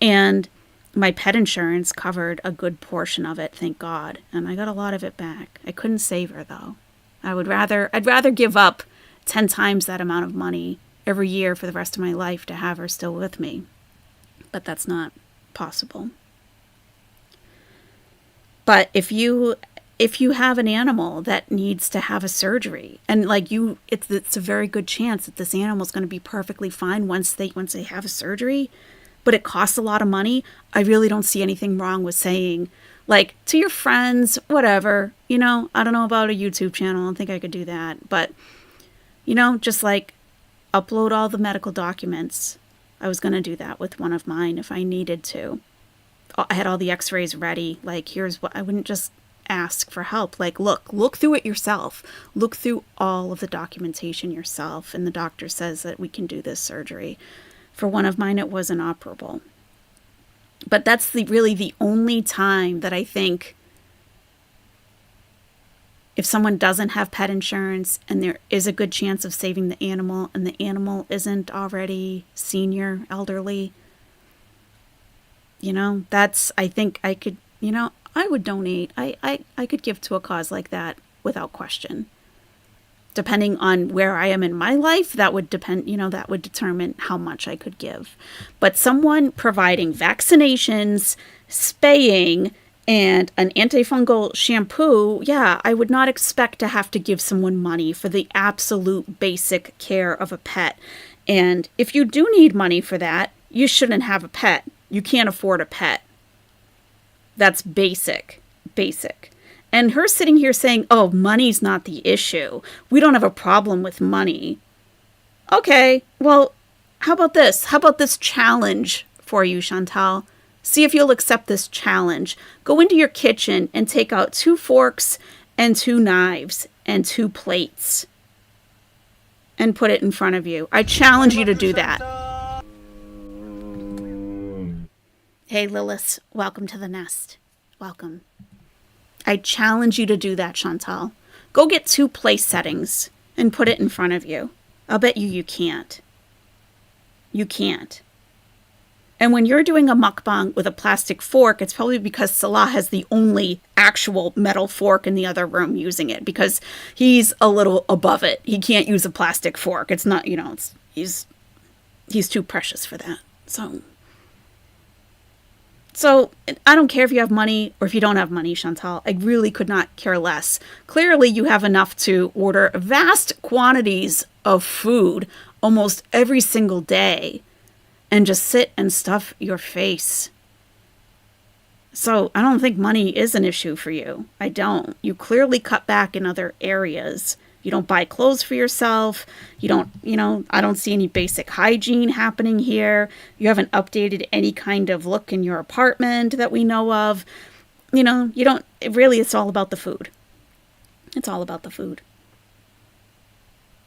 Speaker 1: And my pet insurance covered a good portion of it, thank God. And I got a lot of it back. I couldn't save her though. I'd rather give up 10 times that amount of money every year for the rest of my life to have her still with me. But that's not possible. But if you have an animal that needs to have a surgery, and it's a very good chance that this animal is going to be perfectly fine once they have a surgery, but it costs a lot of money. I really don't see anything wrong with saying, like, to your friends, whatever, you know, I don't know about a YouTube channel. I don't think I could do that, but you know, just like upload all the medical documents. I was going to do that with one of mine if I needed to. I had all the x-rays ready. Like, here's what I wouldn't just ask for help. Like, look through it yourself. Look through all of the documentation yourself. And the doctor says that we can do this surgery. For one of mine, it was inoperable. But that's really the only time that I think if someone doesn't have pet insurance and there is a good chance of saving the animal and the animal isn't already senior, elderly, you know, I think I could, you know, I would donate. I could give to a cause like that without question. Depending on where I am in my life, that would determine how much I could give. But someone providing vaccinations, spaying, and an antifungal shampoo, yeah, I would not expect to have to give someone money for the absolute basic care of a pet. And if you do need money for that, you shouldn't have a pet. You can't afford a pet. That's basic. And her sitting here saying, oh, money's not the issue. We don't have a problem with money. Okay, well, how about this? How about this challenge for you, Chantal? See if you'll accept this challenge. Go into your kitchen and take out 2 forks and 2 knives and 2 plates and put it in front of you. I challenge you to do that. Hey, Lilith, welcome to the nest. Welcome. I challenge you to do that, Chantal. Go get 2 place settings and put it in front of you. I'll bet you can't. You can't. And when you're doing a mukbang with a plastic fork, it's probably because Salah has the only actual metal fork in the other room using it, because he's a little above it. He can't use a plastic fork. It's not, he's too precious for that. So I don't care if you have money or if you don't have money, Chantal. I really could not care less. Clearly, you have enough to order vast quantities of food almost every single day and just sit and stuff your face. So I don't think money is an issue for you. I don't. You clearly cut back in other areas. You don't buy clothes for yourself. You don't, I don't see any basic hygiene happening here. You haven't updated any kind of look in your apartment that we know of. You don't, it's all about the food. It's all about the food.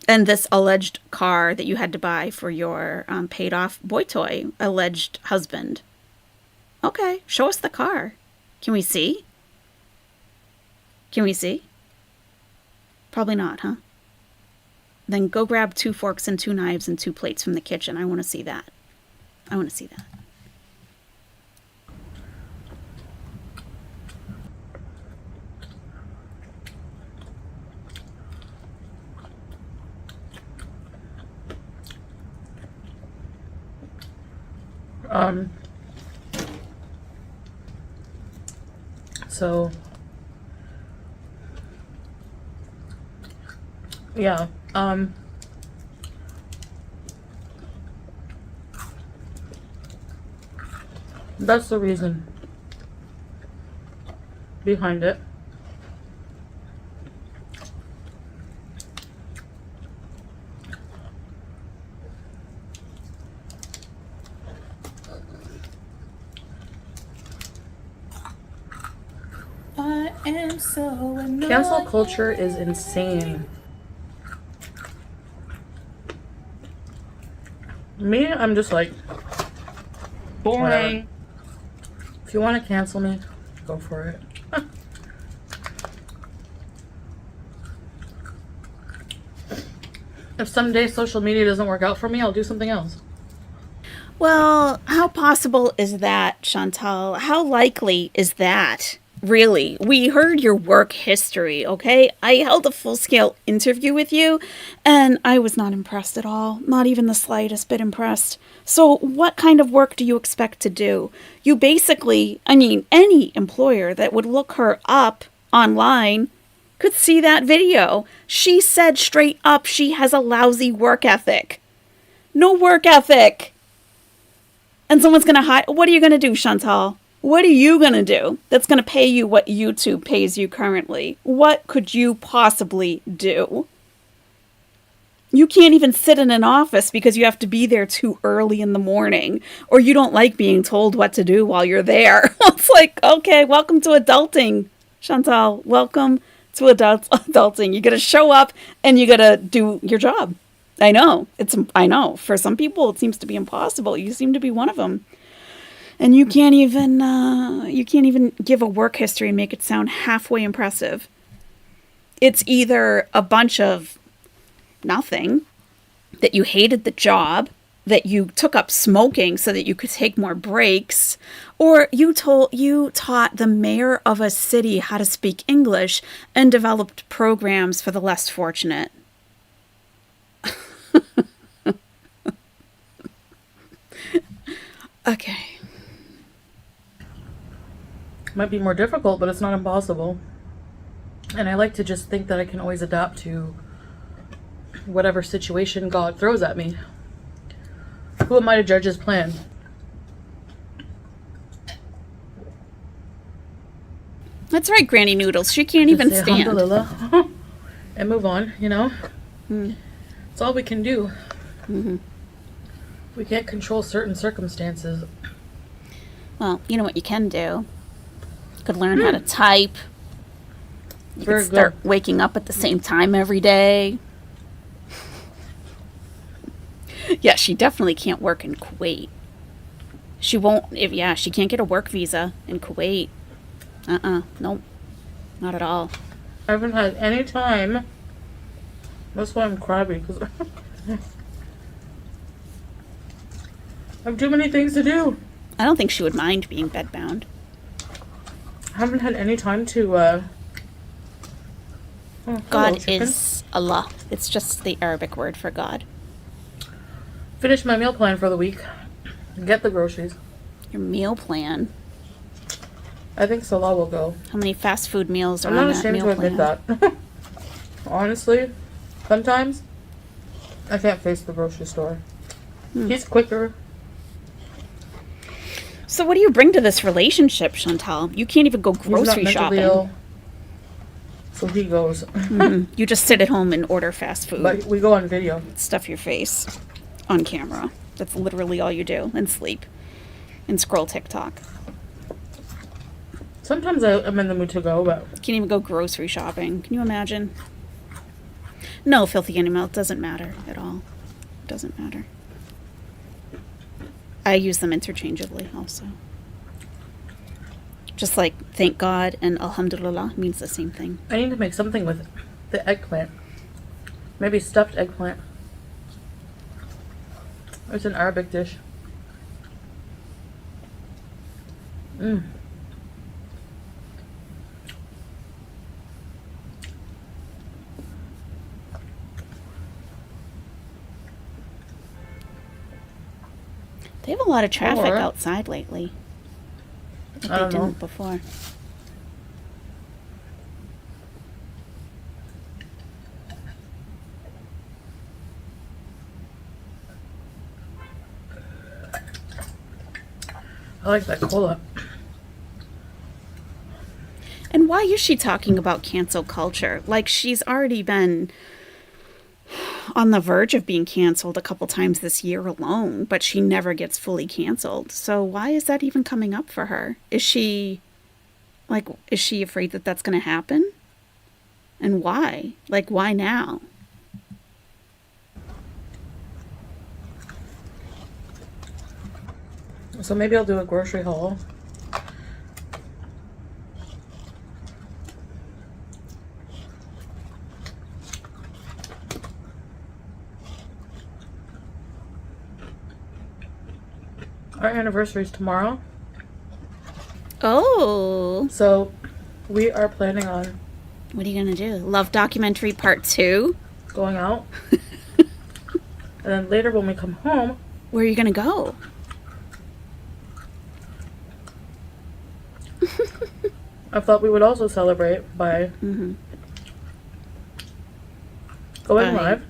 Speaker 1: And this alleged car that you had to buy for your paid off boy toy alleged husband. Okay, show us the car. Can we see? Can we see? Probably not, huh? Then go grab 2 forks and 2 knives and 2 plates from the kitchen. I want to see that. I want to see that.
Speaker 2: So, yeah, that's the reason behind it.
Speaker 3: I am so annoyed.
Speaker 2: Cancel culture is insane. Me, I'm just like, boring. Whatever. If you want to cancel me, go for it. If someday social media doesn't work out for me, I'll do something else.
Speaker 1: Well, how possible is that, Chantal? How likely is that? Really? We heard your work history, okay? I held a full-scale interview with you, and I was not impressed at all. Not even the slightest bit impressed. So what kind of work do you expect to do? You basically, any employer that would look her up online could see that video. She said straight up she has a lousy work ethic. No work ethic. And someone's going to hide. What are you going to do, Chantal? What are you going to do that's going to pay you what YouTube pays you currently? What could you possibly do? You can't even sit in an office because you have to be there too early in the morning, or you don't like being told what to do while you're there. It's like, okay, welcome to adulting, Chantal. Welcome to adulting. You got to show up and you got to do your job. I know. I know. For some people, it seems to be impossible. You seem to be one of them. And you can't even give a work history and make it sound halfway impressive. It's either a bunch of nothing, that you hated the job, that you took up smoking so that you could take more breaks, or you taught the mayor of a city how to speak English and developed programs for the less fortunate. Okay.
Speaker 2: Might be more difficult, but it's not impossible. And I like to just think that I can always adapt to whatever situation God throws at me. Who am I to judge his plan?
Speaker 1: That's right, Granny Noodles. She can't even stand.
Speaker 2: Alhamdulillah. And move on, It's all we can do.
Speaker 1: Mm-hmm.
Speaker 2: We can't control certain circumstances.
Speaker 1: Well, you know what you can do? You could learn how to type. You could start waking up at the same time every day. Yeah, she definitely can't work in Kuwait. She won't, she can't get a work visa in Kuwait. Nope. Not at all.
Speaker 2: I haven't had any time. That's why I'm crabby, because I have too many things to do.
Speaker 1: I don't think she would mind being bedbound.
Speaker 2: I haven't had any time to, hello,
Speaker 1: God
Speaker 2: chicken.
Speaker 1: is Allah. It's just the Arabic word for God.
Speaker 2: Finish my meal plan for the week. Get the groceries.
Speaker 1: Your meal plan.
Speaker 2: I think Salah will go.
Speaker 1: How many fast food meals are
Speaker 2: I'm
Speaker 1: on
Speaker 2: not
Speaker 1: that
Speaker 2: ashamed
Speaker 1: meal
Speaker 2: to admit
Speaker 1: plan?
Speaker 2: that. Honestly, sometimes I can't face the grocery store. He's quicker.
Speaker 1: So what do you bring to this relationship, Chantal? You can't even go
Speaker 2: He's not
Speaker 1: grocery
Speaker 2: mentally
Speaker 1: shopping.
Speaker 2: ill, so he goes.
Speaker 1: You just sit at home and order fast food.
Speaker 2: But we go on video.
Speaker 1: Stuff your face on camera. That's literally all you do. And sleep. And scroll TikTok.
Speaker 2: Sometimes I'm in the mood to go, but
Speaker 1: Can't even go grocery shopping. Can you imagine? No, filthy animal. It doesn't matter at all. It doesn't matter. I use them interchangeably also. Just like thank God and alhamdulillah means the same thing.
Speaker 2: I need to make something with the eggplant. Maybe stuffed eggplant. It's an Arabic dish.
Speaker 1: They have a lot of traffic
Speaker 2: Or-
Speaker 1: outside lately. But
Speaker 2: I
Speaker 1: they
Speaker 2: don't know.
Speaker 1: didn't before.
Speaker 2: I like that cola.
Speaker 1: And why is she talking about cancel culture? Like she's already been on the verge of being canceled a couple times this year alone, but she never gets fully canceled. So why is that even coming up for her? Is she afraid that that's going to happen? And why? Like, why now?
Speaker 2: So maybe I'll do a grocery haul. Our anniversary is tomorrow,
Speaker 1: Oh,
Speaker 2: so we are planning on
Speaker 1: what are you going to do? Love documentary part 2?
Speaker 2: going out. And then later when we come home,
Speaker 1: Where are you going to go?
Speaker 2: I thought we would also celebrate by going
Speaker 1: By-
Speaker 2: live.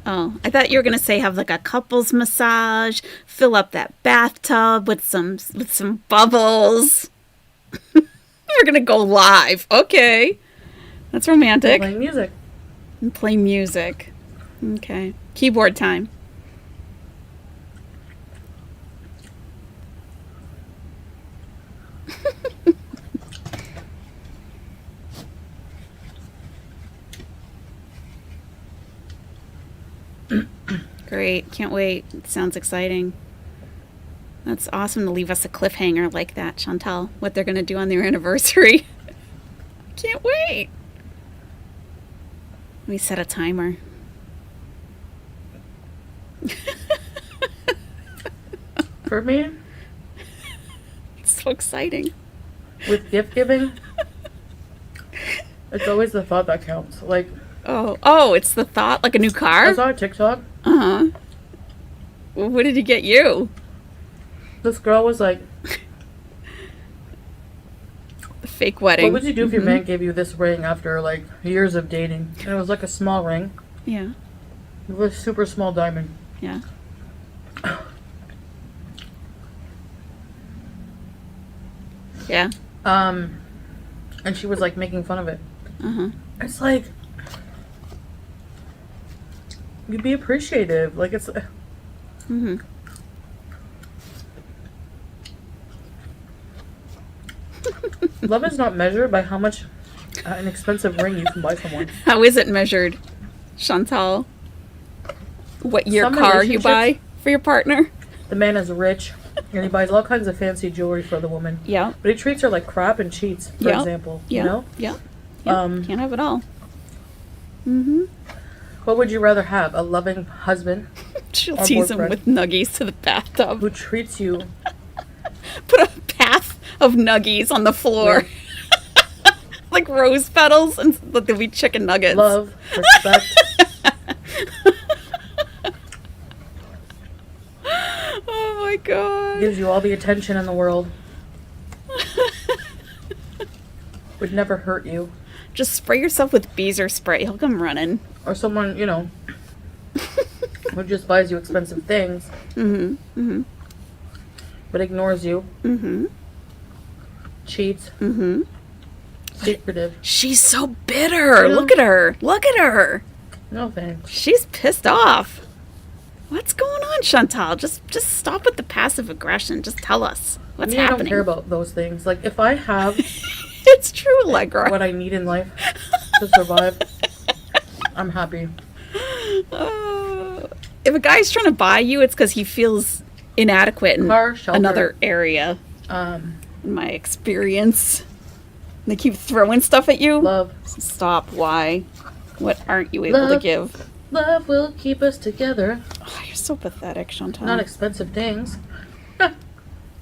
Speaker 1: Oh, I thought you were going to say have like a couples massage, fill up that bathtub with some bubbles. You're going to go live. Okay. That's romantic.
Speaker 2: Playing music.
Speaker 1: And play music. Okay. Keyboard time. Great. Can't wait. It sounds exciting. That's awesome to leave us a cliffhanger like that, Chantal. What they're going to do on their anniversary. Can't wait. Let me set a timer.
Speaker 2: For me,
Speaker 1: It's so exciting.
Speaker 2: with gift giving, it's always the thought that counts. Like,
Speaker 1: Oh, it's the thought, like a new
Speaker 2: I
Speaker 1: car?
Speaker 2: saw a TikTok.
Speaker 1: Uh-huh. What did he get you?
Speaker 2: This girl was like,
Speaker 1: The fake wedding.
Speaker 2: what would you do if your man gave you this ring after like years of dating? And it was like a small ring.
Speaker 1: Yeah.
Speaker 2: It was a super small diamond.
Speaker 1: Yeah. Yeah.
Speaker 2: And she was like making fun of it.
Speaker 1: Uh-huh.
Speaker 2: It's like, you'd be appreciative. Like, it's
Speaker 1: Mm-hmm.
Speaker 2: love is not measured by how much an expensive ring you can buy someone.
Speaker 1: How is it measured, Chantal? What year
Speaker 2: Some
Speaker 1: car you buy
Speaker 2: relationships-
Speaker 1: for your partner?
Speaker 2: The man is rich and he buys all kinds of fancy jewelry for the woman,
Speaker 1: Yeah.
Speaker 2: but he treats her like crap and cheats, for
Speaker 1: Yeah.
Speaker 2: example.
Speaker 1: Yeah.
Speaker 2: You know?
Speaker 1: Yeah. Yeah. Can't have it all. Mm-hmm.
Speaker 2: What would you rather have? A loving husband
Speaker 1: She'll
Speaker 2: Our
Speaker 1: tease him
Speaker 2: boyfriend.
Speaker 1: with nuggies to the bathtub.
Speaker 2: who treats you
Speaker 1: Put a path of nuggies on the floor. Like rose petals, and but there'll be chicken nuggets.
Speaker 2: Love, respect.
Speaker 1: Oh my god.
Speaker 2: Gives you all the attention in the world. Would never hurt you.
Speaker 1: Just spray yourself with Beezer spray. He'll come running.
Speaker 2: Or someone, you know, who just buys you expensive things. But ignores you. Cheats. Secretive.
Speaker 1: She's so bitter.
Speaker 2: Yeah.
Speaker 1: Look at her. Look at her.
Speaker 2: No thanks.
Speaker 1: She's pissed off. What's going on, Chantal? Just stop with the passive aggression. Just tell us what's
Speaker 2: I
Speaker 1: happening.
Speaker 2: don't care about those things. Like, if I have
Speaker 1: It's true, Allegra.
Speaker 2: what I need in life to survive, I'm happy.
Speaker 1: If a guy's trying to buy you, it's because he feels inadequate in
Speaker 2: Car, shelter.
Speaker 1: another area. In my experience. They keep throwing stuff at you.
Speaker 2: Love.
Speaker 1: Stop. Why? What aren't you able to
Speaker 2: Love.
Speaker 1: give?
Speaker 2: Love will keep us together.
Speaker 1: Oh, you're so pathetic, Chantal.
Speaker 2: Not expensive things.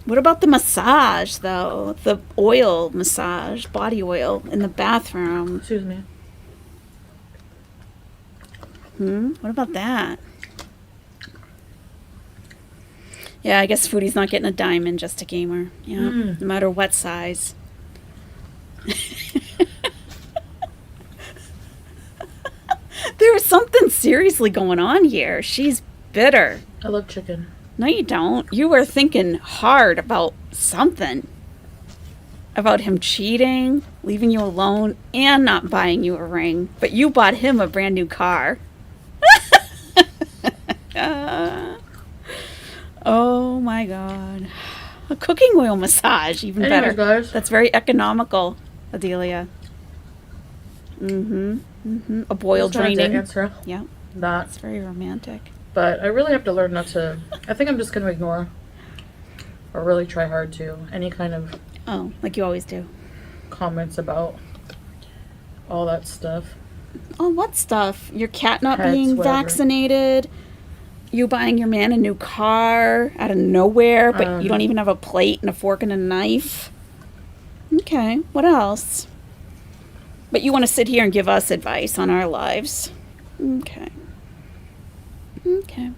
Speaker 1: What about the massage, though? The oil massage, body oil in the bathroom.
Speaker 2: Excuse me.
Speaker 1: What about that? Yeah, I guess Foodie's not getting a diamond, just a gamer. Yeah, no matter what size. There was something seriously going on here. She's bitter.
Speaker 2: I love chicken.
Speaker 1: No, you don't. You were thinking hard about something. About him cheating, leaving you alone, and not buying you a ring. But you bought him a brand new car. Oh my god. A cooking oil massage, even
Speaker 2: Anyway,
Speaker 1: better.
Speaker 2: guys.
Speaker 1: That's very economical, Adelia. A boil
Speaker 2: Just wanted to
Speaker 1: draining.
Speaker 2: answer
Speaker 1: Yeah,
Speaker 2: that.
Speaker 1: it's very romantic.
Speaker 2: But I really have to learn not to. I think I'm just going to ignore or really try hard to any kind of
Speaker 1: Oh, like you always do.
Speaker 2: comments about all that stuff.
Speaker 1: Oh, what stuff? Your cat not
Speaker 2: Pets,
Speaker 1: being
Speaker 2: whatever.
Speaker 1: vaccinated? You buying your man a new car out of nowhere, but you don't even have a plate and a fork and a knife? Okay, what else? But you want to sit here and give us advice on our lives. Okay. Okay.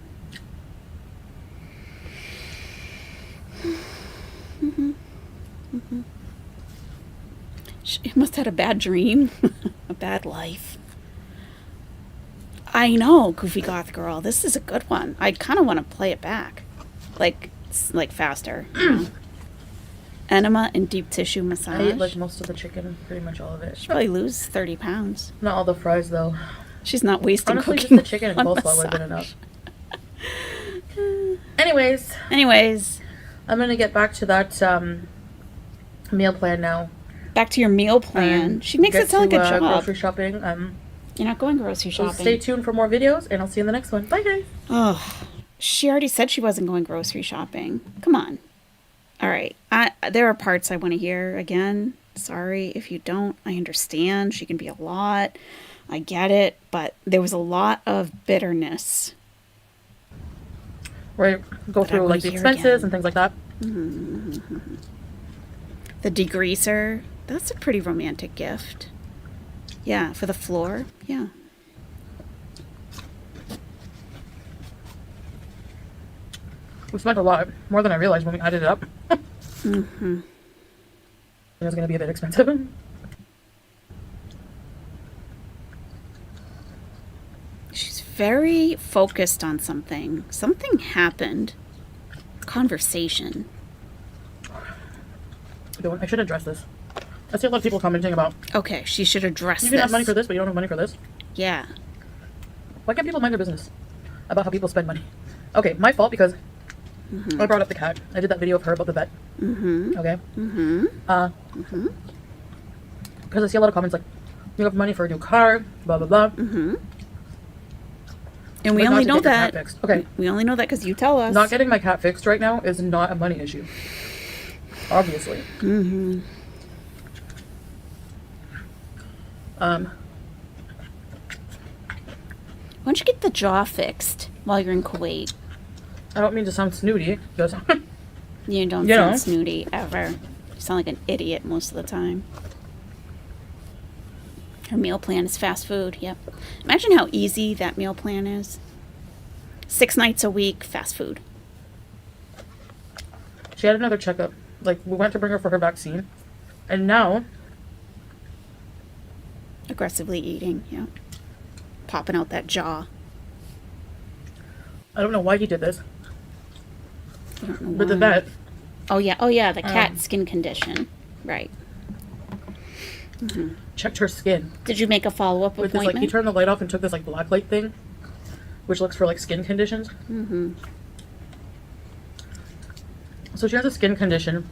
Speaker 1: She must have had a bad dream. A bad life. I know, Goofy Goth Girl. This is a good one. I kind of want to play it back. Like faster. You know? Enema and deep tissue massage.
Speaker 2: I ate like most of the chicken, pretty much all of it.
Speaker 1: She'd probably lose 30 pounds.
Speaker 2: Not all the fries though.
Speaker 1: She's not wasting
Speaker 2: Honestly, just
Speaker 1: cooking
Speaker 2: the chicken and
Speaker 1: on
Speaker 2: coleslaw would have been
Speaker 1: massage.
Speaker 2: enough. Anyways, I'm gonna get back to that meal plan now.
Speaker 1: Back to your meal plan. She makes
Speaker 2: Get
Speaker 1: it sound like
Speaker 2: to,
Speaker 1: a job.
Speaker 2: grocery shopping.
Speaker 1: You're not going grocery
Speaker 2: So
Speaker 1: shopping.
Speaker 2: stay tuned for more videos, and I'll see you in the next one. Bye, guys.
Speaker 1: Oh, she already said she wasn't going grocery shopping. Come on. All right. There are parts I want to hear again. Sorry if you don't. I understand. She can be a lot. I get it. But there was a lot of bitterness.
Speaker 2: Right. Go
Speaker 1: But I
Speaker 2: through
Speaker 1: wanna
Speaker 2: like the
Speaker 1: hear
Speaker 2: expenses
Speaker 1: again.
Speaker 2: and things like that.
Speaker 1: The degreaser. That's a pretty romantic gift. Yeah, for the floor. Yeah.
Speaker 2: We spent a lot, more than I realized when we added it up. It was gonna be a bit expensive.
Speaker 1: She's very focused on something. Something happened. Conversation.
Speaker 2: I should address this. I see a lot of people commenting about,
Speaker 1: Okay, she should address
Speaker 2: you
Speaker 1: this.
Speaker 2: can have money for this, but you don't have money for this.
Speaker 1: Yeah.
Speaker 2: Why can't people mind their business about how people spend money? Okay, my fault because I brought up the cat. I did that video of her about the vet. Okay. Because I see a lot of comments like, you have money for a new car, blah blah blah.
Speaker 1: And
Speaker 2: But
Speaker 1: we
Speaker 2: not
Speaker 1: only
Speaker 2: to
Speaker 1: know
Speaker 2: get your cat
Speaker 1: that.
Speaker 2: fixed. Okay.
Speaker 1: We only know that because you tell us.
Speaker 2: Not getting my cat fixed right now is not a money issue. Obviously.
Speaker 1: Why don't you get the jaw fixed while you're in Kuwait?
Speaker 2: I don't mean to sound snooty, because
Speaker 1: You don't
Speaker 2: You
Speaker 1: sound
Speaker 2: know.
Speaker 1: snooty ever. You sound like an idiot most of the time. Her meal plan is fast food. Yep. Imagine how easy that meal plan is. 6 nights a week, fast food.
Speaker 2: She had another checkup. Like, we went to bring her for her vaccine. And now,
Speaker 1: Aggressively eating, yeah. Popping out that jaw.
Speaker 2: I don't know why he did this,
Speaker 1: I don't know
Speaker 2: but the
Speaker 1: why.
Speaker 2: vet,
Speaker 1: Oh yeah, the cat skin condition. Right.
Speaker 2: checked her skin
Speaker 1: Did you make a follow-up
Speaker 2: with this, like, he
Speaker 1: appointment?
Speaker 2: turned the light off and took this, like, black light thing, which looks for, like, skin conditions. So she has a skin condition.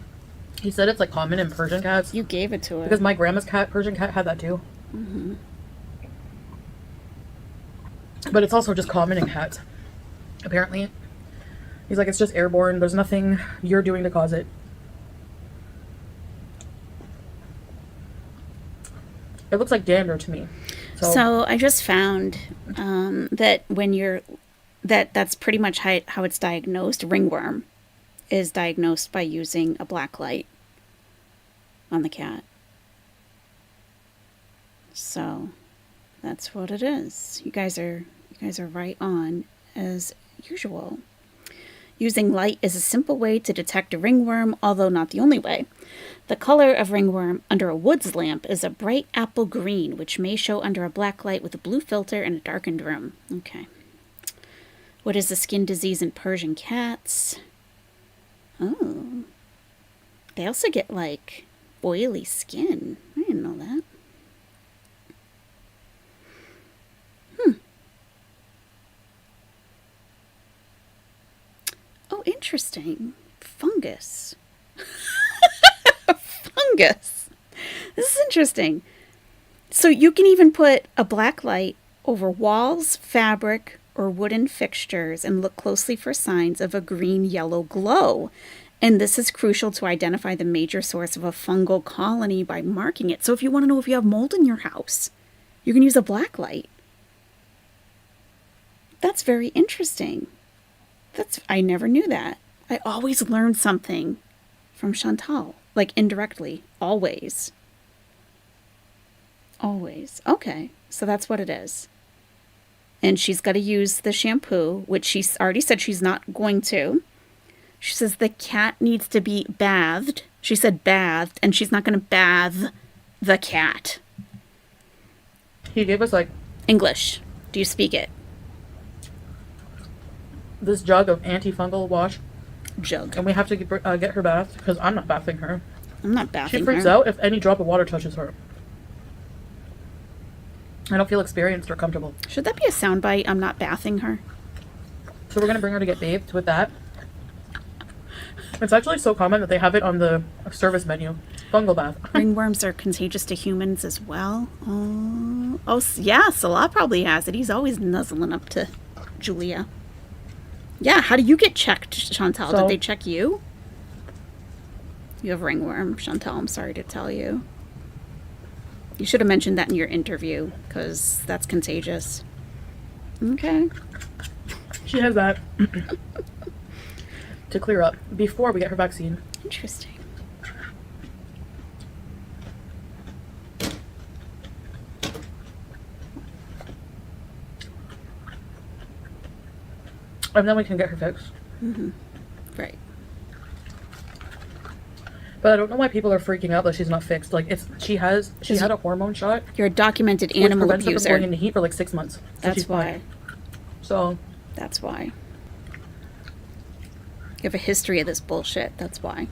Speaker 2: He said it's, like, common in Persian cats.
Speaker 1: You gave it to her.
Speaker 2: Because my grandma's cat, Persian cat, had that too. But it's also just common in cats, apparently. He's like, it's just airborne. There's nothing you're doing to cause it. It looks like dander to me.
Speaker 1: So I just found that when you're that's pretty much how it's diagnosed. Ringworm is diagnosed by using a black light on the cat. So that's what it is. You guys are right on as usual. Using light is a simple way to detect a ringworm, although not the only way. The color of ringworm under a woods lamp is a bright apple green, which may show under a black light with a blue filter in a darkened room. Okay. What is the skin disease in Persian cats? Oh. They also get, like, oily skin. I didn't know that. Oh, interesting. Fungus. Fungus. This is interesting. So you can even put a black light over walls, fabric, or wooden fixtures and look closely for signs of a green-yellow glow. And this is crucial to identify the major source of a fungal colony by marking it. So if you want to know if you have mold in your house, you can use a black light. That's very interesting. I never knew that. I always learned something from Chantal, like indirectly, always. Always. Okay, so that's what it is. And she's got to use the shampoo, which she's already said she's not going to. She says the cat needs to be bathed. She said bathed, and she's not going to bathe the cat.
Speaker 2: he gave us, like,
Speaker 1: English. Do you speak it?
Speaker 2: this jug of antifungal wash,
Speaker 1: Jug.
Speaker 2: and we have to get her bathed because I'm not bathing her.
Speaker 1: I'm not bathing
Speaker 2: She freaks
Speaker 1: her.
Speaker 2: out if any drop of water touches her. I don't feel experienced or comfortable.
Speaker 1: Should that be a soundbite? I'm not bathing her.
Speaker 2: So we're going to bring her to get bathed with that. It's actually so common that they have it on the service menu. Fungal bath.
Speaker 1: Ringworms are contagious to humans as well. Yeah, Salah probably has it. He's always nuzzling up to Julia. Yeah, how do you get checked, Chantal?
Speaker 2: So-
Speaker 1: Did they check you? You have ringworm, Chantal. I'm sorry to tell you. You should have mentioned that in your interview, because that's contagious. Okay.
Speaker 2: She has that to clear up before we get her vaccine.
Speaker 1: Interesting.
Speaker 2: And then we can get her fixed.
Speaker 1: Right.
Speaker 2: But I don't know why people are freaking out that she's not fixed. Like, she had a hormone shot,
Speaker 1: You're a documented
Speaker 2: which
Speaker 1: animal
Speaker 2: prevents her from
Speaker 1: abuser.
Speaker 2: going into heat for like 6 months. So
Speaker 1: That's
Speaker 2: she's
Speaker 1: why.
Speaker 2: fine. So
Speaker 1: That's why. You have a history of this bullshit. That's why.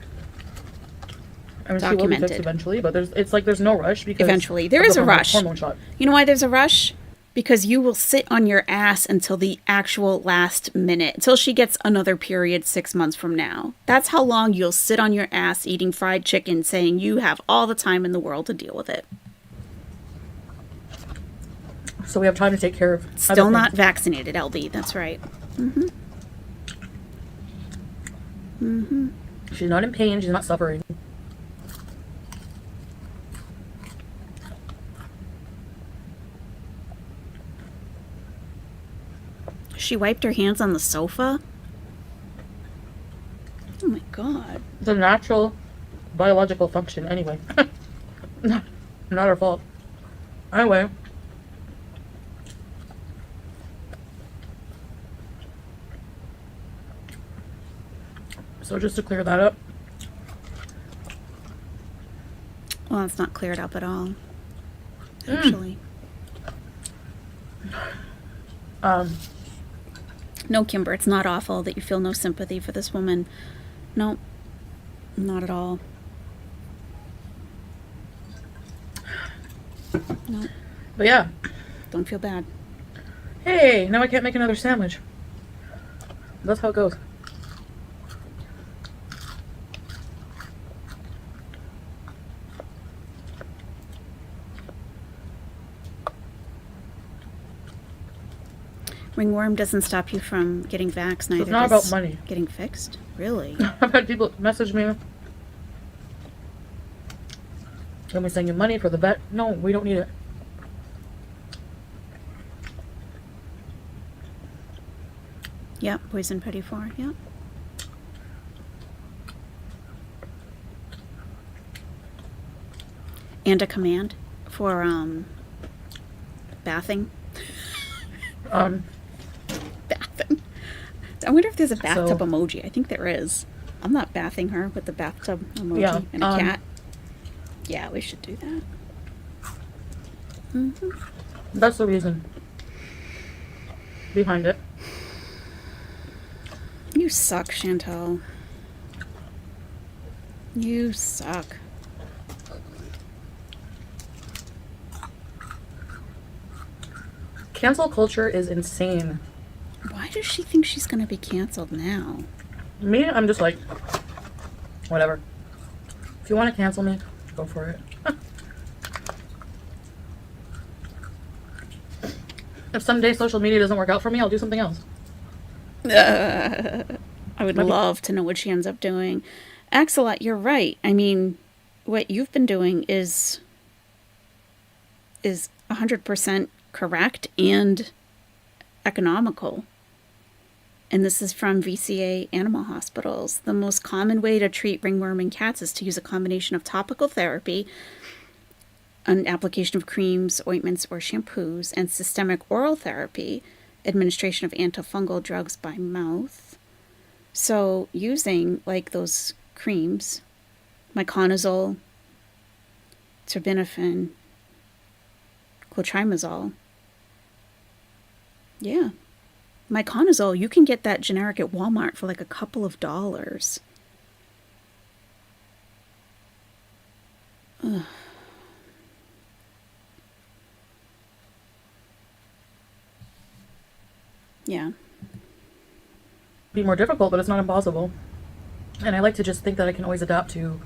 Speaker 2: I mean, she will be
Speaker 1: Documented.
Speaker 2: fixed eventually, but there's no rush because
Speaker 1: Eventually. There
Speaker 2: of
Speaker 1: is
Speaker 2: the
Speaker 1: a rush.
Speaker 2: hormone shot.
Speaker 1: You know why there's a rush? Because you will sit on your ass until the actual last minute, until she gets another period 6 months from now. That's how long you'll sit on your ass eating fried chicken, saying you have all the time in the world to deal with it.
Speaker 2: So we have time to take care of.
Speaker 1: Still
Speaker 2: other
Speaker 1: not
Speaker 2: things.
Speaker 1: vaccinated, LB. That's right.
Speaker 2: She's not in pain. She's not suffering.
Speaker 1: She wiped her hands on the sofa. Oh my God.
Speaker 2: It's a natural biological function anyway. Not our fault. Anyway. So just to clear that up.
Speaker 1: Well, it's not cleared up at all, actually. No, Kimber, it's not awful that you feel no sympathy for this woman. No, not at all. No,
Speaker 2: But yeah.
Speaker 1: don't feel bad.
Speaker 2: Hey, now I can't make another sandwich. That's how it goes.
Speaker 1: Ringworm doesn't stop you from getting vaxxed, neither
Speaker 2: It's not
Speaker 1: does
Speaker 2: about money.
Speaker 1: getting fixed. Really?
Speaker 2: I've had people message me. Can we send you money for the vet? No, we don't need it.
Speaker 1: Yep, poison petty 4, yep. And a command for, bathing. Bathing. I wonder if there's a bathtub emoji. I think there is. I'm not bathing her with the bathtub emoji and a cat. Yeah, we should do that. Mm-hmm.
Speaker 2: That's the reason behind it.
Speaker 1: You suck, Chantal. You suck.
Speaker 2: Cancel culture is insane.
Speaker 1: Why does she think she's going to be canceled now?
Speaker 2: Me, I'm just like, whatever. If you want to cancel me, go for it. If someday social media doesn't work out for me, I'll do something else.
Speaker 1: I would love to know what she ends up doing. Axelot, you're right. I mean, what you've been doing is 100% correct and economical. And this is from VCA Animal Hospitals. The most common way to treat ringworm in cats is to use a combination of topical therapy, an application of creams, ointments, or shampoos, and systemic oral therapy, administration of antifungal drugs by mouth. So using like those creams, miconazole, terbinafine, clotrimazole. Yeah. Miconazole, you can get that generic at Walmart for like a couple of dollars. Ugh. Yeah.
Speaker 2: Be more difficult, but it's not impossible. And I like to just think that I can always adapt to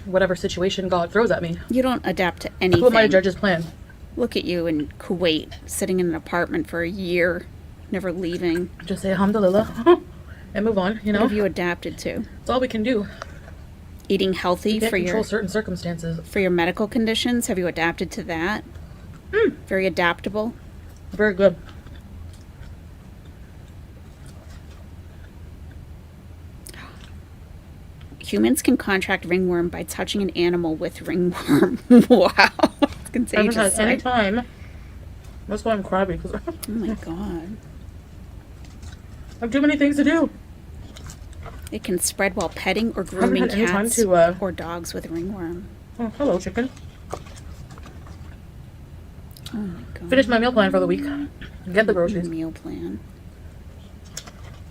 Speaker 2: whatever situation God throws at me.
Speaker 1: You don't adapt to anything.
Speaker 2: What my judge's plan.
Speaker 1: Look at you in Kuwait, sitting in an apartment for a year, never leaving.
Speaker 2: Just say alhamdulillah and move on, you know?
Speaker 1: What have you adapted to?
Speaker 2: It's all we can do.
Speaker 1: Eating healthy
Speaker 2: You can't
Speaker 1: for
Speaker 2: control
Speaker 1: your
Speaker 2: certain circumstances.
Speaker 1: for your medical conditions? Have you adapted to that? Very adaptable.
Speaker 2: Very good.
Speaker 1: Humans can contract ringworm by touching an animal with ringworm. Wow. It's contagious.
Speaker 2: I haven't had any
Speaker 1: right?
Speaker 2: time. That's why I'm crabby, because I
Speaker 1: Oh my god.
Speaker 2: have too many things to do.
Speaker 1: It can spread while petting or
Speaker 2: I haven't
Speaker 1: grooming
Speaker 2: had any time
Speaker 1: cats
Speaker 2: to,
Speaker 1: or dogs with ringworm.
Speaker 2: Oh, hello, chicken.
Speaker 1: Oh my god.
Speaker 2: Finish my meal plan for the week. Get the groceries.
Speaker 1: Meal plan.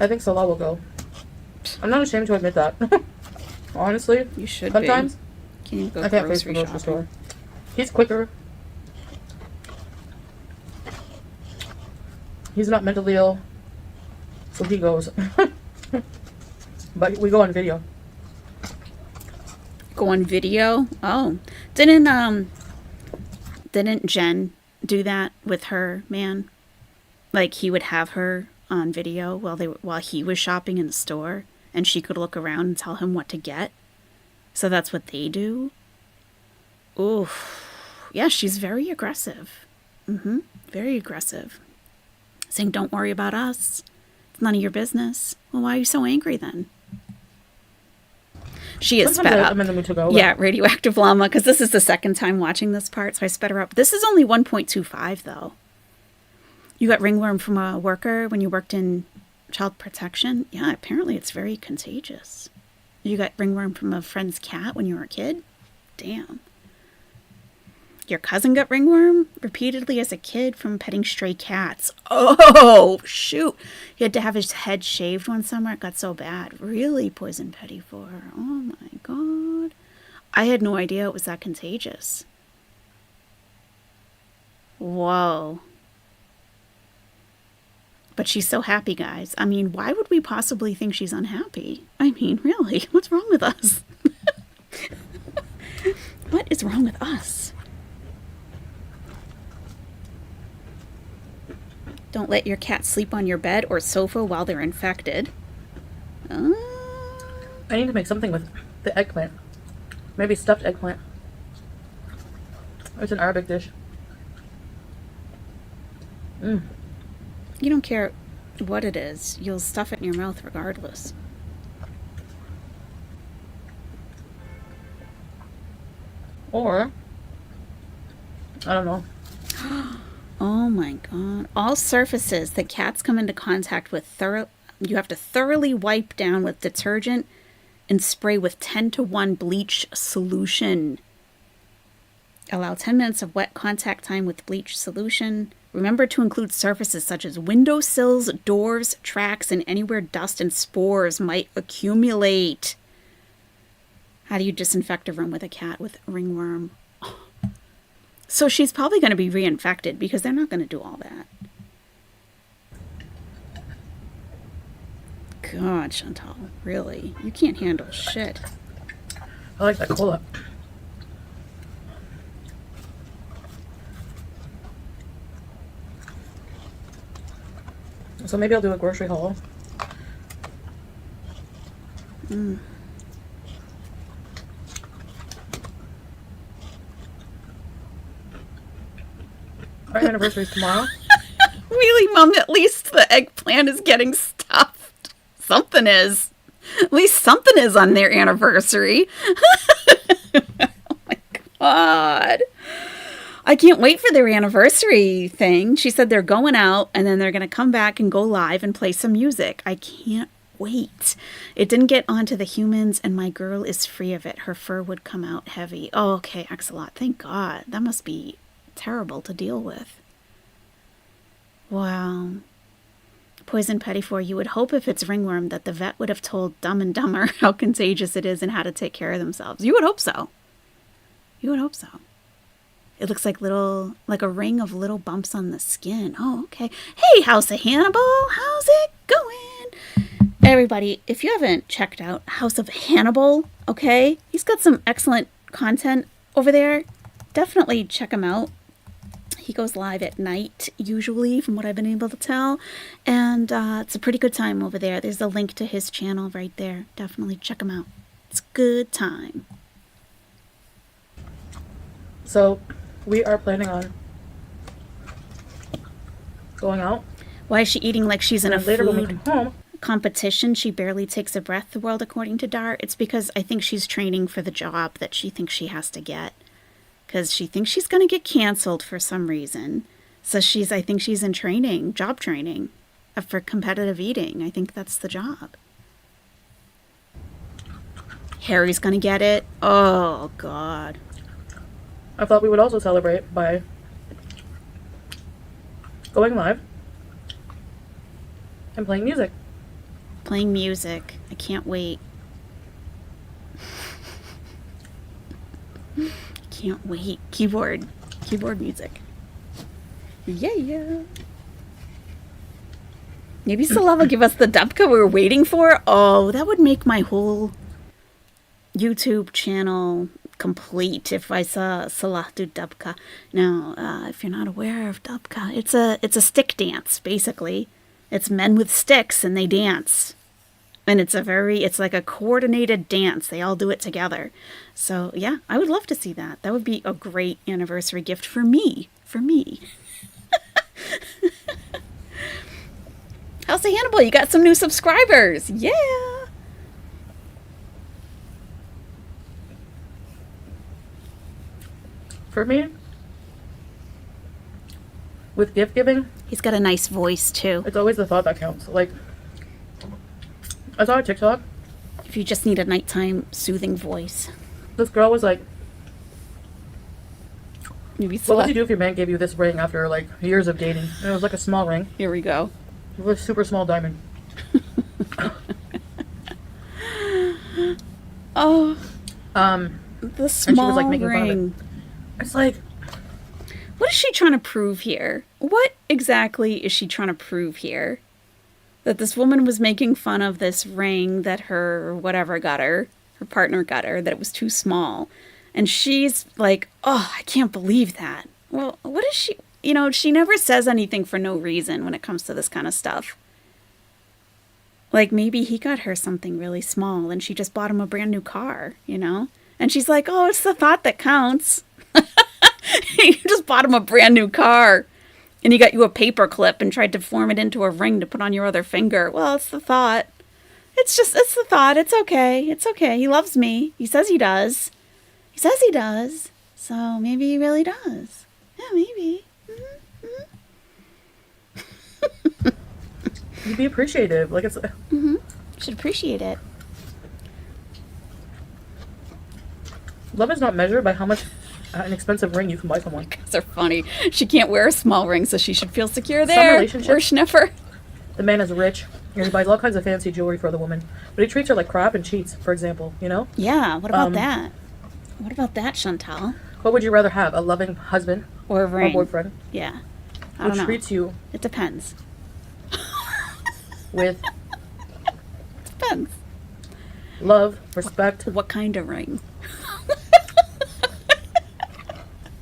Speaker 2: I think Salah will go. I'm not ashamed to admit that. Honestly,
Speaker 1: You should
Speaker 2: sometimes
Speaker 1: be. Can't even go
Speaker 2: I can't face the
Speaker 1: grocery
Speaker 2: grocery
Speaker 1: shopping.
Speaker 2: store. He's quicker. He's not mentally ill, so he goes. But we go on video.
Speaker 1: Go on video? Oh. Didn't Jen do that with her man? Like he would have her on video while he was shopping in the store, and she could look around and tell him what to get. So that's what they do. Oof. Yeah, she's very aggressive. Very aggressive. Saying, don't worry about us. It's none of your business. Well, why are you so angry then? She is
Speaker 2: Sometimes
Speaker 1: sped up.
Speaker 2: I'm in the mood to go.
Speaker 1: Yeah, radioactive llama, because this is the second time watching this part, so I sped her up. This is only 1.25, though. You got ringworm from a worker when you worked in child protection? Yeah, apparently it's very contagious. You got ringworm from a friend's cat when you were a kid? Damn. Your cousin got ringworm repeatedly as a kid from petting stray cats. Oh, shoot. He had to have his head shaved one summer. It got so bad. Really, Poison Petty 4. Oh, my God. I had no idea it was that contagious. Whoa. But she's so happy, guys. I mean, why would we possibly think she's unhappy? I mean, really, what's wrong with us? What is wrong with us? Don't let your cat sleep on your bed or sofa while they're infected.
Speaker 2: I need to make something with the eggplant. Maybe stuffed eggplant. It's an Arabic dish.
Speaker 1: You don't care what it is. You'll stuff it in your mouth regardless.
Speaker 2: Or, I don't know.
Speaker 1: Oh my God. All surfaces that cats come into contact with, you have to thoroughly wipe down with detergent and spray with 10-to-1 bleach solution. Allow 10 minutes of wet contact time with bleach solution. Remember to include surfaces such as windowsills, doors, tracks, and anywhere dust and spores might accumulate. How do you disinfect a room with a cat with ringworm? So she's probably going to be reinfected because they're not going to do all that. God, Chantal, really? You can't handle shit.
Speaker 2: I like that cola. So maybe I'll do a grocery haul. Our anniversary is tomorrow.
Speaker 1: Really, Mom? At least the eggplant is getting stuffed. Something is. At least something is on their anniversary. Oh my God. I can't wait for their anniversary thing. She said they're going out and then they're going to come back and go live and play some music. I can't wait. It didn't get onto the humans and my girl is free of it. Her fur would come out heavy. Oh, okay, Axolot. Thank God. That must be terrible to deal with. Wow. Poison Petty 4, you would hope if it's ringworm that the vet would have told Dumb and Dumber how contagious it is and how to take care of themselves. You would hope so. You would hope so. It looks like a ring of little bumps on the skin. Oh, okay. Hey, House of Hannibal, how's it going? Everybody, if you haven't checked out House of Hannibal, okay, he's got some excellent content over there. Definitely check him out. He goes live at night, usually, from what I've been able to tell. And it's a pretty good time over there. There's a link to his channel right there. Definitely check him out. It's a good time.
Speaker 2: So, we are planning on going out.
Speaker 1: Why is she eating like she's in a
Speaker 2: later when we
Speaker 1: food
Speaker 2: come home,
Speaker 1: competition? She barely takes a breath, the world according to Dar. It's because I think she's training for the job that she thinks she has to get. Because she thinks she's going to get canceled for some reason. So I think she's in training, job training, for competitive eating. I think that's the job. Harry's going to get it. Oh, God.
Speaker 2: I thought we would also celebrate by going live and playing music.
Speaker 1: Playing music. I can't wait. Can't wait. Keyboard music. Yeah. Maybe Salah will give us the dubka we were waiting for. Oh, that would make my whole YouTube channel complete if I saw Salah do dubka. Now, if you're not aware of dubka, it's a stick dance, basically. It's men with sticks and they dance. And it's like a coordinated dance. They all do it together. So, yeah, I would love to see that. That would be a great anniversary gift for me. House of Hannibal, you got some new subscribers. Yeah.
Speaker 2: For me, with gift giving,
Speaker 1: He's got a nice voice too.
Speaker 2: it's always the thought that counts. Like, I saw a TikTok.
Speaker 1: If you just need a nighttime soothing voice.
Speaker 2: This girl was like,
Speaker 1: Maybe
Speaker 2: what would you do if your man gave you this ring after like years of dating? And it was like a small ring.
Speaker 1: Here we go.
Speaker 2: It was a super small diamond.
Speaker 1: Oh,
Speaker 2: Um,
Speaker 1: the small
Speaker 2: like, making fun of it.
Speaker 1: ring.
Speaker 2: it's like,
Speaker 1: What is she trying to prove here? What exactly is she trying to prove here? That this woman was making fun of this ring that her whatever got her partner got her, that it was too small. And she's like, oh, I can't believe that. Well, what is she? You know, she never says anything for no reason when it comes to this kind of stuff. Like, maybe he got her something really small and she just bought him a brand new car, you know? And she's like, oh, it's the thought that counts. You just bought him a brand new car. And he got you a paper clip and tried to form it into a ring to put on your other finger. Well, it's the thought. It's the thought. It's okay. It's okay. He loves me. He says he does. He says he does. So maybe he really does. Yeah, maybe.
Speaker 2: you'd be appreciative. Like, it's.
Speaker 1: Should appreciate it.
Speaker 2: Love is not measured by how much an expensive ring you can buy someone.
Speaker 1: They're funny. She can't wear a small ring, so she should feel secure there.
Speaker 2: relationships-
Speaker 1: Or sniffer.
Speaker 2: The man is rich, and he buys all kinds of fancy jewelry for the woman, but he treats her like crap and cheats, for example, you know?
Speaker 1: Yeah, what about that? What about that, Chantal?
Speaker 2: What would you rather have, a loving husband
Speaker 1: Or a ring.
Speaker 2: or boyfriend
Speaker 1: Yeah. I
Speaker 2: who
Speaker 1: don't know.
Speaker 2: treats you
Speaker 1: It depends.
Speaker 2: with
Speaker 1: Depends.
Speaker 2: love, respect,
Speaker 1: What kind of ring?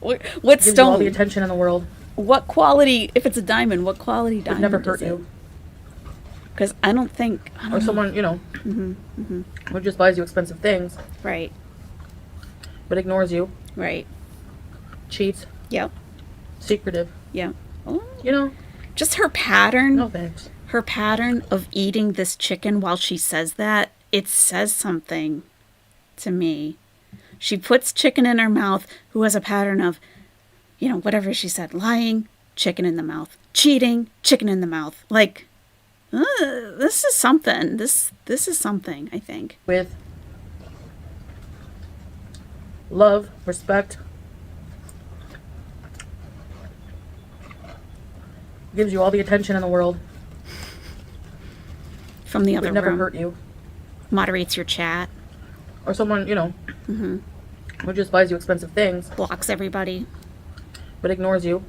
Speaker 1: what
Speaker 2: gives you all the
Speaker 1: stone?
Speaker 2: attention in the world,
Speaker 1: What quality? If it's a diamond, what quality
Speaker 2: would
Speaker 1: diamond?
Speaker 2: never hurt you,
Speaker 1: Because I don't think. I don't
Speaker 2: or
Speaker 1: know.
Speaker 2: someone, you know, who just buys you expensive things,
Speaker 1: Right.
Speaker 2: but ignores you,
Speaker 1: Right.
Speaker 2: cheats,
Speaker 1: Yep.
Speaker 2: secretive,
Speaker 1: Yep. Oh.
Speaker 2: you know?
Speaker 1: Just her pattern.
Speaker 2: No thanks.
Speaker 1: Her pattern of eating this chicken while she says that, it says something to me. She puts chicken in her mouth, who has a pattern of, you know, whatever she said, lying, chicken in the mouth, cheating, chicken in the mouth. Like, this is something. This is something, I think.
Speaker 2: With love, respect, gives you all the attention in the world,
Speaker 1: From the other
Speaker 2: would never
Speaker 1: room.
Speaker 2: hurt you,
Speaker 1: Moderates your chat,
Speaker 2: or someone, you know, who just buys you expensive things,
Speaker 1: blocks everybody,
Speaker 2: but ignores you,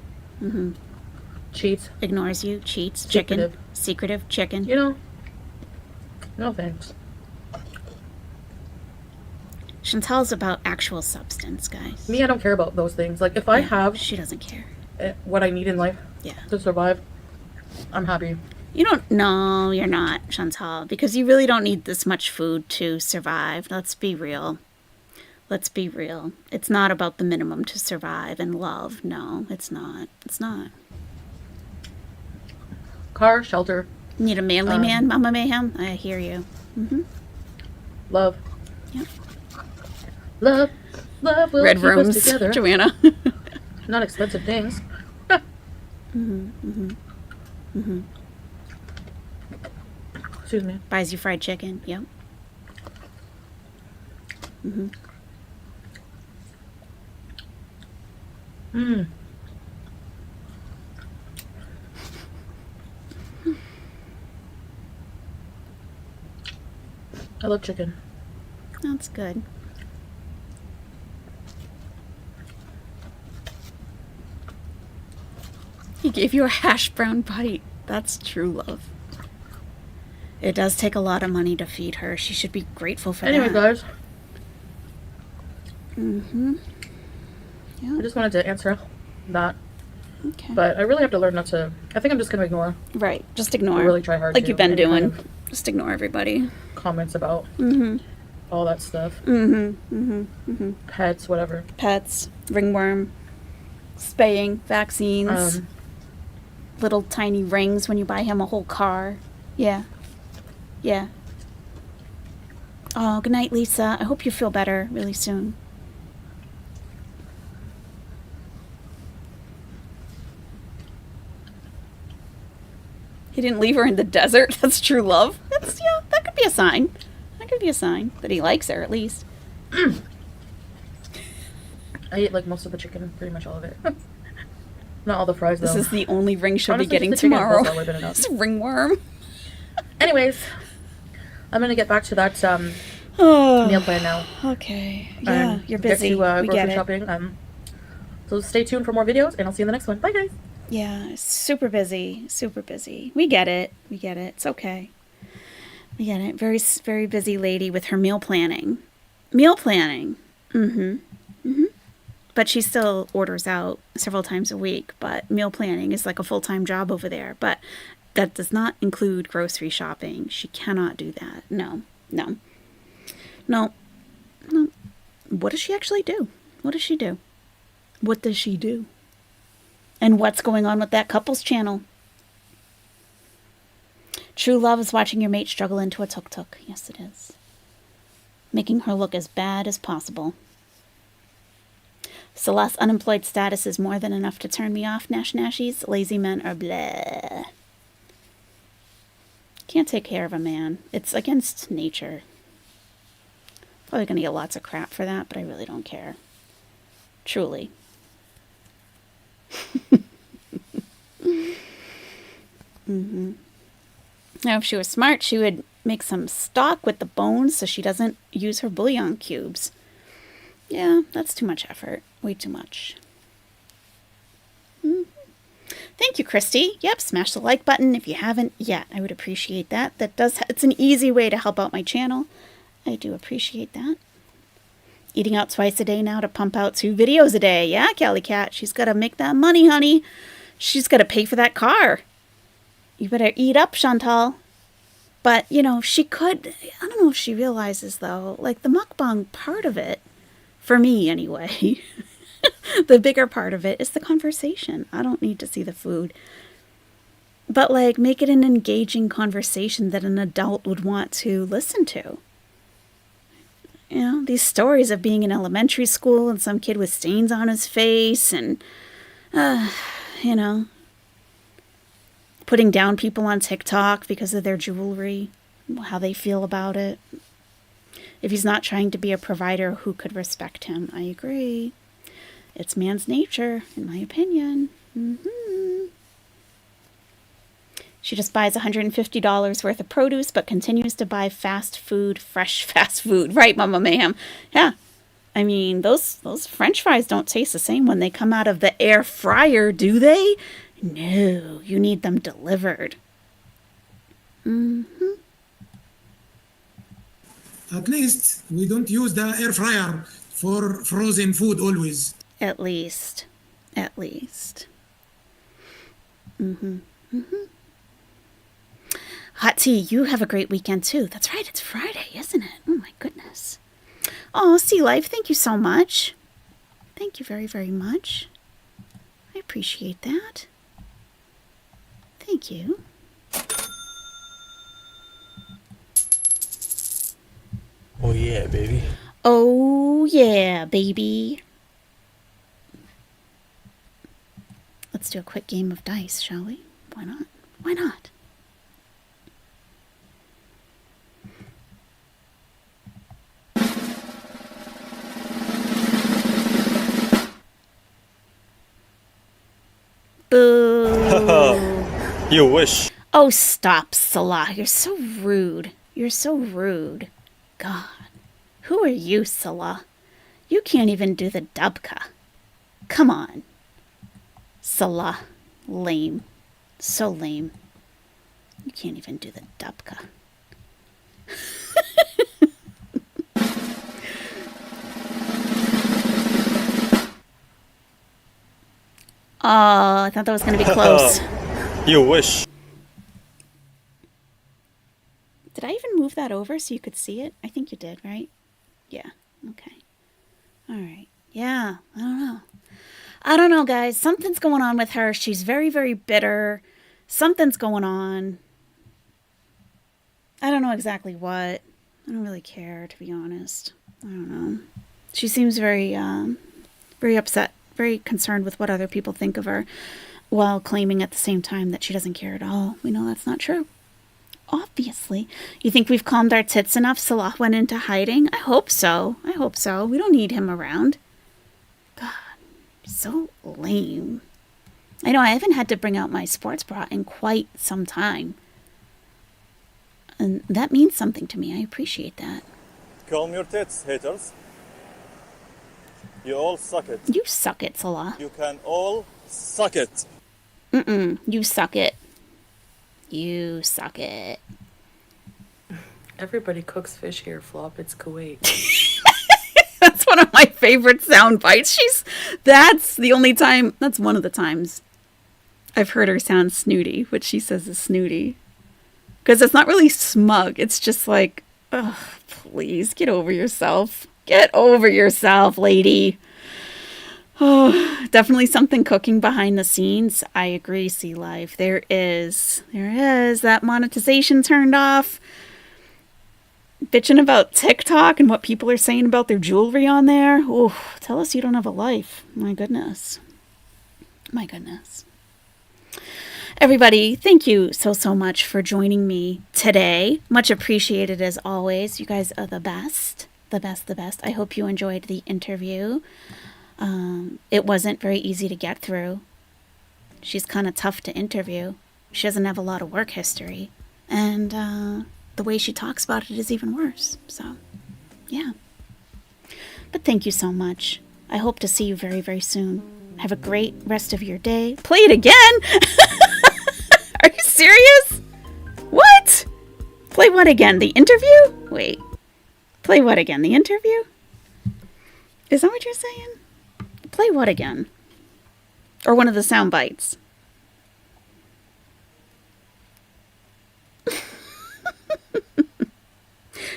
Speaker 2: cheats,
Speaker 1: ignores you, cheats, chicken, secretive chicken.
Speaker 2: you know? No thanks.
Speaker 1: Chantal's about actual substance, guys.
Speaker 2: Me, I don't care about those things. Like, if I have
Speaker 1: She doesn't care.
Speaker 2: what I need in life
Speaker 1: Yeah.
Speaker 2: to survive, I'm happy.
Speaker 1: You don't. No, you're not, Chantal, because you really don't need this much food to survive. Let's be real. Let's be real. It's not about the minimum to survive and love. No, it's not. It's not.
Speaker 2: Car, shelter,
Speaker 1: You need a manly man, Mama Mayhem? I hear you.
Speaker 2: love.
Speaker 1: Yep.
Speaker 2: Love will
Speaker 1: Red
Speaker 2: keep
Speaker 1: rooms,
Speaker 2: us together.
Speaker 1: Joanna.
Speaker 2: Not expensive things. Excuse me.
Speaker 1: Buys you fried chicken. Yep.
Speaker 2: I love chicken.
Speaker 1: That's good. He gave you a hash brown bite. That's true love. It does take a lot of money to feed her. She should be grateful for
Speaker 2: Anyway,
Speaker 1: that.
Speaker 2: guys,
Speaker 1: Yeah.
Speaker 2: I just wanted to answer that,
Speaker 1: Okay.
Speaker 2: but I really have to learn not to. I think I'm just gonna ignore
Speaker 1: Right. Just ignore.
Speaker 2: really try hard
Speaker 1: Like
Speaker 2: to,
Speaker 1: you've been
Speaker 2: any kind
Speaker 1: doing.
Speaker 2: of
Speaker 1: Just ignore everybody.
Speaker 2: comments about all that stuff. Pets, whatever.
Speaker 1: Pets, ringworm, spaying, vaccines, little tiny rings when you buy him a whole car. Yeah. Yeah. Oh, good night, Lisa. I hope you feel better really soon. He didn't leave her in the desert. That's true love. That could be a sign. That could be a sign that he likes her, at least.
Speaker 2: I ate like most of the chicken, pretty much all of it. Not all the fries, though.
Speaker 1: This is the only ring she'll
Speaker 2: Honestly,
Speaker 1: be getting
Speaker 2: just the chicken
Speaker 1: tomorrow.
Speaker 2: coleslaw would've been enough.
Speaker 1: It's a ringworm.
Speaker 2: Anyways, I'm gonna get back to that meal plan now.
Speaker 1: Okay. Yeah, you're busy.
Speaker 2: Get to
Speaker 1: we
Speaker 2: grocery
Speaker 1: get it.
Speaker 2: shopping. So stay tuned for more videos, and I'll see you in the next one. Bye, guys.
Speaker 1: Yeah, super busy. Super busy. We get it. We get it. It's okay. We get it. Very, very busy lady with her meal planning. Meal planning. Mm-hmm. Mm-hmm. But she still orders out several times a week. But meal planning is like a full-time job over there. But that does not include grocery shopping. She cannot do that. No. No. No. No. What does she actually do? What does she do? What does she do? And what's going on with that couples channel? True love is watching your mate struggle into a tuk-tuk. Yes, it is. Making her look as bad as possible. Celeste's unemployed status is more than enough to turn me off, Nash Nashies. Lazy men are bleh. Can't take care of a man. It's against nature. Probably going to get lots of crap for that, but I really don't care. Truly. Mm-hmm. Now, if she was smart, she would make some stock with the bones so she doesn't use her bouillon cubes. Yeah, that's too much effort. Way too much. Mm-hmm. Thank you, Christy. Yep, smash the like button if you haven't yet. I would appreciate that. It's an easy way to help out my channel. I do appreciate that. Eating out twice a day now to pump out 2 videos a day. Yeah, Cali Cat. She's got to make that money, honey. She's got to pay for that car. You better eat up, Chantal. But, she could... I don't know if she realizes, though. Like, the mukbang part of it, for me anyway, the bigger part of it is the conversation. I don't need to see the food. But, like, make it an engaging conversation that an adult would want to listen to. These stories of being in elementary school and some kid with stains on his face and, putting down people on TikTok because of their jewelry, how they feel about it. If he's not trying to be a provider, who could respect him? I agree. It's man's nature, in my opinion. Mm-hmm. She just buys $150 worth of produce, but continues to buy fast food, fresh fast food. Right, Mama Mayhem? Yeah. I mean, those French fries don't taste the same when they come out of the air fryer, do they? No, you need them delivered. Mm-hmm.
Speaker 6: At least we don't use the air fryer for frozen food always.
Speaker 1: At least. Mm-hmm. Mm-hmm. Hot tea, you have a great weekend too. That's right, it's Friday, isn't it? Oh my goodness. Oh, Sea Life, thank you so much. Thank you very, very much. I appreciate that. Thank you.
Speaker 5: Oh yeah, baby.
Speaker 1: Oh yeah, baby. Let's do a quick game of dice, shall we? Why not? Why not? Boo.
Speaker 5: You wish.
Speaker 1: Oh, stop, Salah. You're so rude. You're so rude. God. Who are you, Salah? You can't even do the dubka. Come on. Salah. Lame. So lame. You can't even do the dubka. Oh, I thought that was going to be close.
Speaker 5: You wish.
Speaker 1: Did I even move that over so you could see it? I think you did, right? Yeah. Okay. All right. Yeah. I don't know. I don't know, guys. Something's going on with her. She's very, very bitter. Something's going on. I don't know exactly what. I don't really care, to be honest. I don't know. She seems very, very upset, very concerned with what other people think of her. while claiming at the same time that she doesn't care at all. We know that's not true. Obviously. You think we've calmed our tits enough? Salah went into hiding? I hope so. I hope so. We don't need him around. God, so lame. I know I haven't had to bring out my sports bra in quite some time. And that means something to me. I appreciate that.
Speaker 5: Calm your tits, haters. You all suck it.
Speaker 1: You suck it, Salah.
Speaker 5: You can all suck it.
Speaker 1: You suck it. You suck it.
Speaker 2: Everybody cooks fish here, Flop. It's Kuwait.
Speaker 1: That's one of my favorite sound bites. That's one of the times I've heard her sound snooty, which she says is snooty. Because it's not really smug. It's just like, oh, please, get over yourself. Get over yourself, lady. Oh, definitely something cooking behind the scenes. I agree, Sea Life. There is. That monetization turned off. Bitching about TikTok and what people are saying about their jewelry on there. Oh, tell us you don't have a life. My goodness. My goodness. Everybody, thank you so much for joining me today. Much appreciated as always. You guys are the best. The best. I hope you enjoyed the interview. It wasn't very easy to get through. She's kind of tough to interview. She doesn't have a lot of work history. And the way she talks about it is even worse. So, yeah. But thank you so much. I hope to see you very, very soon. Have a great rest of your day. Play it again? Are you serious? What? Play what again? The interview? Wait. Play what again? The interview? Is that what you're saying? Play what again? Or one of the sound bites?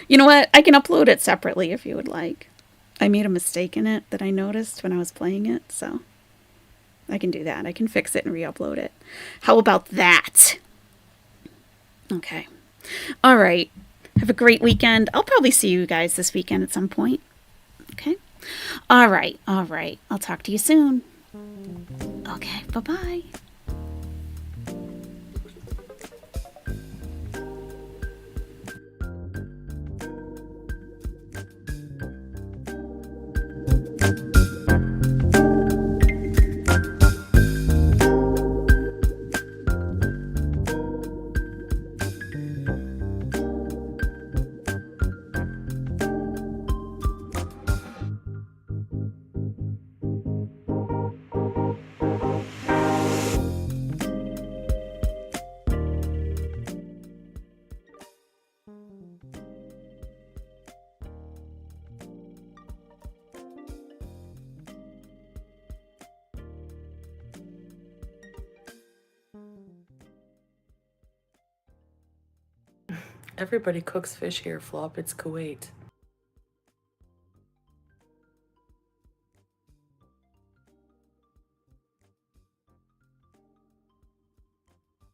Speaker 1: You know what? I can upload it separately if you would like. I made a mistake in it that I noticed when I was playing it, so I can do that. I can fix it and re-upload it. How about that? Okay. All right. Have a great weekend. I'll probably see you guys this weekend at some point. Okay? All right. I'll talk to you soon. Okay. Bye-bye.
Speaker 2: Everybody cooks fish here, Flop. It's Kuwait.